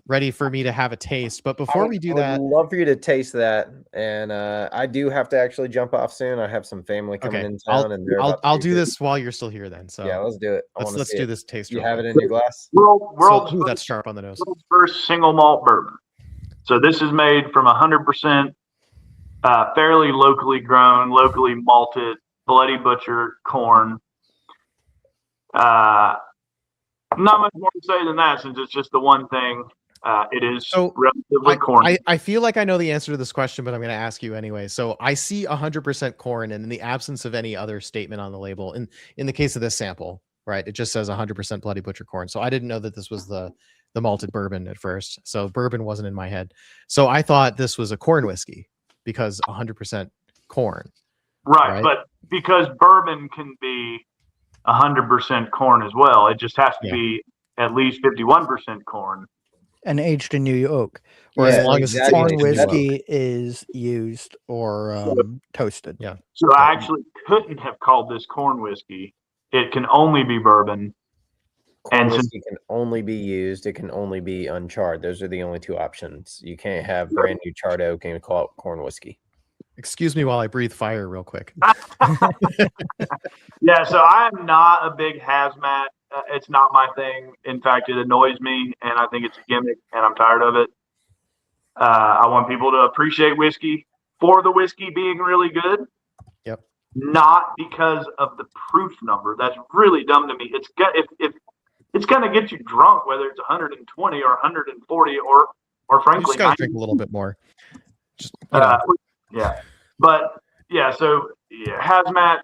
ready for me to have a taste. But before we do that, I'd love for you to taste that. And I do have to actually jump off soon. I have some family coming in town, and I'll do this while you're still here then. So yeah, let's do it. Let's do this taste. You have it in your glass? That's sharp on the nose. World's first single malt bourbon. So this is made from 100% fairly locally grown, locally malted, Bloody Butcher corn. Not much more to say than that, since it's just the one thing. It is relatively corn. I feel like I know the answer to this question, but I'm going to ask you anyway. So I see 100% corn, and in the absence of any other statement on the label, in the case of this sample, right, it just says 100% Bloody Butcher corn. So I didn't know that this was the malted bourbon at first. So bourbon wasn't in my head. So I thought this was a corn whiskey because 100% corn. Right, but because bourbon can be 100% corn as well, it just has to be at least 51% corn. And aged in New oak. Whereas as long as it's corn whiskey is used or toasted. Yeah. So I actually couldn't have called this corn whiskey. It can only be bourbon. Corn whiskey can only be used. It can only be uncharred. Those are the only 2 options. You can't have brand new charred oak and call it corn whiskey. Excuse me while I breathe fire real quick. Yeah, so I'm not a big hazmat. It's not my thing. In fact, it annoys me, and I think it's a gimmick, and I'm tired of it. I want people to appreciate whiskey for the whiskey being really good. Yep. Not because of the proof number. That's really dumb to me. If it's going to get you drunk, whether it's 120 or 140 or frankly, you just got to drink a little bit more. Just, yeah. But yeah, so hazmat.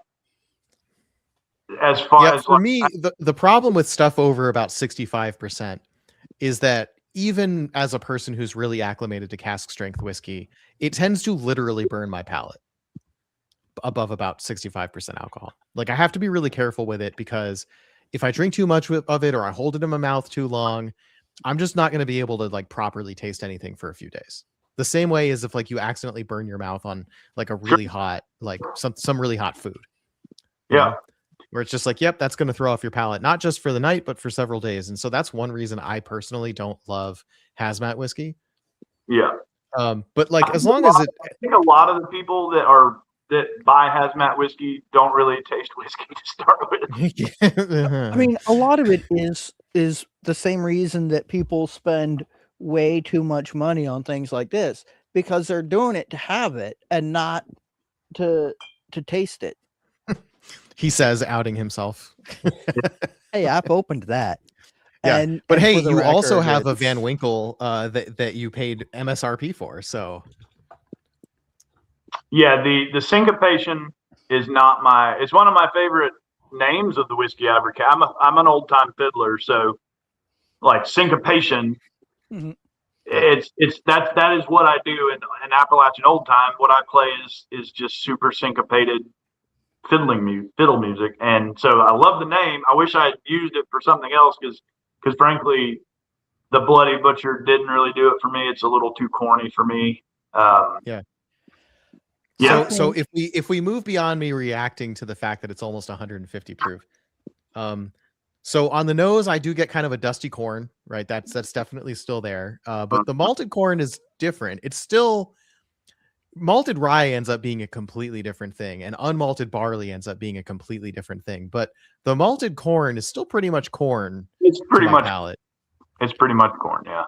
As far as for me, the problem with stuff over about 65% is that even as a person who's really acclimated to cask strength whiskey, it tends to literally burn my palate above about 65% alcohol. Like I have to be really careful with it, because if I drink too much of it or I hold it in my mouth too long, I'm just not going to be able to like properly taste anything for a few days. The same way as if like you accidentally burn your mouth on like a really hot, like some really hot food. Yeah. Where it's just like, yep, that's going to throw off your palate, not just for the night, but for several days. And so that's one reason I personally don't love hazmat whiskey. Yeah. But like, as long as it, I think a lot of the people that buy hazmat whiskey don't really taste whiskey to start with. I mean, a lot of it is the same reason that people spend way too much money on things like this, because they're doing it to have it and not to taste it. He says, outing himself. Hey, I've opened that. Yeah, but hey, you also have a Van Winkle that you paid MSRP for. So yeah, the syncopation is not it's one of my favorite names of the whiskey I've ever. I'm an old time fiddler, so like syncopation That is what I do in Appalachian old time. What I play is just super syncopated fiddle music, and so I love the name. I wish I had used it for something else because frankly, the Bloody Butcher didn't really do it for me. It's a little too corny for me. Yeah. Yeah. So if we move beyond me reacting to the fact that it's almost 150 proof, so on the nose I do get kind of a dusty corn, right? That's definitely still there. But the malted corn is different. It's still malted rye ends up being a completely different thing, and unmalted barley ends up being a completely different thing. But the malted corn is still pretty much corn. It's pretty much palate. It's pretty much corn, yeah.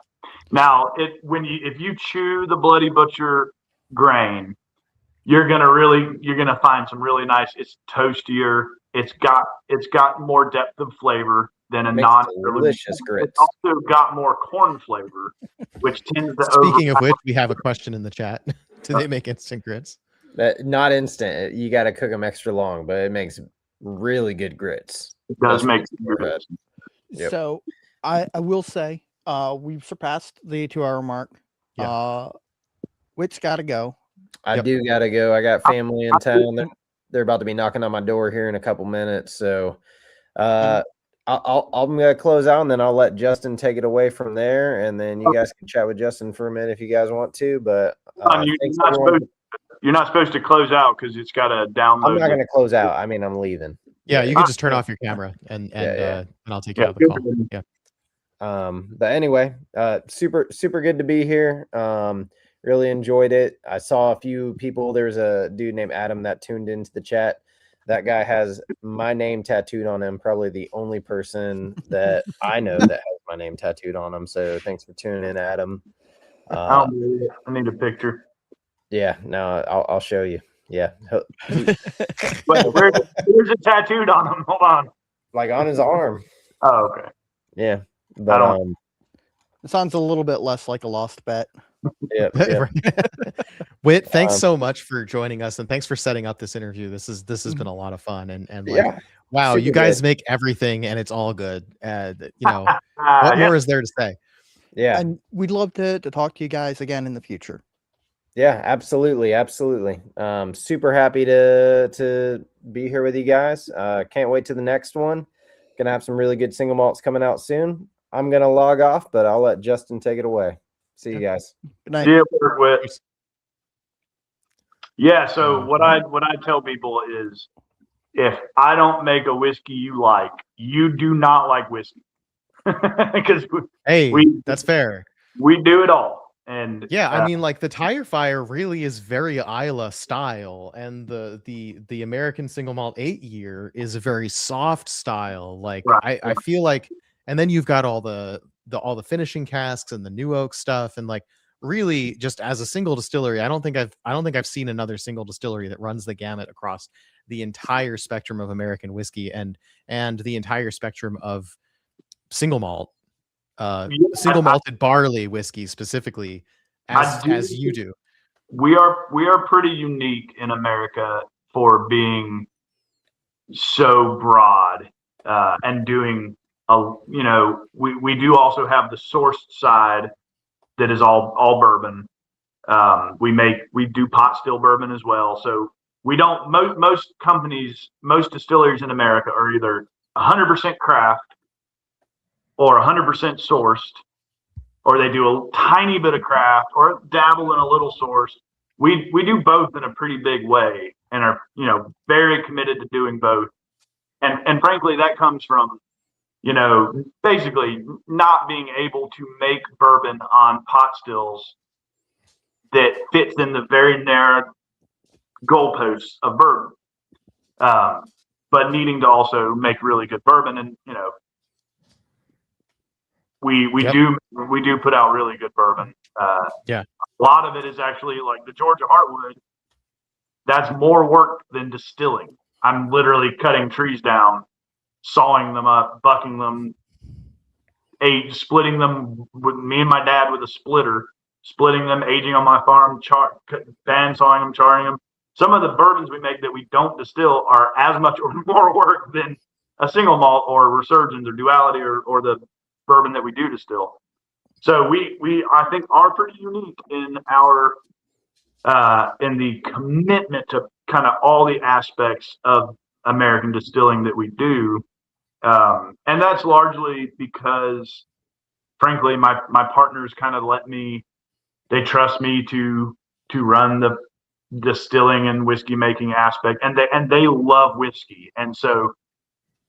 Now, if you chew the Bloody Butcher grain, you're gonna find some really nice. It's toastier. It's got more depth of flavor than a delicious grits. It's also got more corn flavor, which tends to. Speaking of which, we have a question in the chat. Do they make instant grits? Not instant. You got to cook them extra long, but it makes really good grits. It does make grits. Yep. So I will say we've surpassed the 2-hour mark. Yeah. Whit's got to go. I do got to go. I got family in town. They're about to be knocking on my door here in a couple minutes. So I'm going to close out, and then I'll let Justin take it away from there. And then you guys can chat with Justin for a minute if you guys want to. But you're not supposed to close out because it's got to download. I'm not going to close out. I mean, I'm leaving. Yeah, you can just turn off your camera and I'll take you out of the call. Yeah. But anyway, super good to be here. Really enjoyed it. I saw a few people. There's a dude named Adam that tuned into the chat. That guy has my name tattooed on him. Probably the only person that I know that has my name tattooed on him. So thanks for tuning in, Adam. I need a picture. Yeah, no, I'll show you. Yeah. Wait, where's it tattooed on him? Hold on. Like on his arm. Oh, okay. Yeah. But it sounds a little bit less like a lost bet. Yeah. Whit, thanks so much for joining us, and thanks for setting up this interview. This has been a lot of fun, and like, wow, you guys make everything, and it's all good. What more is there to say? Yeah, and we'd love to talk to you guys again in the future. Yeah, absolutely. Super happy to be here with you guys. Can't wait to the next one. Gonna have some really good single malts coming out soon. I'm gonna log off, but I'll let Justin take it away. See you guys. Good night. Yeah, so what I tell people is, if I don't make a whiskey you like, you do not like whiskey. Because that's fair. We do it all. And yeah, I mean, like the Tire Fire really is very Isla style, and the American single malt 8-year is a very soft style. Like I feel like, and then you've got all the finishing casks and the new oak stuff, and like really just as a single distillery, I don't think I've seen another single distillery that runs the gamut across the entire spectrum of American whiskey and the entire spectrum of single malt. Single malted barley whiskey specifically, as you do. We are pretty unique in America for being so broad and doing we do also have the sourced side that is all bourbon. We do pot still bourbon as well. So we don't most distilleries in America are either 100% craft or 100% sourced, or they do a tiny bit of craft or dabble in a little sourced. We do both in a pretty big way and are, very committed to doing both. And frankly, that comes from, basically not being able to make bourbon on pot stills that fits in the very narrow goalposts of bourbon. But needing to also make really good bourbon, and, we do put out really good bourbon. Yeah, a lot of it is actually like the Georgia Heartwood. That's more work than distilling. I'm literally cutting trees down, sawing them up, bucking them, splitting them with me and my dad with a splitter, splitting them, aging on my farm, band sawing them, charring them. Some of the bourbons we make that we don't distill are as much or more work than a single malt or Resurgens or Duality or the bourbon that we do distill. So we I think are pretty unique in our in the commitment to kind of all the aspects of American distilling that we do. And that's largely because, frankly, my partners kind of they trust me to run the distilling and whiskey making aspect, and they love whiskey. And so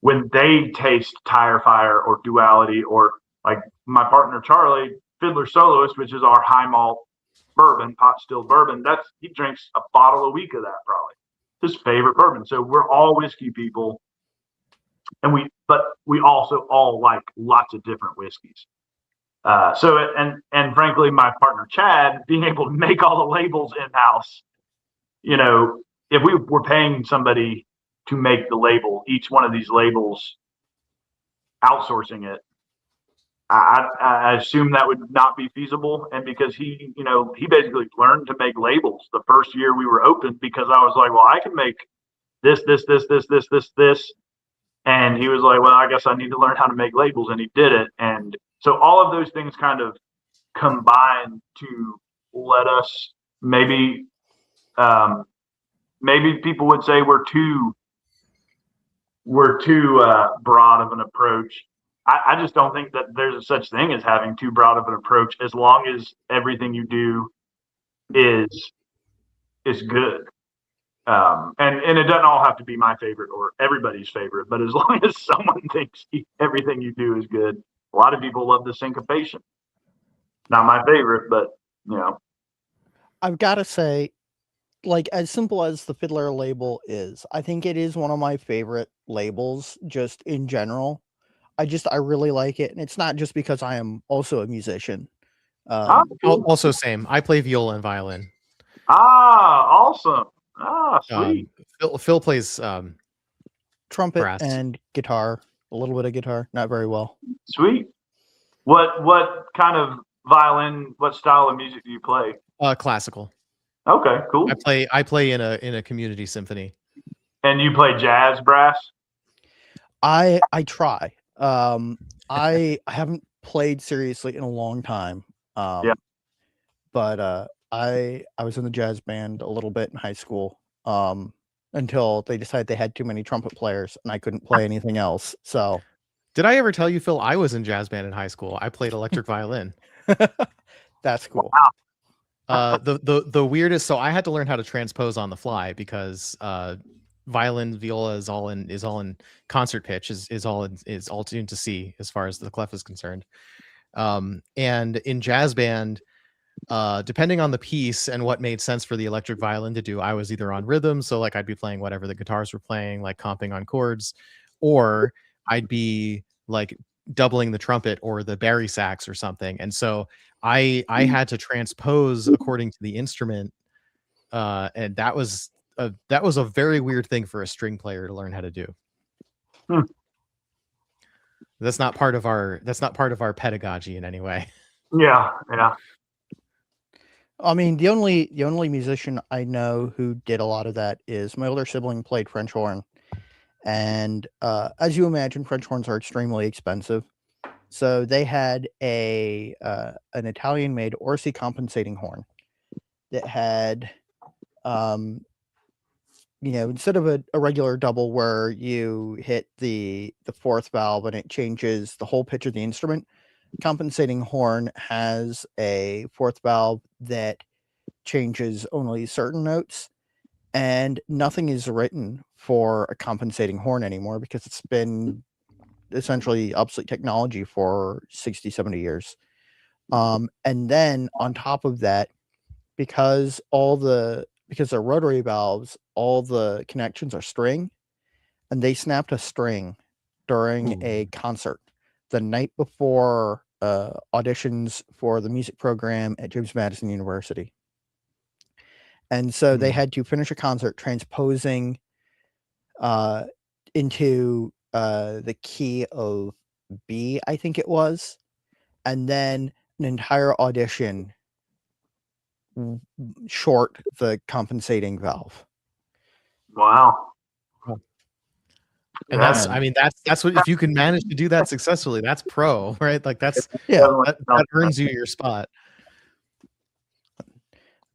when they taste Tire Fire or Duality, or like my partner Charlie, Fiddler Soloist, which is our high malt bourbon, pot still bourbon, he drinks a bottle a week of that, probably his favorite bourbon. So we're all whiskey people, and but we also all like lots of different whiskeys. And frankly, my partner Chad, being able to make all the labels in house, if we were paying somebody to make the label, each one of these labels, outsourcing it, I assume that would not be feasible. And because he basically learned to make labels the first year we were open, because I was like, well, I can make this. And he was like, well, I guess I need to learn how to make labels. And he did it. And so all of those things kind of combine to let us maybe people would say we're too broad of an approach. I just don't think that there's a such thing as having too broad of an approach, as long as everything you do is good. And it doesn't all have to be my favorite or everybody's favorite, but as long as someone thinks everything you do is good. A lot of people love the syncopation. Not my favorite, but I've got to say, like, as simple as the Fiddler label is, I think it is one of my favorite labels just in general. I really like it. And it's not just because I am also a musician. Also same. I play viola and violin. Awesome. Sweet. Phil plays trumpet brass and guitar, a little bit of guitar, not very well. Sweet. What kind of violin, what style of music do you play? Classical. Okay, cool. I play in a community symphony. And you play jazz brass? I try. I haven't played seriously in a long time. Yeah. But I was in the jazz band a little bit in high school. Until they decided they had too many trumpet players and I couldn't play anything else. So did I ever tell you, Phil, I was in jazz band in high school? I played electric violin. That's cool. Wow. The weirdest, so I had to learn how to transpose on the fly, because viola is all in concert pitch, is all tuned to C as far as the clef is concerned. And in jazz band, depending on the piece and what made sense for the electric violin to do, I was either on rhythm, so like I'd be playing whatever the guitars were playing, like comping on chords, or I'd be like doubling the trumpet or the bari sax or something. And so I had to transpose according to the instrument, and that was a very weird thing for a string player to learn how to do. That's not part of our pedagogy in any way. Yeah. I mean, the only musician I know who did a lot of that is my older sibling played French horn. And as you imagine, French horns are extremely expensive. So they had an Italian-made Orsi compensating horn that had, instead of a regular double where you hit the fourth valve and it changes the whole pitch of the instrument, compensating horn has a fourth valve that changes only certain notes, and nothing is written for a compensating horn anymore because it's been essentially obsolete technology for 60-70 years. And then on top of that, because they're rotary valves, all the connections are string, and they snapped a string during a concert the night before auditions for the music program at James Madison University. And so they had to finish a concert transposing into the key of B, I think it was, and then an entire audition short the compensating valve. Wow. And Yeah, that's, I mean, that's what, if you can manage to do that successfully, that's pro, right? Like that's, Yeah, definitely that something. earns you your spot.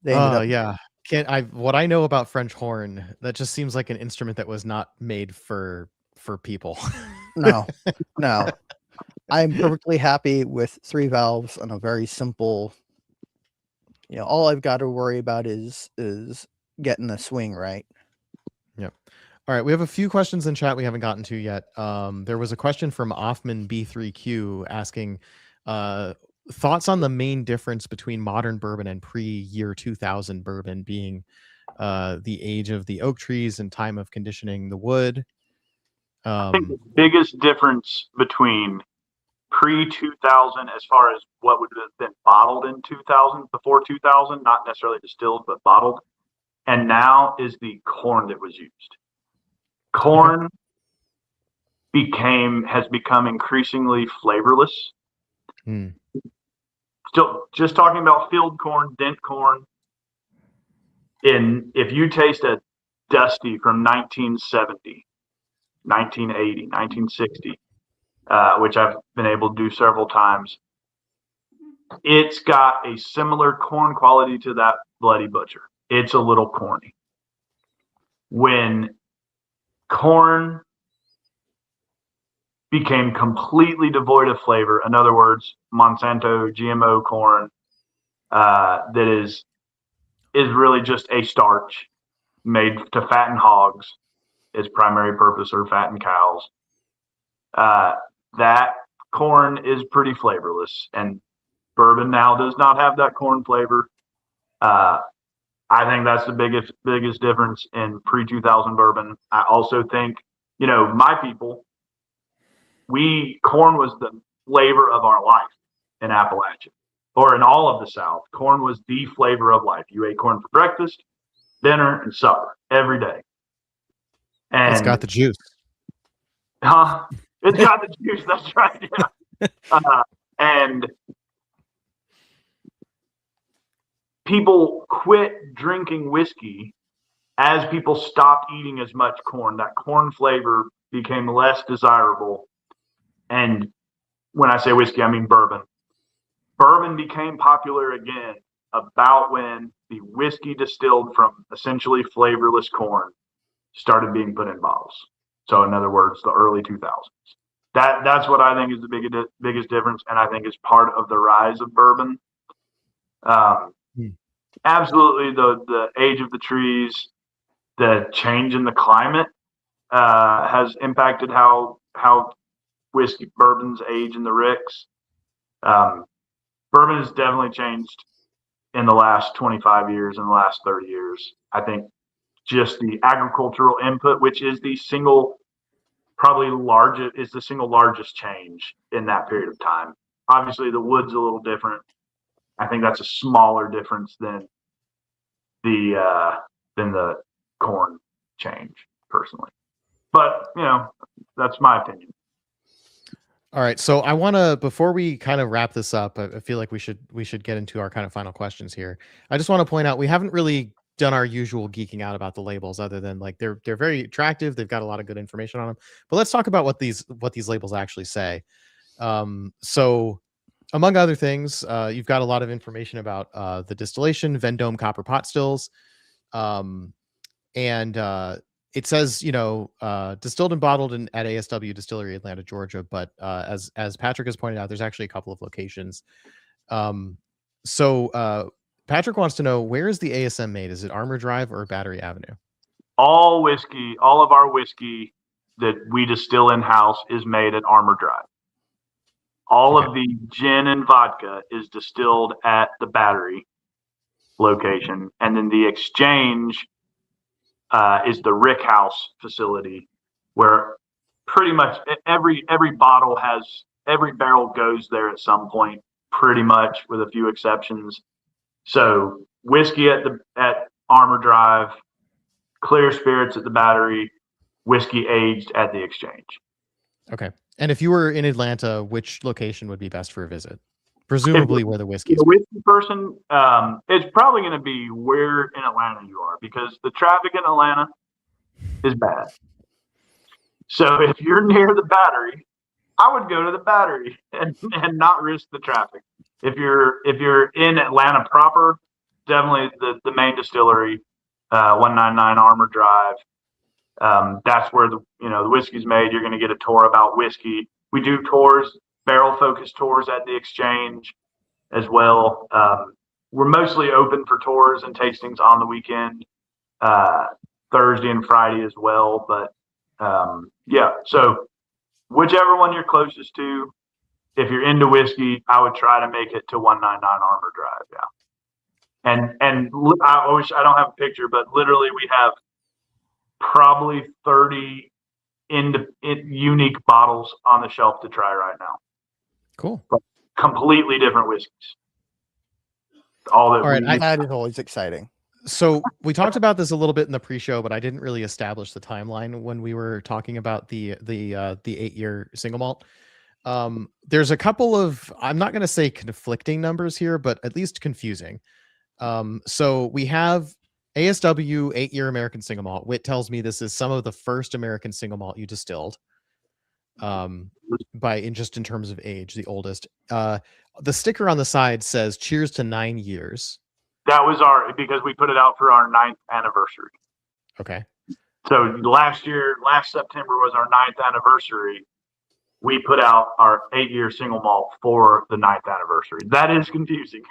they ended Oh up yeah. Can't I what I know about French horn, that just seems like an instrument that was not made for people. no, no. I'm perfectly happy with 3 valves and a very simple. All I've got to worry about is getting the swing right. Yep. All right, we have a few questions in chat we haven't gotten to yet. There was a question from Offman B3Q asking thoughts on the main difference between modern bourbon and pre-year 2000 bourbon, being the age of the oak trees and time of conditioning the wood. I think the biggest difference between pre-2000, as far as what would have been bottled in 2000, before 2000, not necessarily distilled, but bottled, and now, is the corn that was used. Corn has become increasingly flavorless. Still, just talking about field corn, dent corn. If you taste a Dusty from 1970, 1980, 1960, which I've been able to do several times, it's got a similar corn quality to that Bloody Butcher. It's a little corny. When corn became completely devoid of flavor, in other words, Monsanto GMO corn, that is really just a starch made to fatten hogs, its primary purpose, or fatten cows. That corn is pretty flavorless, and bourbon now does not have that corn flavor. I think that's the biggest difference in pre-2000 bourbon. I also think, my people, corn was the flavor of our life in Appalachia, or in all of the South. Corn was the flavor of life. You ate corn for breakfast, dinner, and supper every day. And it's got the juice. It's got the juice. That's right. Yeah. And people quit drinking whiskey as people stopped eating as much corn. That corn flavor became less desirable. And when I say whiskey, I mean bourbon. Bourbon became popular again about when the whiskey distilled from essentially flavorless corn started being put in bottles. So in other words, the early 2000s. That's what I think is the biggest difference, and I think is part of the rise of bourbon. Absolutely, the age of the trees, the change in the climate has impacted how whiskey bourbons age in the ricks. Bourbon has definitely changed in the last 25 years, in the last 30 years. I think just the agricultural input, which is the single largest change in that period of time. Obviously, the wood's a little different. I think that's a smaller difference than the corn change, personally. But that's my opinion. All right, so I want to, before we kind of wrap this up, I feel like we should get into our kind of final questions here. I just want to point out we haven't really done our usual geeking out about the labels, other than like they're very attractive. They've got a lot of good information on them. But let's talk about what these labels actually say. So among other things, you've got a lot of information about the distillation, Vendome copper pot stills, and it says, distilled and bottled at ASW Distillery, Atlanta, Georgia. But as Patrick has pointed out, there's actually a couple of locations. So Patrick wants to know, where is the ASM made? Is it Armour Drive or Battery Avenue? All of our whiskey that we distill in-house is made at Armour Drive. All of the gin and vodka is distilled at the Battery location. And then the exchange is the Rick House facility, where pretty much every barrel goes there at some point, pretty much, with a few exceptions. So whiskey at Armour Drive, clear spirits at the Battery, whiskey aged at the exchange. Okay. And if you were in Atlanta, which location would be best for a visit? Presumably where the whiskey is. The whiskey person, it's probably going to be where in Atlanta you are, because the traffic in Atlanta is bad. So if you're near the Battery, I would go to the Battery and not risk the traffic. If you're in Atlanta proper, definitely the main distillery, 199 Armor Drive. That's where the whiskey's made. You're going to get a tour about whiskey. We do tours, barrel focused tours at the Exchange as well. We're mostly open for tours and tastings on the weekend, Thursday and Friday as well. But yeah, so whichever one you're closest to, if you're into whiskey, I would try to make it to 199 Armor Drive. Yeah. And I wish I don't have a picture, but literally we have probably 30 unique bottles on the shelf to try right now. Cool. Completely different whiskeys. That is always exciting. So we talked about this a little bit in the pre-show, but I didn't really establish the timeline when we were talking about the 8-year single malt. There's a couple of, I'm not going to say conflicting numbers here, but at least confusing. So we have ASW 8-year American single malt. Whit tells me this is some of the first American single malt you distilled. In terms of age, the oldest. The sticker on the side says "Cheers to 9 years." That was because we put it out for our 9th anniversary. Okay. So last September was our 9th anniversary. We put out our 8-year single malt for the 9th anniversary. That is confusing.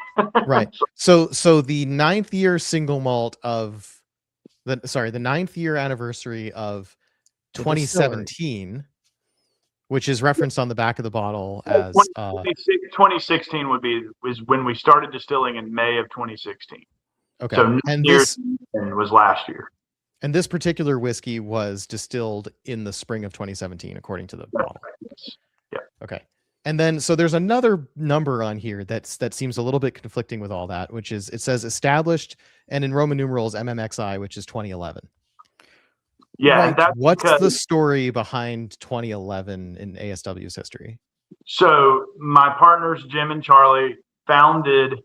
Right. So the 9th year single malt of the 9th year anniversary of 2017, which is referenced on the back of the bottle as 2016 was when we started distilling in May of 2016. Okay. So and this was last year. And this particular whiskey was distilled in the spring of 2017, according to the bottle. Yeah. Okay. And then, so there's another number on here that seems a little bit conflicting with all that, which is, it says established, and in Roman numerals, MMXI, which is 2011. Yeah. Like, what's the story behind 2011 in ASW's history? So my partners, Jim and Charlie, founded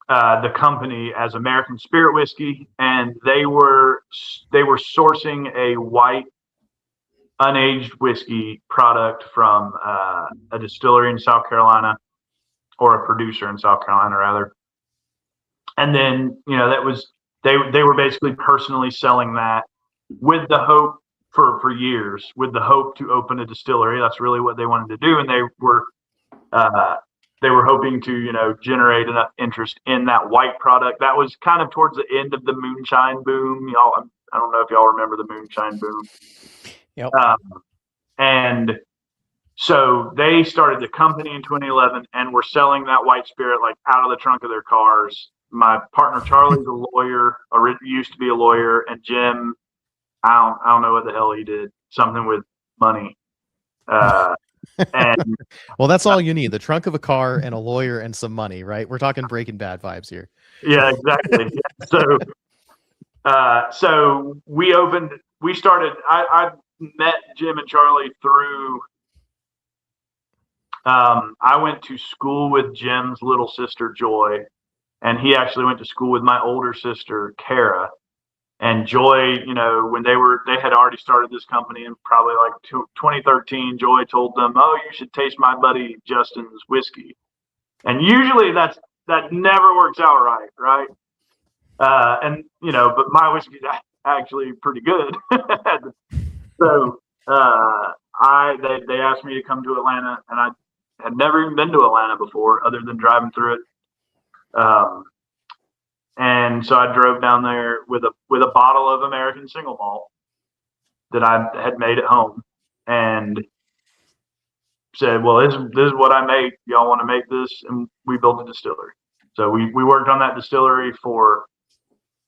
the company as American Spirit Whiskey, and they were sourcing a white unaged whiskey product from a distillery in South Carolina, or a producer in South Carolina rather. And then that was they were basically personally selling that with the hope for years, with the hope to open a distillery. That's really what they wanted to do, and they were hoping to, generate enough interest in that white product. That was kind of towards the end of the moonshine boom. I don't know if y'all remember the moonshine boom. Yep. And so they started the company in 2011 and were selling that white spirit like out of the trunk of their cars. My partner Charlie's a lawyer, or used to be a lawyer, and Jim, I don't know what the hell he did. Something with money. And well, that's all you need: the trunk of a car and a lawyer and some money, right? We're talking Breaking Bad vibes here. Yeah, exactly. So we started. I met Jim and Charlie through. I went to school with Jim's little sister Joy, and he actually went to school with my older sister Kara. And Joy, when they had already started this company in probably like 2013, Joy told them, "Oh, you should taste my buddy Justin's whiskey." And usually that never works out right? But my whiskey's actually pretty good. So they asked me to come to Atlanta, and I had never even been to Atlanta before, other than driving through it. And so I drove down there with a bottle of American single malt that I had made at home, and said, "Well, this is what I make. Y'all want to make this?" And we built a distillery. So we worked on that distillery for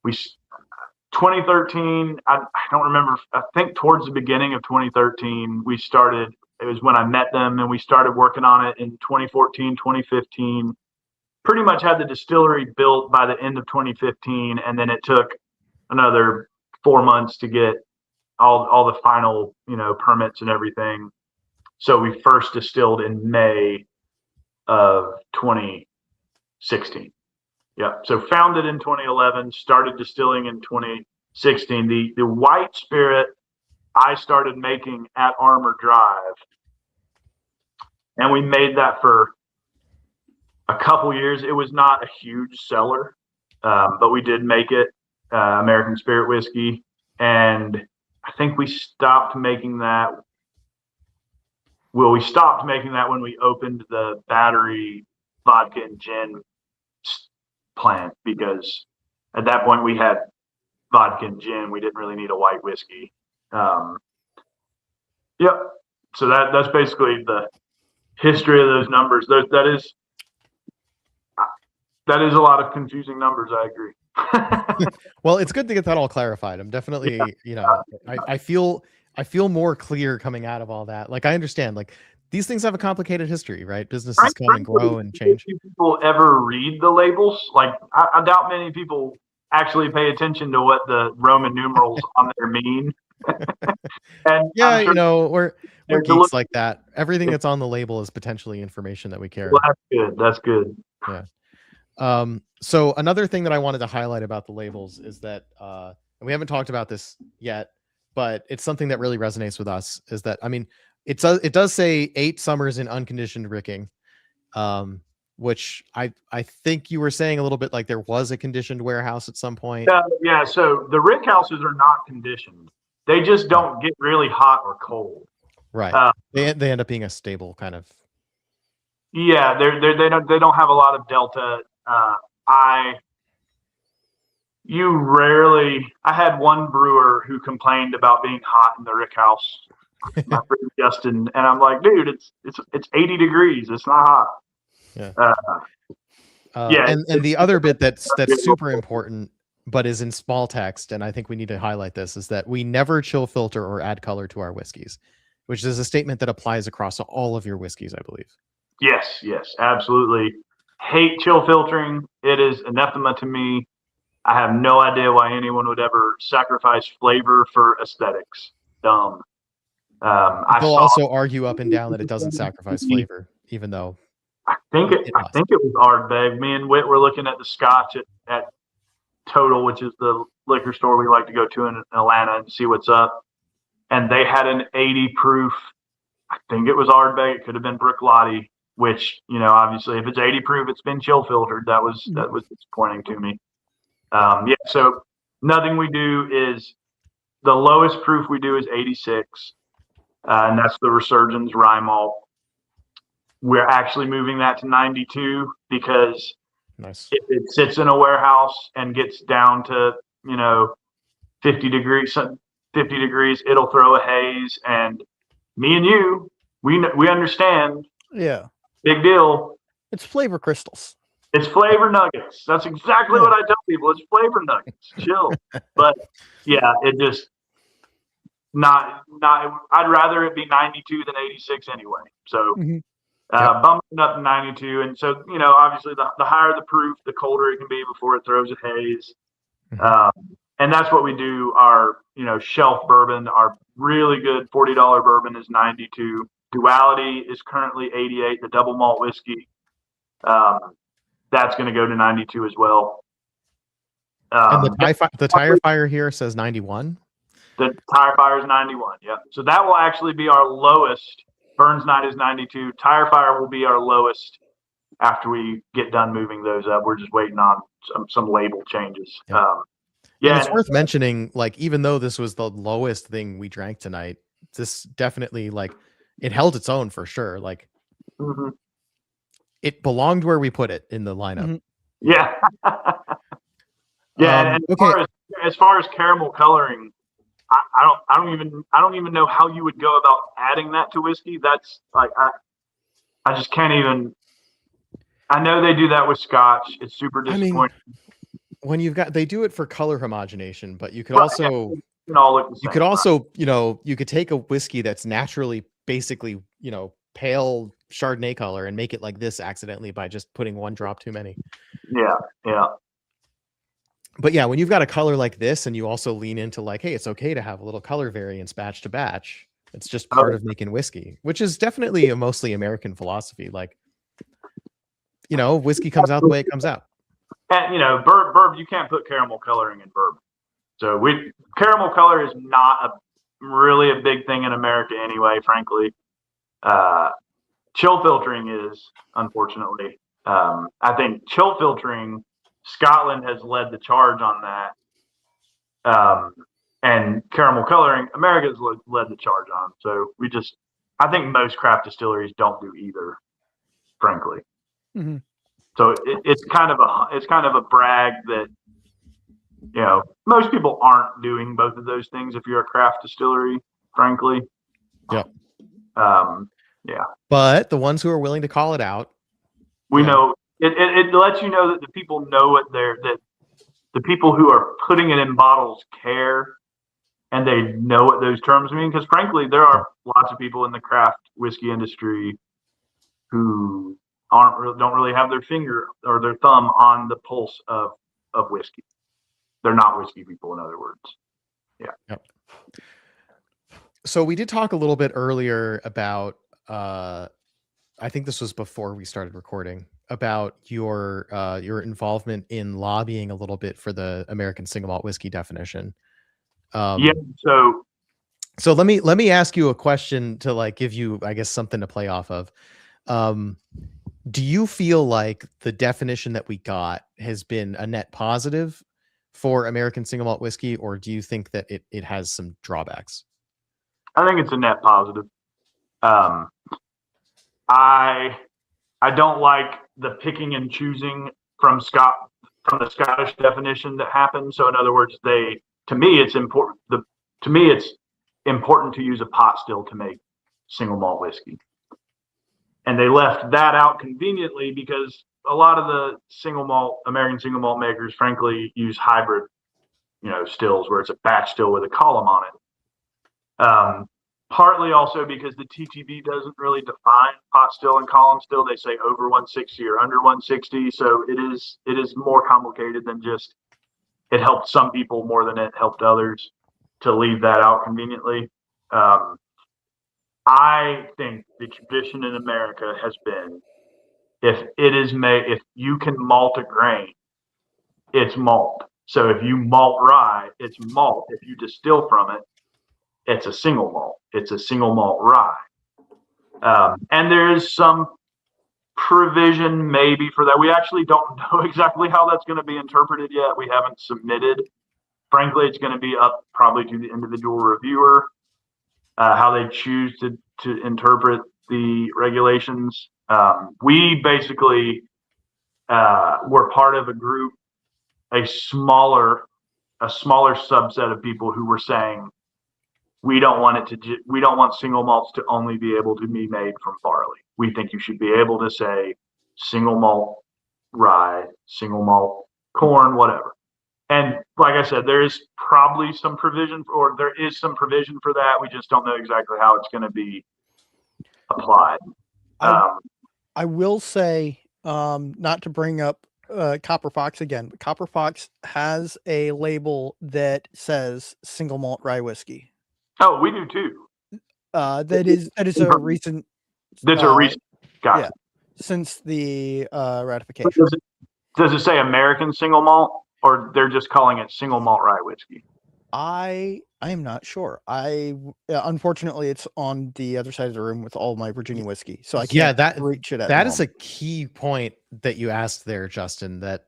2013. I don't remember. I think towards the beginning of 2013 we started. It was when I met them, and we started working on it in 2014, 2015. Pretty much had the distillery built by the end of 2015, and then it took another 4 months to get all the final permits and everything. So we first distilled in May of 2016. Yeah. So founded in 2011, started distilling in 2016. The white spirit, I started making at Armor Drive, and we made that for a couple years. It was not a huge seller, but we did make it, American Spirit Whiskey, and I think we stopped making that. Well, we stopped making that when we opened the Battery vodka and gin plant, because at that point we had vodka and gin. We didn't really need a white whiskey. Yep. So that's basically the history of those numbers. That is a lot of confusing numbers. I agree. Well, it's good to get that all clarified. I'm definitely, I feel more clear coming out of all that. Like, I understand, like, these things have a complicated history, right? Businesses come and grow and change. People ever read the labels? Like, I doubt many people actually pay attention to what the Roman numerals on there mean. And yeah, sure we're geeks like that. Everything that's on the label is potentially information that we care. Well, that's good. That's good. Yeah. So another thing that I wanted to highlight about the labels is that, and we haven't talked about this yet, but it's something that really resonates with us, is that, I mean, it does say 8 summers in unconditioned ricking, which I think you were saying a little bit like there was a conditioned warehouse at some point. Yeah. So the rick houses are not conditioned. They just don't get really hot or cold. Right. They end up being a stable kind of. Yeah, they don't have a lot of delta. I had one brewer who complained about being hot in the rick house, my friend Justin, and I'm like, dude, it's 80 degrees. It's not hot. Yeah. Yeah. And the other bit that's super important, but is in small text, and I think we need to highlight this, is that we never chill filter or add color to our whiskeys, which is a statement that applies across all of your whiskeys, I believe. Yes, absolutely. Hate chill filtering. It is anathema to me. I have no idea why anyone would ever sacrifice flavor for aesthetics. Dumb. They'll also argue up and down that it doesn't sacrifice flavor, even though I think it was Ardbeg. Me and Whit were looking at the Scotch at Total, which is the liquor store we like to go to in Atlanta and see what's up. And they had an 80 proof. I think it was Ardbeg. It could have been Brooklotti, which, obviously if it's 80 proof, it's been chill filtered. That was disappointing to me. Yeah. So nothing we do is, the lowest proof we do is 86. And that's the Resurgens rye malt. We're actually moving that to 92 because nice. If it sits in a warehouse and gets down to, 50 degrees, it'll throw a haze. And me and you, we understand. Yeah. Big deal. It's flavor crystals. It's flavor nuggets. That's exactly what I tell people. It's flavor nuggets. Chill. But yeah, it just not. I'd rather it be 92 than 86 anyway. So bumping up to 92, and so obviously the higher the proof, the colder it can be before it throws a haze. And that's what we do. Our shelf bourbon, our really good $40 bourbon is 92. Duality is currently 88. The double malt whiskey, that's going to go to 92 as well. And the tire fire here says 91. The tire fire is 91. Yeah. So that will actually be our lowest. Burns Night is 92. Tire fire will be our lowest after we get done moving those up. We're just waiting on some label changes. Yeah, and it's worth mentioning, like, even though this was the lowest thing we drank tonight, this definitely, like, it held its own for sure. Like, it belonged where we put it in the lineup. Yeah. Yeah. And as far as caramel coloring, I don't even know how you would go about adding that to whiskey. That's like, I just can't even. I know they do that with Scotch. It's super disappointing. I mean, when they do it for color homogenation, but you could also, you could take a whiskey that's naturally basically, pale Chardonnay color and make it like this accidentally by just putting one drop too many. Yeah. But yeah, when you've got a color like this and you also lean into like, hey, it's okay to have a little color variance batch to batch. It's just part of making whiskey, which is definitely a mostly American philosophy. Like, whiskey comes out the way it comes out. And bourbon, you can't put caramel coloring in bourbon. So caramel color is not really a big thing in America anyway, frankly. Chill filtering is, unfortunately. I think chill filtering, Scotland has led the charge on that. And caramel coloring, America's led the charge on. So I think most craft distilleries don't do either, frankly. Mm-hmm. So it's kind of a brag that, you know, most people aren't doing both of those things if you're a craft distillery, frankly. Yep. Yeah. But the ones who are willing to call it out, we know it lets you know that the people know that the people who are putting it in bottles care and they know what those terms mean. Because frankly, there are lots of people in the craft whiskey industry who don't really have their finger or their thumb on the pulse of whiskey. They're not whiskey people, in other words. Yeah. Yep. So we did talk a little bit earlier about, I think this was before we started recording, about your involvement in lobbying a little bit for the American single malt whiskey definition. Yeah. So let me ask you a question to like give you, I guess, something to play off of. Do you feel like the definition that we got has been a net positive for American single malt whiskey, or do you think that it has some drawbacks? I think it's a net positive. I don't like the picking and choosing from the Scottish definition that happened. So in other words, to me it's important to use a pot still to make single malt whiskey. And they left that out conveniently because a lot of the American single malt makers, frankly, use hybrid, stills where it's a batch still with a column on it. Partly also because the TTB doesn't really define pot still and column still. They say over 160 or under 160. So it is more complicated than just it helped some people more than it helped others to leave that out conveniently. I think the tradition in America has been, if you can malt a grain, it's malt. So if you malt rye, it's malt. If you distill from it, it's a single malt. It's a single malt rye. And there is some provision maybe for that. We actually don't know exactly how that's going to be interpreted yet. We haven't submitted. Frankly, it's going to be up probably to the individual reviewer, how they choose to interpret the regulations. We basically were part of a group, a smaller subset of people who were saying, we don't want single malts to only be able to be made from barley. We think you should be able to say single malt rye, single malt corn, whatever. And like I said, there is probably some provision for that. We just don't know exactly how it's going to be applied. I will say, not to bring up Copper Fox again, but Copper Fox has a label that says single malt rye whiskey. Oh, we do too. That is a recent. That's a recent. Gotcha. Yeah, since the ratification. Does it say American single malt, or they're just calling it single malt rye whiskey? I am not sure. Unfortunately, it's on the other side of the room with all my Virginia whiskey, so I can't reach it. That is a key point that you asked there, Justin. That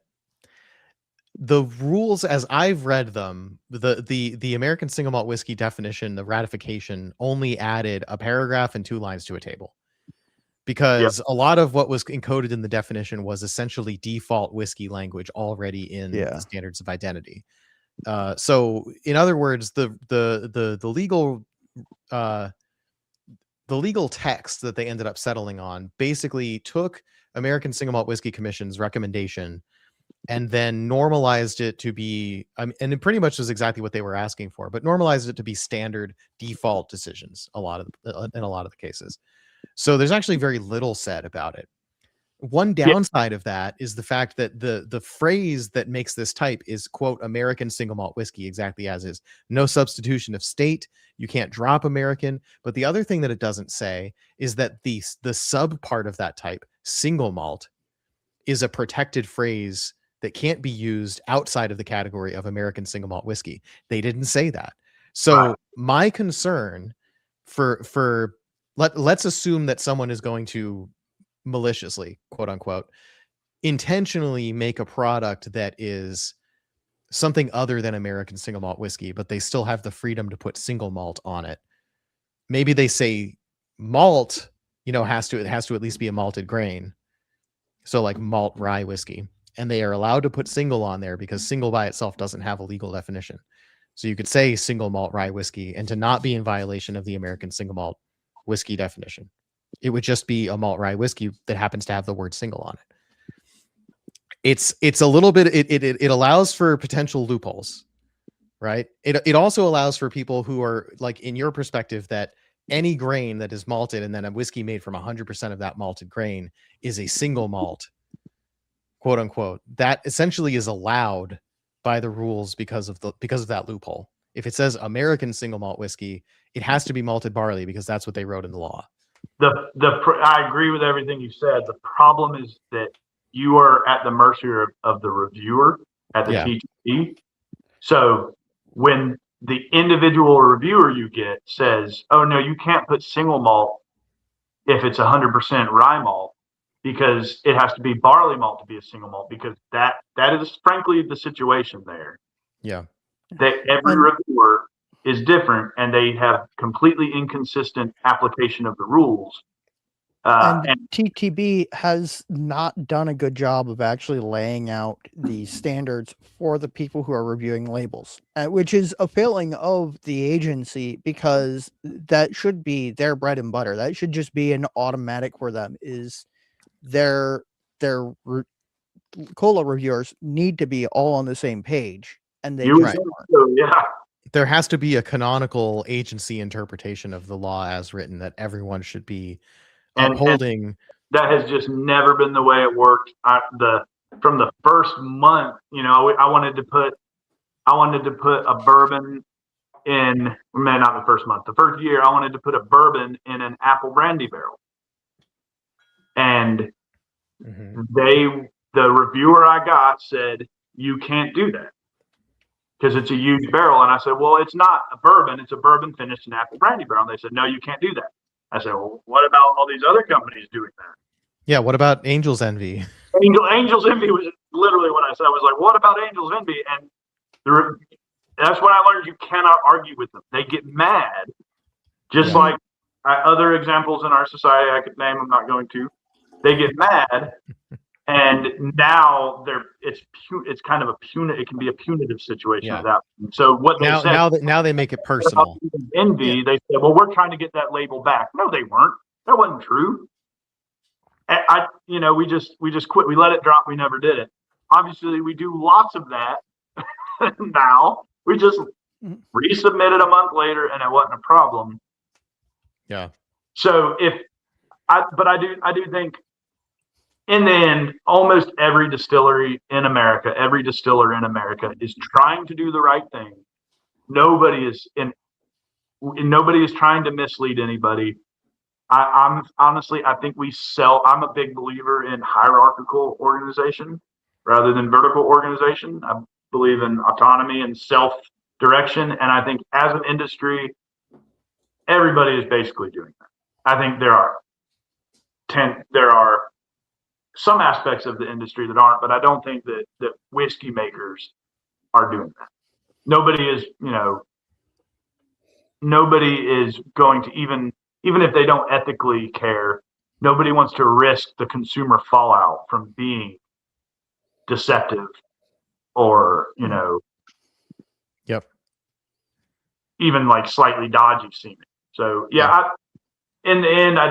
the rules, as I've read them, the American single malt whiskey definition, the ratification, only added a paragraph and 2 lines to a table, because a lot of what was encoded in the definition was essentially default whiskey language already in the standards of identity. So in other words, the legal text that they ended up settling on basically took American Single Malt Whiskey Commission's recommendation and then normalized it to be, and it pretty much was exactly what they were asking for, but normalized it to be standard default decisions in a lot of the cases. So there's actually very little said about it. One downside of that is the fact that the phrase that makes this type is, quote, American single malt whiskey, exactly as is. No substitution of state. You can't drop American. But the other thing that it doesn't say is that the sub part of that type, single malt, is a protected phrase that can't be used outside of the category of American single malt whiskey. They didn't say that. So Right. my concern for let's assume that someone is going to maliciously, quote unquote, intentionally make a product that is something other than American single malt whiskey, but they still have the freedom to put single malt on it. Maybe they say malt, it has to at least be a malted grain. So like malt rye whiskey, and they are allowed to put single on there because single by itself doesn't have a legal definition. So you could say single malt rye whiskey and to not be in violation of the American single malt whiskey definition. It would just be a malt rye whiskey that happens to have the word single on it. It's a little bit, it allows for potential loopholes, right? It also allows for people who are like, in your perspective, that any grain that is malted and then a whiskey made from 100% of that malted grain is a single malt, quote unquote, that essentially is allowed by the rules because of that loophole. If it says American single malt whiskey, it has to be malted barley because that's what they wrote in the law. I agree with everything you said. The problem is that you are at the mercy of the reviewer at the TTP. So when the individual reviewer you get says, "Oh no, you can't put single malt if it's 100% rye malt because it has to be barley malt to be a single malt," because that is frankly the situation there. Yeah. That every reviewer is different and they have completely inconsistent application of the rules. And TTB has not done a good job of actually laying out the standards for the people who are reviewing labels, which is a failing of the agency because that should be their bread and butter. That should just be an automatic for them. Is their cola reviewers need to be all on the same page, and they just aren't. Yeah. There has to be a canonical agency interpretation of the law as written that everyone should be upholding. And that has just never been the way it worked. From the first month, I wanted to put a bourbon in, not the first month, the first year, I wanted to put a bourbon in an apple brandy barrel. And the reviewer I got said, "You can't do that because it's a huge barrel." And I said, "Well, it's not a bourbon, it's a bourbon finished in apple brandy barrel." And they said, "No, you can't do that." I said, "Well, what about all these other companies doing that?" Yeah, what about Angel's Envy? Angel's Envy was literally what I said. I was like, "What about Angel's Envy?" And that's when I learned you cannot argue with them. They get mad, just like other examples in our society I could name. I'm not going to. They get mad, and now it's kind of it can be a punitive situation with that. So what they said now they make it personal. Envy, they said, "Well, we're trying to get that label back." No, they weren't. That wasn't true. We just quit. We let it drop. We never did it. Obviously, we do lots of that now. We just resubmitted a month later, and it wasn't a problem. Yeah. So I do think, in the end, almost every distiller in America is trying to do the right thing. Nobody is trying to mislead anybody. I'm honestly, I think I'm a big believer in hierarchical organization rather than vertical organization. I believe in autonomy and self-direction. And I think as an industry, everybody is basically doing that. I think there are some aspects of the industry that aren't, but I don't think that whiskey makers are doing that. Nobody is going to, even if they don't ethically care, nobody wants to risk the consumer fallout from being deceptive or, even like slightly dodgy seeming. So in the end, I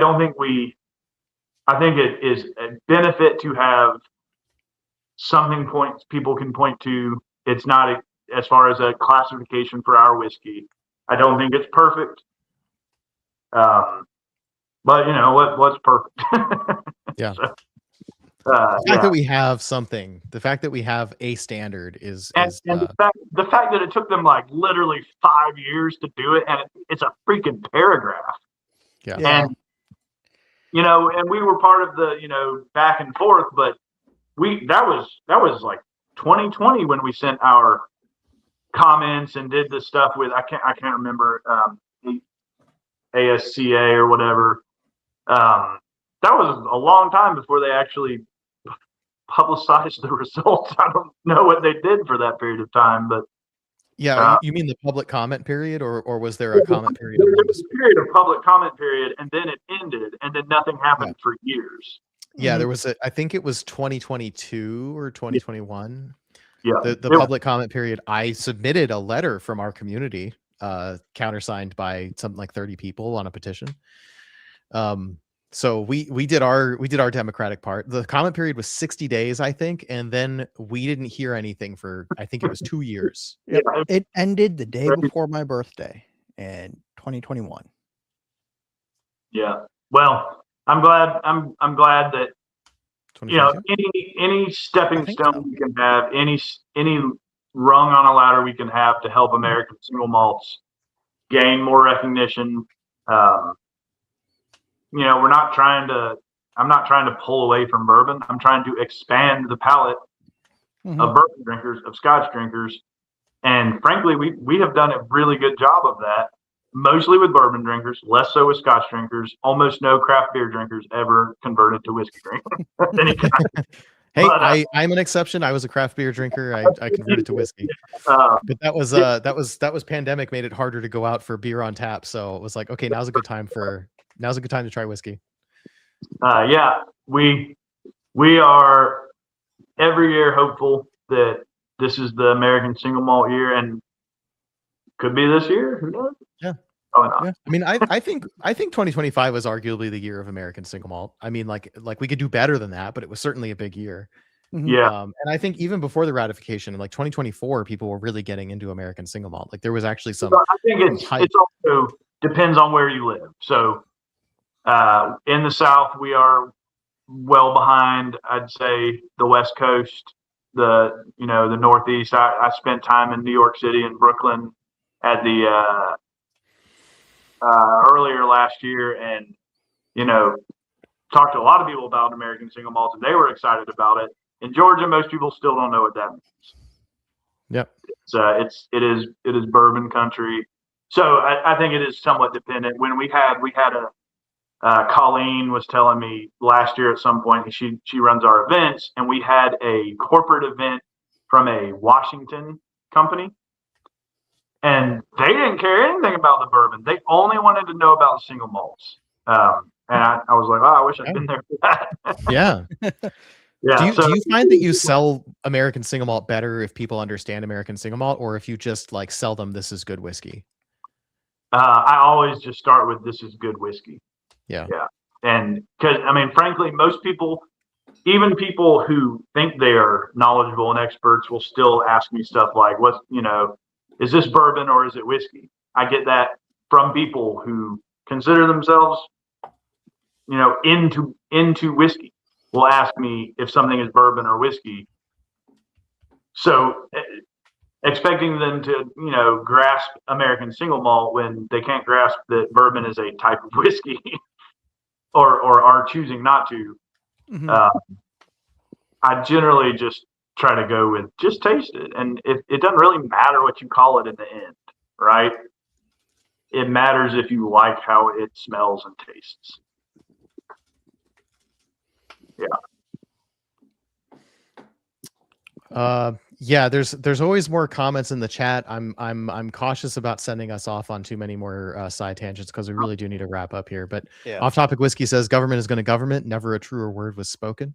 think it is a benefit to have something people can point to. It's not as far as a classification for our whiskey. I don't think it's perfect. But what's perfect? Yeah. So, the fact that we have something, the fact that we have a standard is the fact that it took them like literally 5 years to do it, and it's a freaking paragraph. Yeah. And and we were part of the back and forth, but that was like 2020 when we sent our comments and did the stuff with I can't remember ASCA or whatever. That was a long time before they actually publicized the results. I don't know what they did for that period of time, but Yeah, you mean the public comment period, or was there a comment period? There was a period of public comment period, and then it ended, and then nothing happened for years. Yeah, there was I think it was 2022 or 2021. Yeah, the public comment period. I submitted a letter from our community, countersigned by something like 30 people on a petition. So we did our democratic part. The comment period was 60 days, I think, and then we didn't hear anything for I think it was 2 years. Yep. It ended the day before my birthday in 2021. Yeah. Well, I'm glad that any stepping stone we can have, any rung on a ladder we can have to help American single malts gain more recognition. I'm not trying to pull away from bourbon. I'm trying to expand the palate of bourbon drinkers, of Scotch drinkers. And frankly, we have done a really good job of that, mostly with bourbon drinkers, less so with Scotch drinkers. Almost no craft beer drinkers ever converted to whiskey drinking of any kind. Hey, but, I'm an exception. I was a craft beer drinker. I converted to whiskey, but that was pandemic made it harder to go out for beer on tap. So it was like, okay, now's a good time to try whiskey. Yeah, we are every year hopeful that this is the American single malt year, and could be this year. Who knows? Yeah. Oh, no. Yeah. I mean, I think 2025 was arguably the year of American single malt. I mean, like we could do better than that, but it was certainly a big year. Yeah. And I think even before the ratification, like 2024, people were really getting into American single malt. Like there was actually some. I think it's also depends on where you live. So in the South, we are well behind, I'd say, the West Coast, the Northeast. I spent time in New York City and Brooklyn at the earlier last year, and talked to a lot of people about American single malts, and they were excited about it. In Georgia, most people still don't know what that means. Yep. It is bourbon country. So I think it is somewhat dependent. When we had Colleen was telling me last year at some point, she runs our events, and we had a corporate event from a Washington company, and they didn't care anything about the bourbon. They only wanted to know about the single malts. And I was like, oh, I wish I'd been there for that. Yeah. Yeah. Do you find that you sell American single malt better if people understand American single malt, or if you just like sell them this is good whiskey? I always just start with this is good whiskey. Yeah. Yeah. And because, I mean, frankly, most people, even people who think they are knowledgeable and experts, will still ask me stuff like, is this bourbon or is it whiskey? I get that from people who consider themselves, into whiskey, will ask me if something is bourbon or whiskey. So expecting them to, grasp American single malt when they can't grasp that bourbon is a type of whiskey or are choosing not to. I generally just try to go with just taste it. And it doesn't really matter what you call it in the end, right? It matters if you like how it smells and tastes. Yeah. Yeah, there's always more comments in the chat. I'm cautious about sending us off on too many more side tangents because we really do need to wrap up here. But Off Topic Whiskey says government is going to government. Never a truer word was spoken.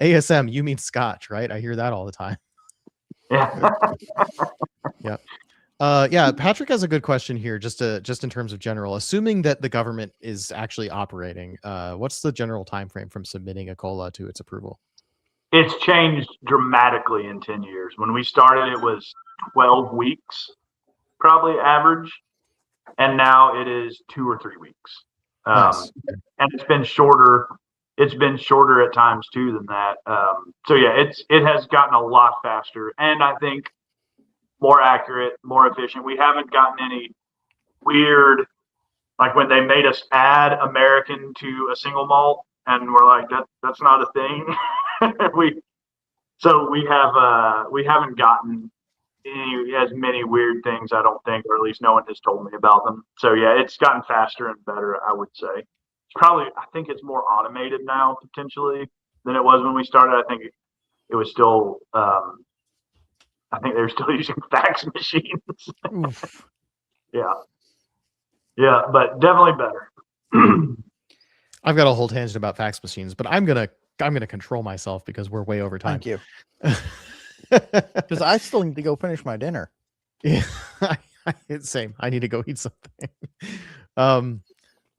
ASM, you mean Scotch, right? I hear that all the time. Yeah. Yeah. Patrick has a good question here. Just in terms of general, assuming that the government is actually operating, what's the general time frame from submitting a cola to its approval? It's changed dramatically in 10 years. When we started, it was 12 weeks, probably average. And now it is 2 or 3 weeks. Nice. And it's been shorter. It's been shorter at times too than that. So yeah, it has gotten a lot faster, and I think more accurate, more efficient. We haven't gotten any weird, like when they made us add American to a single malt, and we're like, that's not a thing. So we haven't gotten as many weird things, I don't think, or at least no one has told me about them. So yeah, it's gotten faster and better, I would say. I think it's more automated now potentially than it was when we started. I think it was still, I think they were still using fax machines. Yeah. Yeah, but definitely better. I've got a whole tangent about fax machines, but I'm gonna control myself because we're way over time. Thank you. Because I still need to go finish my dinner. Yeah, same. I need to go eat something.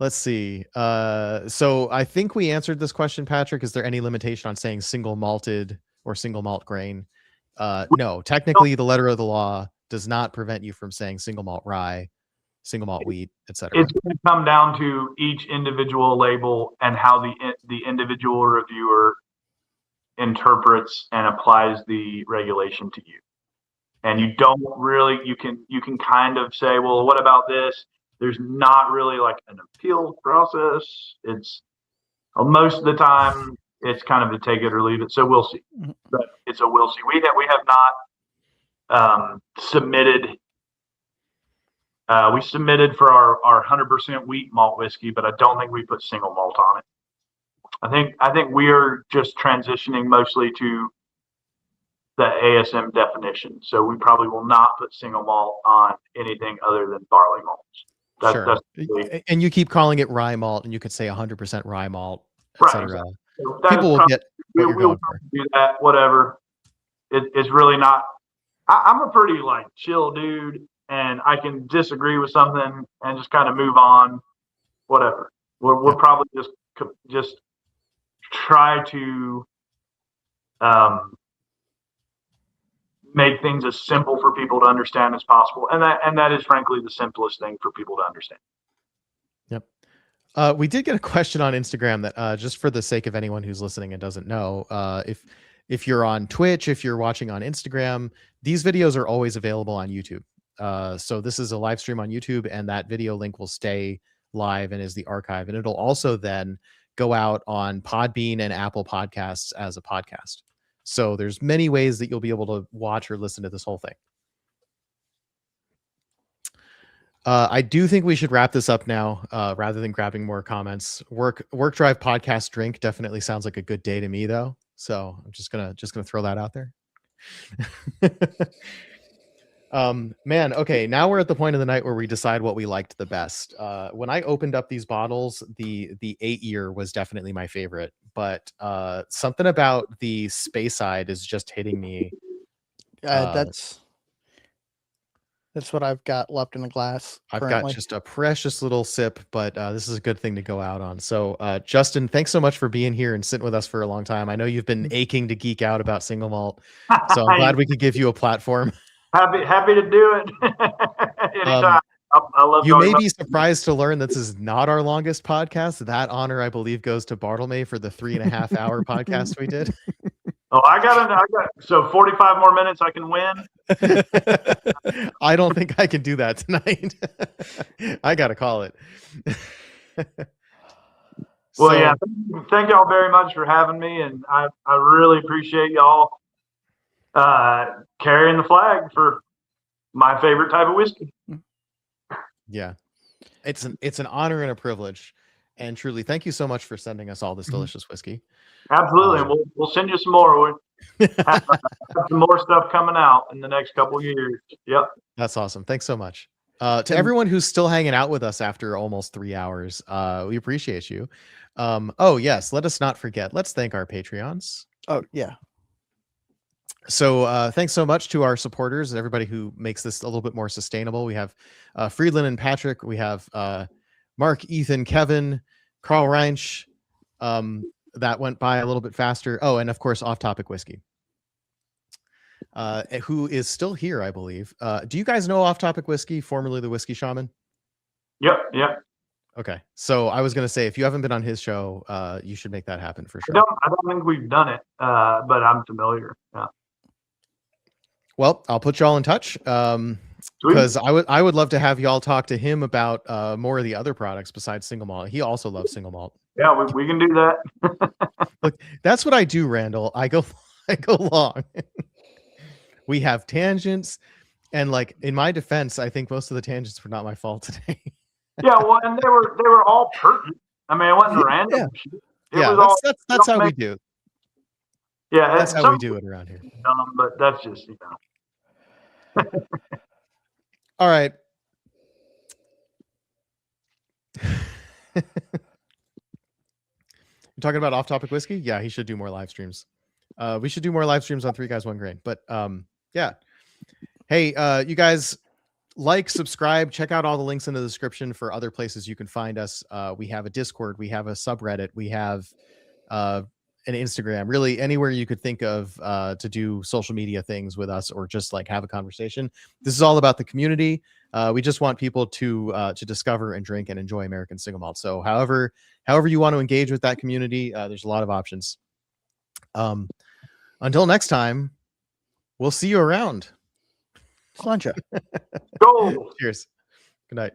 Let's see. So I think we answered this question, Patrick. Is there any limitation on saying single malted or single malt grain? No, technically the letter of the law does not prevent you from saying single malt rye, single malt wheat, etc. It's going to come down to each individual label and how the individual reviewer interprets and applies the regulation to you. And you don't really, you can kind of say, well, what about this? There's not really like an appeal process. It's most of the time it's kind of a take it or leave it. So we'll see. But it's a we'll see. We have not submitted. We submitted for our 100% wheat malt whiskey, but I don't think we put single malt on it. I think we are just transitioning mostly to the ASM definition. So we probably will not put single malt on anything other than barley malts. Sure. And you keep calling it rye malt, and you could say 100% rye malt, etc. Right. So people will get what you're going for. Do that, whatever. It's really not. I'm a pretty like chill dude, and I can disagree with something and just kind of move on. Whatever. We'll probably just try to make things as simple for people to understand as possible, and that is frankly the simplest thing for people to understand. Yep. We did get a question on Instagram that just for the sake of anyone who's listening and doesn't know, if you're on Twitch, if you're watching on Instagram, these videos are always available on YouTube. So this is a live stream on YouTube, and that video link will stay live and is the archive, and it'll also then go out on Podbean and Apple Podcasts as a podcast. So there's many ways that you'll be able to watch or listen to this whole thing. I do think we should wrap this up now, rather than grabbing more comments. Work drive podcast drink definitely sounds like a good day to me, though. So I'm just gonna throw that out there. Man, okay, now we're at the point of the night where we decide what we liked the best. When I opened up these bottles, the 8-year was definitely my favorite, but something about the Speyside is just hitting me. That's what I've got left in the glass. I've currently. got just a precious little sip, but this is a good thing to go out on. So Justin, thanks so much for being here and sitting with us for a long time. I know you've been aching to geek out about single malt, so I'm glad we could give you a platform. Happy to do it. Anytime. I love. You may be surprised to learn this is not our longest podcast. That honor, I believe, goes to Bartlemay for the 3.5 hour podcast we did. Oh, I got so 45 more minutes I can win. I don't think I can do that tonight. I gotta call it. Well, yeah, thank y'all very much for having me, and I really appreciate y'all carrying the flag for my favorite type of whiskey. Yeah, it's an honor and a privilege, and truly, thank you so much for sending us all this delicious whiskey. Absolutely, and we'll send you some more. We'll have some more stuff coming out in the next couple of years. Yep, that's awesome. Thanks so much. To everyone who's still hanging out with us after almost 3 hours, we appreciate you. Oh yes, let us not forget. Let's thank our Patreons. Oh yeah. So thanks so much to our supporters and everybody who makes this a little bit more sustainable. We have Friedland and Patrick. We have Mark, Ethan, Kevin, Carl Reinsch. That went by a little bit faster. Oh, and of course, Off Topic Whiskey, who is still here, I believe. Do you guys know Off Topic Whiskey, formerly the Whiskey Shaman? Yep. Okay, so I was going to say, if you haven't been on his show, you should make that happen for sure. I don't think we've done it, but I'm familiar. Yeah. Well, I'll put y'all in touch because I would love to have y'all talk to him about more of the other products besides single malt. He also loves single malt. Yeah, we can do that. Look, that's what I do, Randall. I go I go long. We have tangents, and like in my defense, I think most of the tangents were not my fault today. Yeah, well, and they were all pertinent. I mean, it wasn't random. Yeah. Shit. It Yeah, was all. that's how we do. Yeah, That's how some we do it around here. dumb, but that's just All right. You're talking about off-topic whiskey? Yeah, he should do more live streams. We should do more live streams on 3 Guys 1 Grain. But yeah. Hey, you guys, like, subscribe, check out all the links in the description for other places you can find us. We have a Discord, we have a subreddit, we have an Instagram, really anywhere you could think of to do social media things with us or just like have a conversation. This is all about the community. We just want people to discover and drink and enjoy American single malt. So however you want to engage with that community, there's a lot of options. Until next time, we'll see you around. Slancha. go. Cheers. Good night.